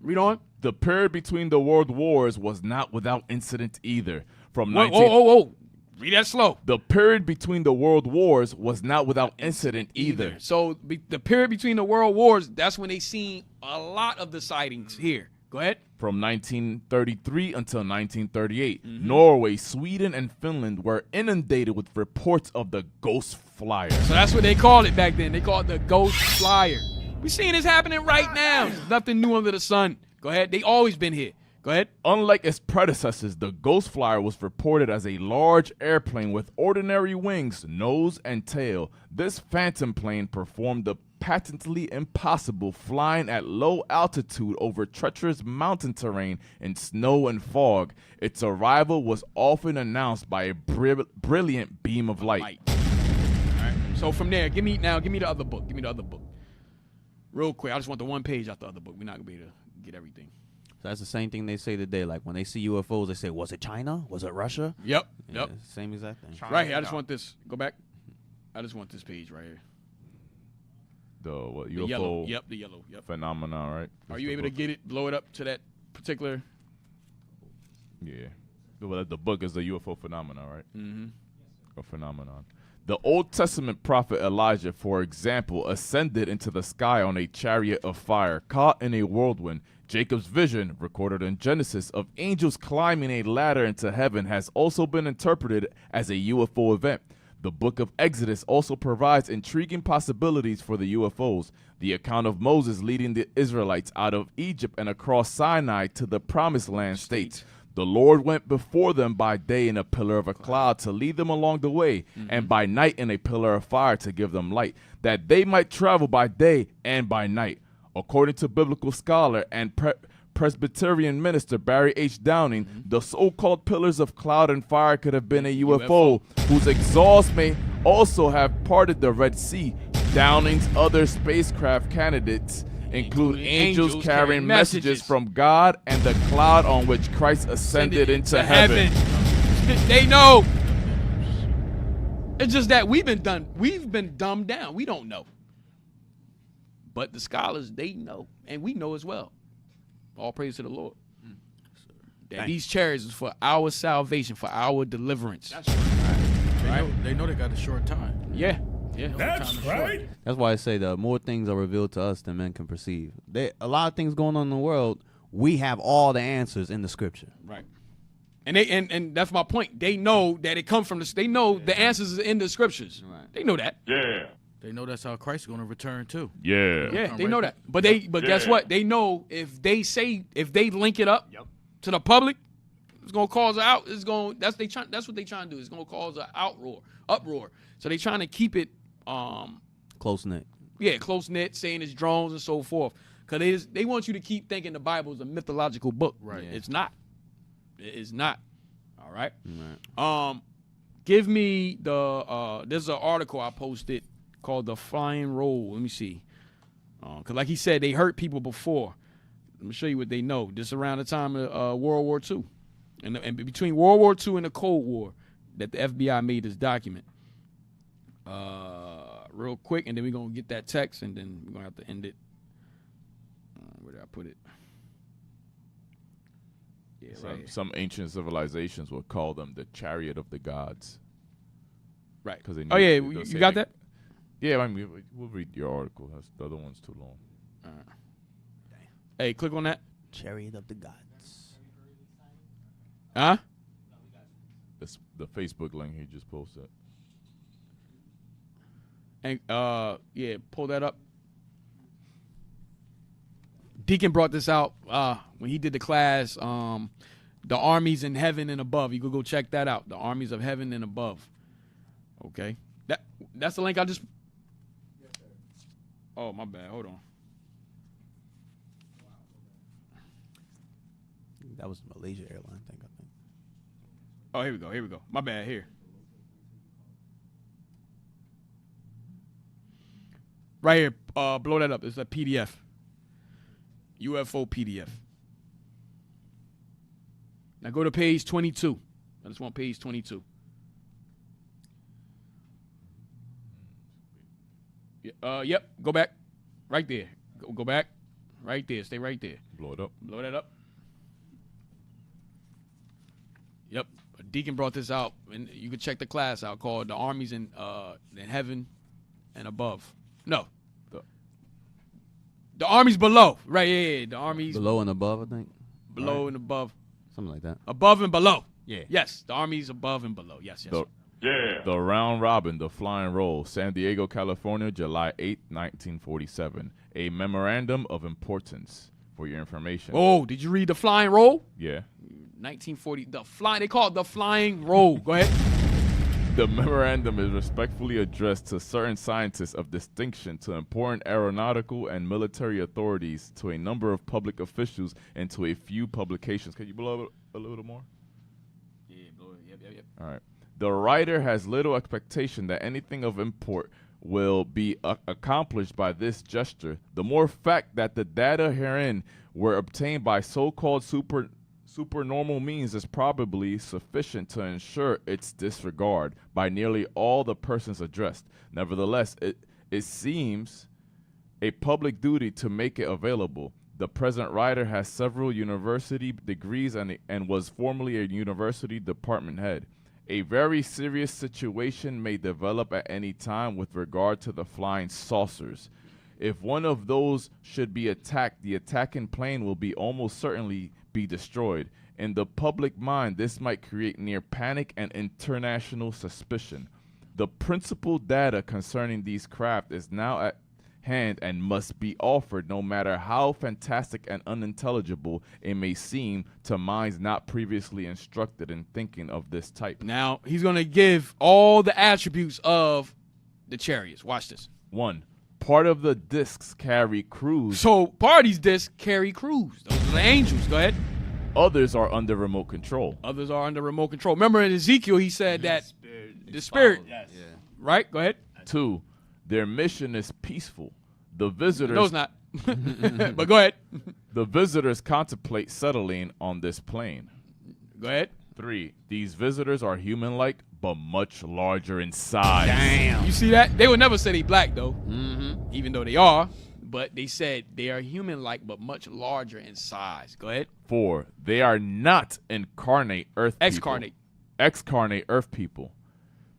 Read on. The period between the world wars was not without incident either. Whoa. Read that slow. The period between the world wars was not without incident either. So the period between the world wars, that's when they seen a lot of the sightings here. Go ahead. From 1933 until 1938, Norway, Sweden, and Finland were inundated with reports of the ghost flyer. So that's what they called it back then. They called it the ghost flyer. We seeing this happening right now. There's nothing new under the sun. Go ahead. They always been here. Go ahead. Unlike its predecessors, the ghost flyer was reported as a large airplane with ordinary wings, nose, and tail. This phantom plane performed the patently impossible, flying at low altitude over treacherous mountain terrain in snow and fog. Its arrival was often announced by a brilliant beam of light. All right. So from there, give me the other book. Give me the other book. Real quick. I just want the one page out the other book. We're not going to be able to get everything. So that's the same thing they say today. Like when they see UFOs, they say, was it China? Was it Russia? Yep. Yeah, same exact thing. Right here. I just want this. Go back. I just want this page right here. The what, The UFO yellow. Yep, the yellow. Yep. phenomenon, right? Are you able to get it, blow it up to that particular? Yeah. Well, the book is the UFO phenomenon, right? Mm-hmm. A phenomenon. The Old Testament prophet Elijah, for example, ascended into the sky on a chariot of fire, caught in a whirlwind. Jacob's vision, recorded in Genesis, of angels climbing a ladder into heaven has also been interpreted as a UFO event. The book of Exodus also provides intriguing possibilities for the UFOs. The account of Moses leading the Israelites out of Egypt and across Sinai to the Promised Land states, the Lord went before them by day in a pillar of a cloud to lead them along the way, and by night in a pillar of fire to give them light, that they might travel by day and by night. According to biblical scholar and Presbyterian minister Barry H. Downing, the so-called pillars of cloud and fire could have been a UFO whose exhaust may also have parted the Red Sea. Downing's other spacecraft candidates include angels carrying messages from God and the cloud on which Christ ascended into heaven. They know. It's just that we've been dumbed down. We don't know. But the scholars, they know, and we know as well. All praise to the Lord. That these chariots is for our salvation, for our deliverance. That's right. They know they got a short time. Yeah. That's right. That's why I say the more things are revealed to us than men can perceive. A lot of things going on in the world, we have all the answers in the scripture. Right. And and that's my point. They know that it comes from this. They know the answers is in the scriptures. Right. They know that. Yeah. They know that's how Christ is going to return too. Yeah, they know that. But guess what? They know if they link it up to the public, it's gonna cause an out. That's what they trying to do. It's gonna cause an uproar. So they trying to keep it close knit. Yeah, close knit, saying it's drones and so forth. Because they want you to keep thinking the Bible is a mythological book. Right. Yeah. It's not. It is not. All right. Give me the there's an article I posted called The Flying Roll. Let me see. Because like he said, they hurt people before. Let me show you what they know. This around the time of World War II. And between World War II and the Cold War that the FBI made this document. Real quick, and then we're going to get that text, and then we're going to have to end it. Where did I put it? Yeah, some ancient civilizations will call them the chariot of the gods. Right. You got that? Yeah, I mean, we'll read your article. The other one's too long. Hey, click on that. Chariot of the gods. Huh? That's the Facebook link he just posted. And pull that up. Deacon brought this out when he did the class, The Armies in Heaven and Above. You could go check that out. The Armies of Heaven and Above. Okay. That's the link I just... Oh, my bad. Hold on. That was Malaysia Airline thing, I think. Oh, here we go. My bad. Here. Right here. Blow that up. It's a PDF. UFO PDF. Now go to page 22. I just want page 22. Yep. Go back. Right there. Go back. Right there. Stay right there. Blow it up. Blow that up. Yep. Deacon brought this out, and you can check the class out called The Armies in Heaven and Above. No. The army's below. Right, yeah. The army's below and above, I think. Below and above. Something like that. Above and below. Yeah. Yes, the army's above and below. Yes. The round robin, the flying roll, San Diego, California, July 8, 1947. A memorandum of importance for your information. Oh, did you read the flying roll? Yeah. 1940. They call it the flying roll. Go ahead. The memorandum is respectfully addressed to certain scientists of distinction, to important aeronautical and military authorities, to a number of public officials, and to a few publications. Can you blow a little more? Yeah, blow it. Yep. All right. The writer has little expectation that anything of import will be accomplished by this gesture. The more fact that the data herein were obtained by so-called supernormal means is probably sufficient to ensure its disregard by nearly all the persons addressed. Nevertheless, it seems a public duty to make it available. The present writer has several university degrees and was formerly a university department head. A very serious situation may develop at any time with regard to the flying saucers. If one of those should be attacked, the attacking plane will be almost certainly be destroyed. In the public mind, this might create near panic and international suspicion. The principal data concerning these craft is now at hand and must be offered, no matter how fantastic and unintelligible it may seem to minds not previously instructed in thinking of this type. Now, he's going to give all the attributes of the chariots. Watch this. 1. Part of the discs carry crews. So, part of these discs carry crews. Those are the angels. Go ahead. Others are under remote control. Others are under remote control. Remember in Ezekiel, he said that the spirit. Yes. Yeah. Right? Go ahead. 2. Their mission is peaceful. The visitors. No, it's not. But go ahead. The visitors contemplate settling on this plane. Go ahead. 3. These visitors are human-like, but much larger in size. Damn. You see that? They would never say they black, though. Even though they are. But they said they are human-like, but much larger in size. Go ahead. 4. They are not incarnate earth people. Excarnate earth people,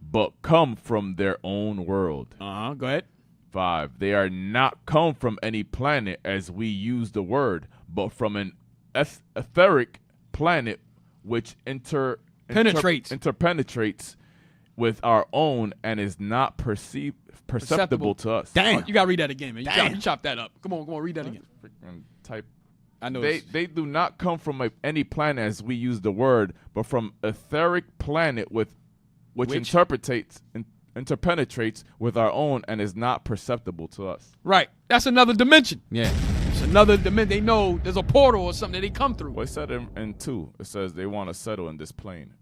but come from their own world. Go ahead. 5. They are not come from any planet as we use the word, but from an etheric planet which interpenetrates with our own and is not perceptible to us. Damn. Oh, you got to read that again, man. You chop that up. Come on, read that again. Type. I know they do not come from any planet as we use the word, but from etheric planet which interpenetrates with our own and is not perceptible to us. Right. That's another dimension. Yeah. It's another dimension. They know there's a portal or something that they come through. Well, it said in 2, it says they want to settle in this plane.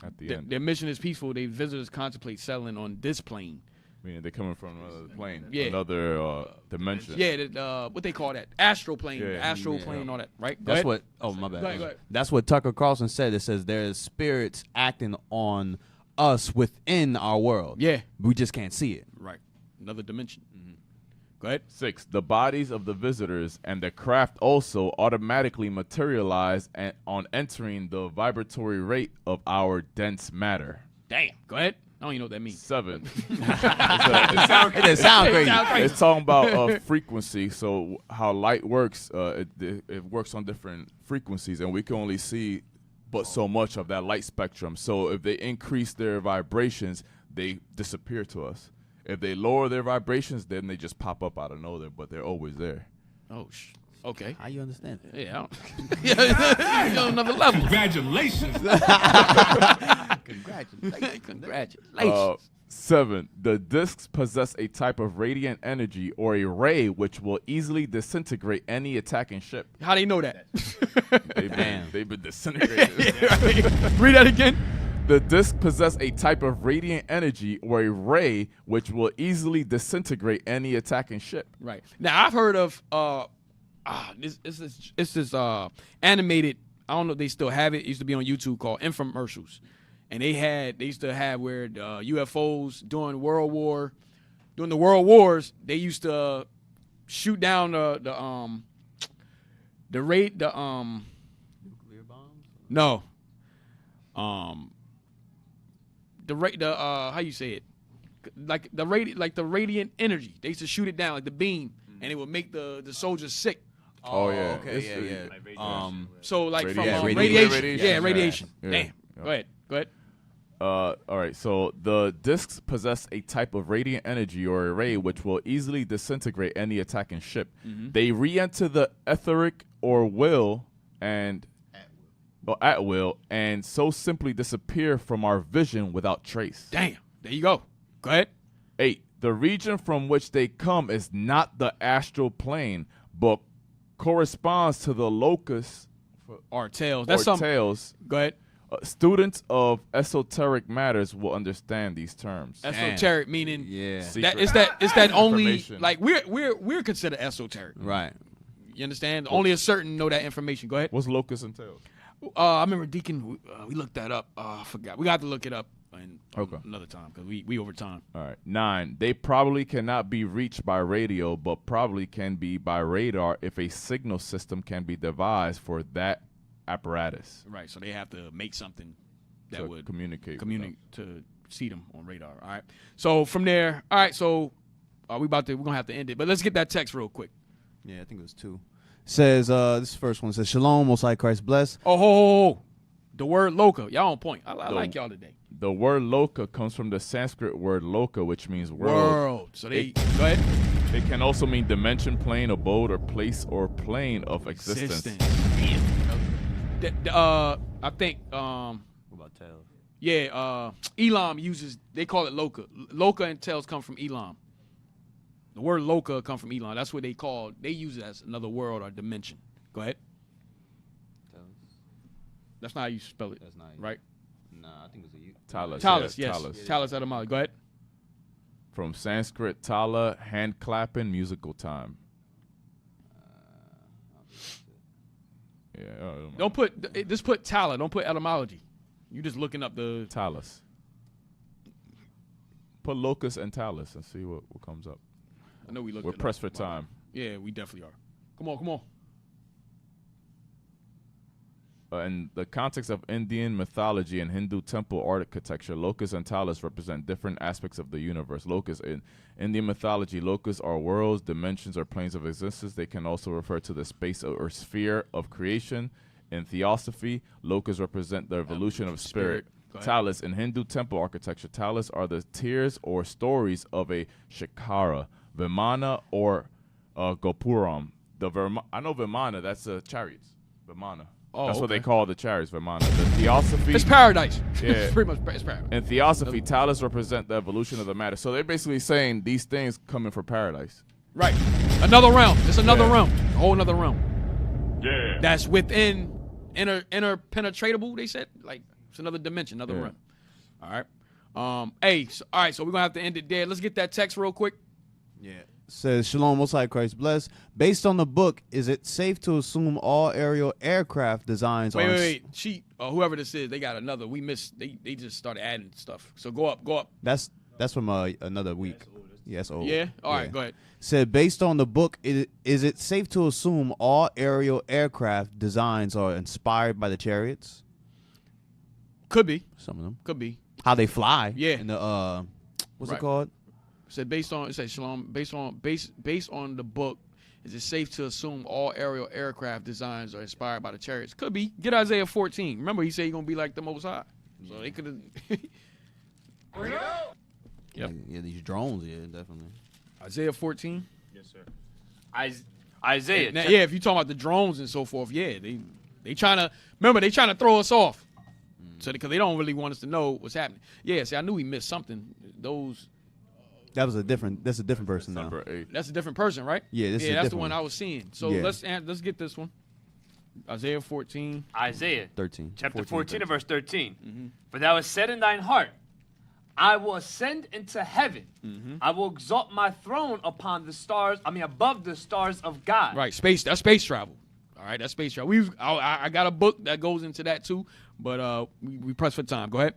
At the end. Their mission is peaceful. They visitors contemplate settling on this plane. Meaning they're coming from another plane. Yeah. Another dimension. Yeah, what they call that? Astral plane. Yeah. Astral plane and all that, right? That's what, oh, my bad. Go ahead. That's what Tucker Carlson said. It says there's spirits acting on us within our world. Yeah. We just can't see it. Right. Another dimension. Go ahead. 6. The bodies of the visitors and the craft also automatically materialize on entering the vibratory rate of our dense matter. Damn. Go ahead. I don't even know what that means. 7. It doesn't sound crazy. It's talking about frequency. So how light works, it works on different frequencies, and we can only see but so much of that light spectrum. So if they increase their vibrations, they disappear to us. If they lower their vibrations, then they just pop up out of nowhere, but they're always there. Oh, okay. How you understand that? Yeah. You're on another level. Congratulations. Congratulations. 7. The discs possess a type of radiant energy or a ray which will easily disintegrate any attacking ship. How do you know that? They've been disintegrated. Read that again. The disc possess a type of radiant energy or a ray which will easily disintegrate any attacking ship. Right. Now I've heard of this animated, I don't know if they still have it. It used to be on YouTube called infomercials. And they used to have where UFOs during the World Wars, they used to shoot down the nuclear bombs? No. How you say it? Like the radiant energy. They used to shoot it down like the beam and it would make the soldiers sick. Oh, yeah. Okay, yeah. So like from radiation. radiation. Yeah. Damn. Yeah. Go ahead. All right, so the discs possess a type of radiant energy or a ray which will easily disintegrate any attacking ship. They re-enter the etheric or will and at will, and so simply disappear from our vision without trace. Damn. There you go. Go ahead. 8. The region from which they come is not the astral plane, but corresponds to the locus or tails. That's tails. Go ahead. Students of esoteric matters will understand these terms. Esoteric meaning Secret it's that only information. like we're considered esoteric. Right. You understand? Only a certain know that information. Go ahead. What's locus and tails? I remember Deacon. We looked that up. I forgot. We got to look it up another time because we over time. All right. 9. They probably cannot be reached by radio, but probably can be by radar if a signal system can be devised for that apparatus. Right. So they have to make something that To would communicate to see them on radar. All right. So from there. All right. So we're gonna have to end it, but let's get that text real quick. Yeah, I think it was 2. Says this first one says Shalom, Most High Christ bless. Oh, the word loka. Y'all on point. I like y'all today. The word loka comes from the Sanskrit word loka, which means world. So go ahead. It can also mean dimension, plane, abode, or place or plane of existence. I think. What about tails? Yeah, Elam uses. They call it loka. Loka and tails come from Elam. The word loka come from Elam. That's what they use it as another world or dimension. Go ahead. That's not how you spell it. That's not right. Nah, I think it was a Talus. Talus, yeah, yes. Talus. Talus etymology. Go ahead. From Sanskrit, tala, hand clapping, musical time. Yeah. Don't put tala. Don't put etymology. You just looking up the Talus. Put locus and talus and see what comes up. I know we looked. We're pressed for time. Yeah, we definitely are. Come on. In the context of Indian mythology and Hindu temple architecture, locus and talus represent different aspects of the universe. Locus in Indian mythology, locus are worlds, dimensions, or planes of existence. They can also refer to the space or sphere of creation. In theosophy, locus represent the evolution of spirit. Talus in Hindu temple architecture, talus are the tiers or stories of a shikara, Vimana, or Gopuram. I know Vimana, that's chariots. Vimana. Oh, that's what they call the chariots, Vimana. The theosophy. It's paradise. Yeah. It's pretty much it's paradise. In theosophy, talus represent the evolution of the matter. So they're basically saying these things coming for paradise. Right. Another realm. It's another realm. A whole another realm. Yeah. That's within interpenetratable, they said. Like, it's another dimension, another realm. All right. All right, so we're going to have to end it there. Let's get that text real quick. Yeah. Says Shalom, Most High Christ bless. Based on the book, is it safe to assume all aerial aircraft designs are... Wait. Whoever this is, they got another. We missed. They just started adding stuff. So go up. That's from another week. Yes, old. Yeah? All right, go ahead. Said, based on the book, is it safe to assume all aerial aircraft designs are inspired by the chariots? Could be. Some of them. Could be. How they fly. Yeah. In the, what's it called? Said based on the book, is it safe to assume all aerial aircraft designs are inspired by the chariots? Could be. Get Isaiah 14. Remember, he said he's gonna be like the Most High. So they could have. Yep. Yeah, these drones. Yeah, definitely. Isaiah 14. Yes, sir. Isaiah. Now, yeah, if you talking about the drones and so forth, yeah, they trying to throw us off, so because they don't really want us to know what's happening. Yeah, see, I knew we missed something. That's a different person now. That's a different person, right? Yeah, that's the one I was seeing. So let's get this one. Isaiah 14. Isaiah 13. Chapter 14 and verse 13. Mm-hmm. For thou hast said in thine heart, I will ascend into heaven. Mm-hmm. I will exalt my throne above the stars of God. Right, space. That's space travel. All right, that's space travel. I got a book that goes into that too, but we press for time. Go ahead.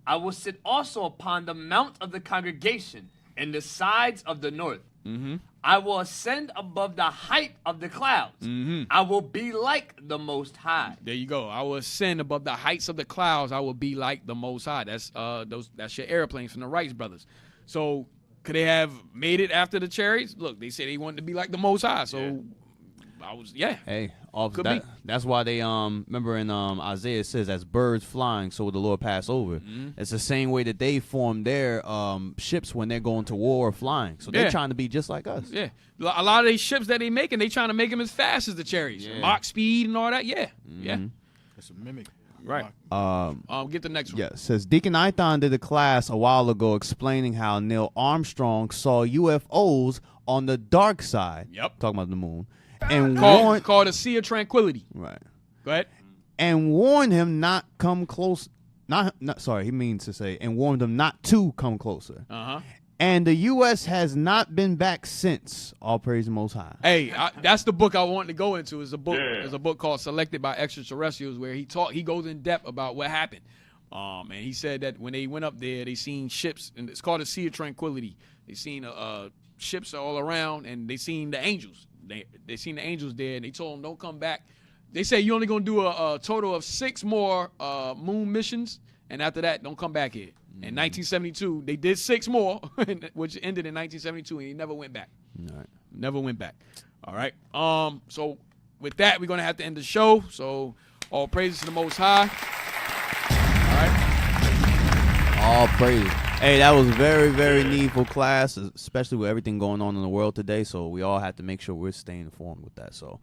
I will sit also upon the mount of the congregation in the sides of the north. Mm-hmm. I will ascend above the height of the clouds. Mm-hmm. I will be like the Most High. There you go. I will ascend above the heights of the clouds. I will be like the Most High. That's your airplanes from the Wright brothers. So Could they have made it after the chariots? Look, they said they wanted to be like the Most High, so Hey, Could be. that's why they remember in Isaiah it says as birds flying, so will the Lord pass over. It's the same way that they form their ships when they're going to war or flying. So they're trying to be just like us. Yeah, a lot of these ships that they making, they trying to make them as fast as the chariots, Mach speed and all that. Yeah. It's a mimic. Right. Get the next one. Yeah, it says Deacon Ithon did a class a while ago explaining how Neil Armstrong saw UFOs on the dark side. Yep. Talking about the moon. And called a Sea of Tranquility. Right. Go ahead. And warned him not come close. Not sorry, he means to say, and warned him not to come closer. And the U.S. has not been back since. All praise the Most High. Hey, that's the book I wanted to go into. It's a book. There's a book called Selected by Extraterrestrials where he goes in depth about what happened. And he said that when they went up there, they seen ships, and it's called a Sea of Tranquility. They seen ships all around, and they seen the angels. They seen the angels there, and they told them don't come back. They say you're only gonna do a total of 6 more moon missions, and after that, don't come back here. In 1972, they did 6 more, which ended in 1972, and he never went back. All right. Never went back. All right. So with that, we're gonna have to end the show. So all praises to the Most High. All right. All praise. Hey, that was very, very needful class, especially with everything going on in the world today. So we all have to make sure we're staying informed with that. So,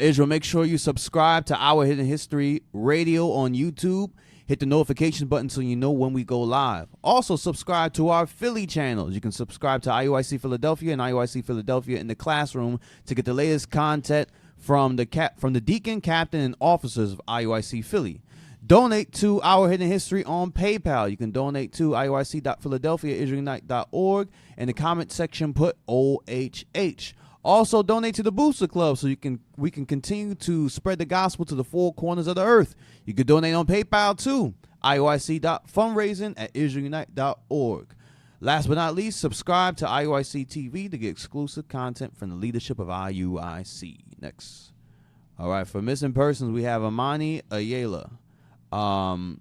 Israel, make sure you subscribe to Our Hidden History Radio on YouTube. Hit the notification button so you know when we go live. Also, subscribe to our Philly channels. You can subscribe to IUIC Philadelphia and IUIC Philadelphia in the classroom to get the latest content from the deacon, captain, and officers of IUIC Philly. Donate to Our Hidden History on PayPal. You can donate to IUIC.Philadelphia@IsraelUnite.org. In the comment section, put OHH. Also, donate to the Booster Club so we can continue to spread the gospel to the 4 corners of the earth. You can donate on PayPal too. IUIC.fundraising@IsraelUnite.org. Last but not least, subscribe to IUIC TV to get exclusive content from the leadership of IUIC. Next. All right, for missing persons, we have Amani Ayala.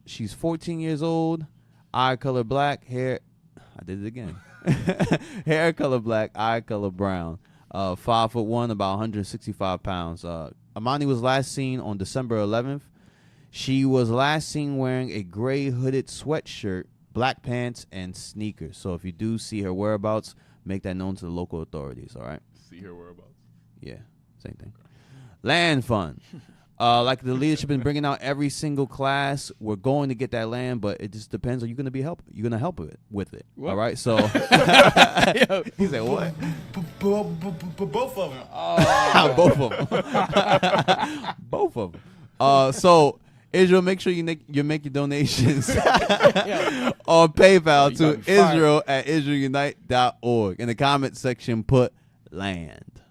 She's 14 years old, eye color black, hair. I did it again. Hair color black, eye color brown. 5'1", about 165 pounds. Amani was last seen on December 11th. She was last seen wearing a gray hooded sweatshirt, black pants, and sneakers. So if you do see her whereabouts, make that known to the local authorities, all right? See her whereabouts. Yeah, same thing. Land fund. Like the leadership been bringing out every single class, we're going to get that land, but it just depends. Are you going to be help? You're going to help with it. All right. So he said, "What? Both of them. Both of them. Both of them. So Israel, make sure you make your donations on PayPal to Israel@IsraelUnite.org. In the comment section, put land.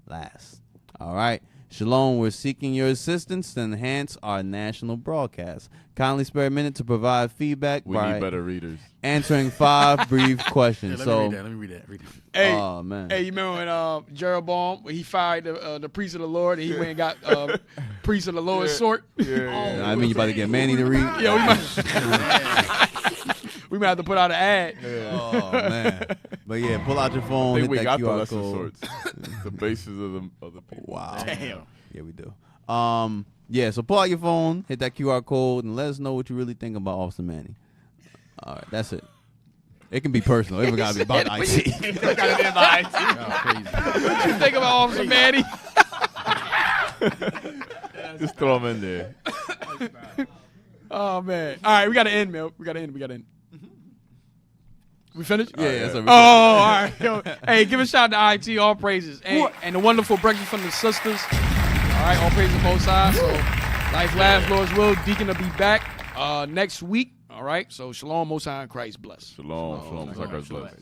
Last. All right. Shalom, we're seeking your assistance to enhance our national broadcast. Kindly spare a minute to provide feedback We need better readers. Answering 5 brief questions. Let me read that. Hey, oh, man. Hey, you remember when Jeroboam, when he fired the priest of the Lord, and he went and got priest of the lowest sort? Yeah. I mean, you about to get Manny to read? Yeah, we might have to put out an ad. Oh, man. But yeah, pull out your phone. I think we got the QR lesson code. sorts. The basis of the people. Wow. Damn. Yeah, we do. Yeah, so pull out your phone, hit that QR code, and let us know what you really think about Officer Manny. All right, that's it. It can be personal. It got to be about IT. It got to be about IT. What you think about Officer Manny? Just throw him in there. Oh, man. All right, we got to end, man. We got to end. We finished? Yeah. All right. Yo, hey, give a shout out to IT, all praises. And the wonderful breakfast from the sisters. All right, all praises both sides. So, life lasts, Lord's will. Deacon will be back next week. All right, so shalom, Most High in Christ bless. Shalom, Most High in Christ bless.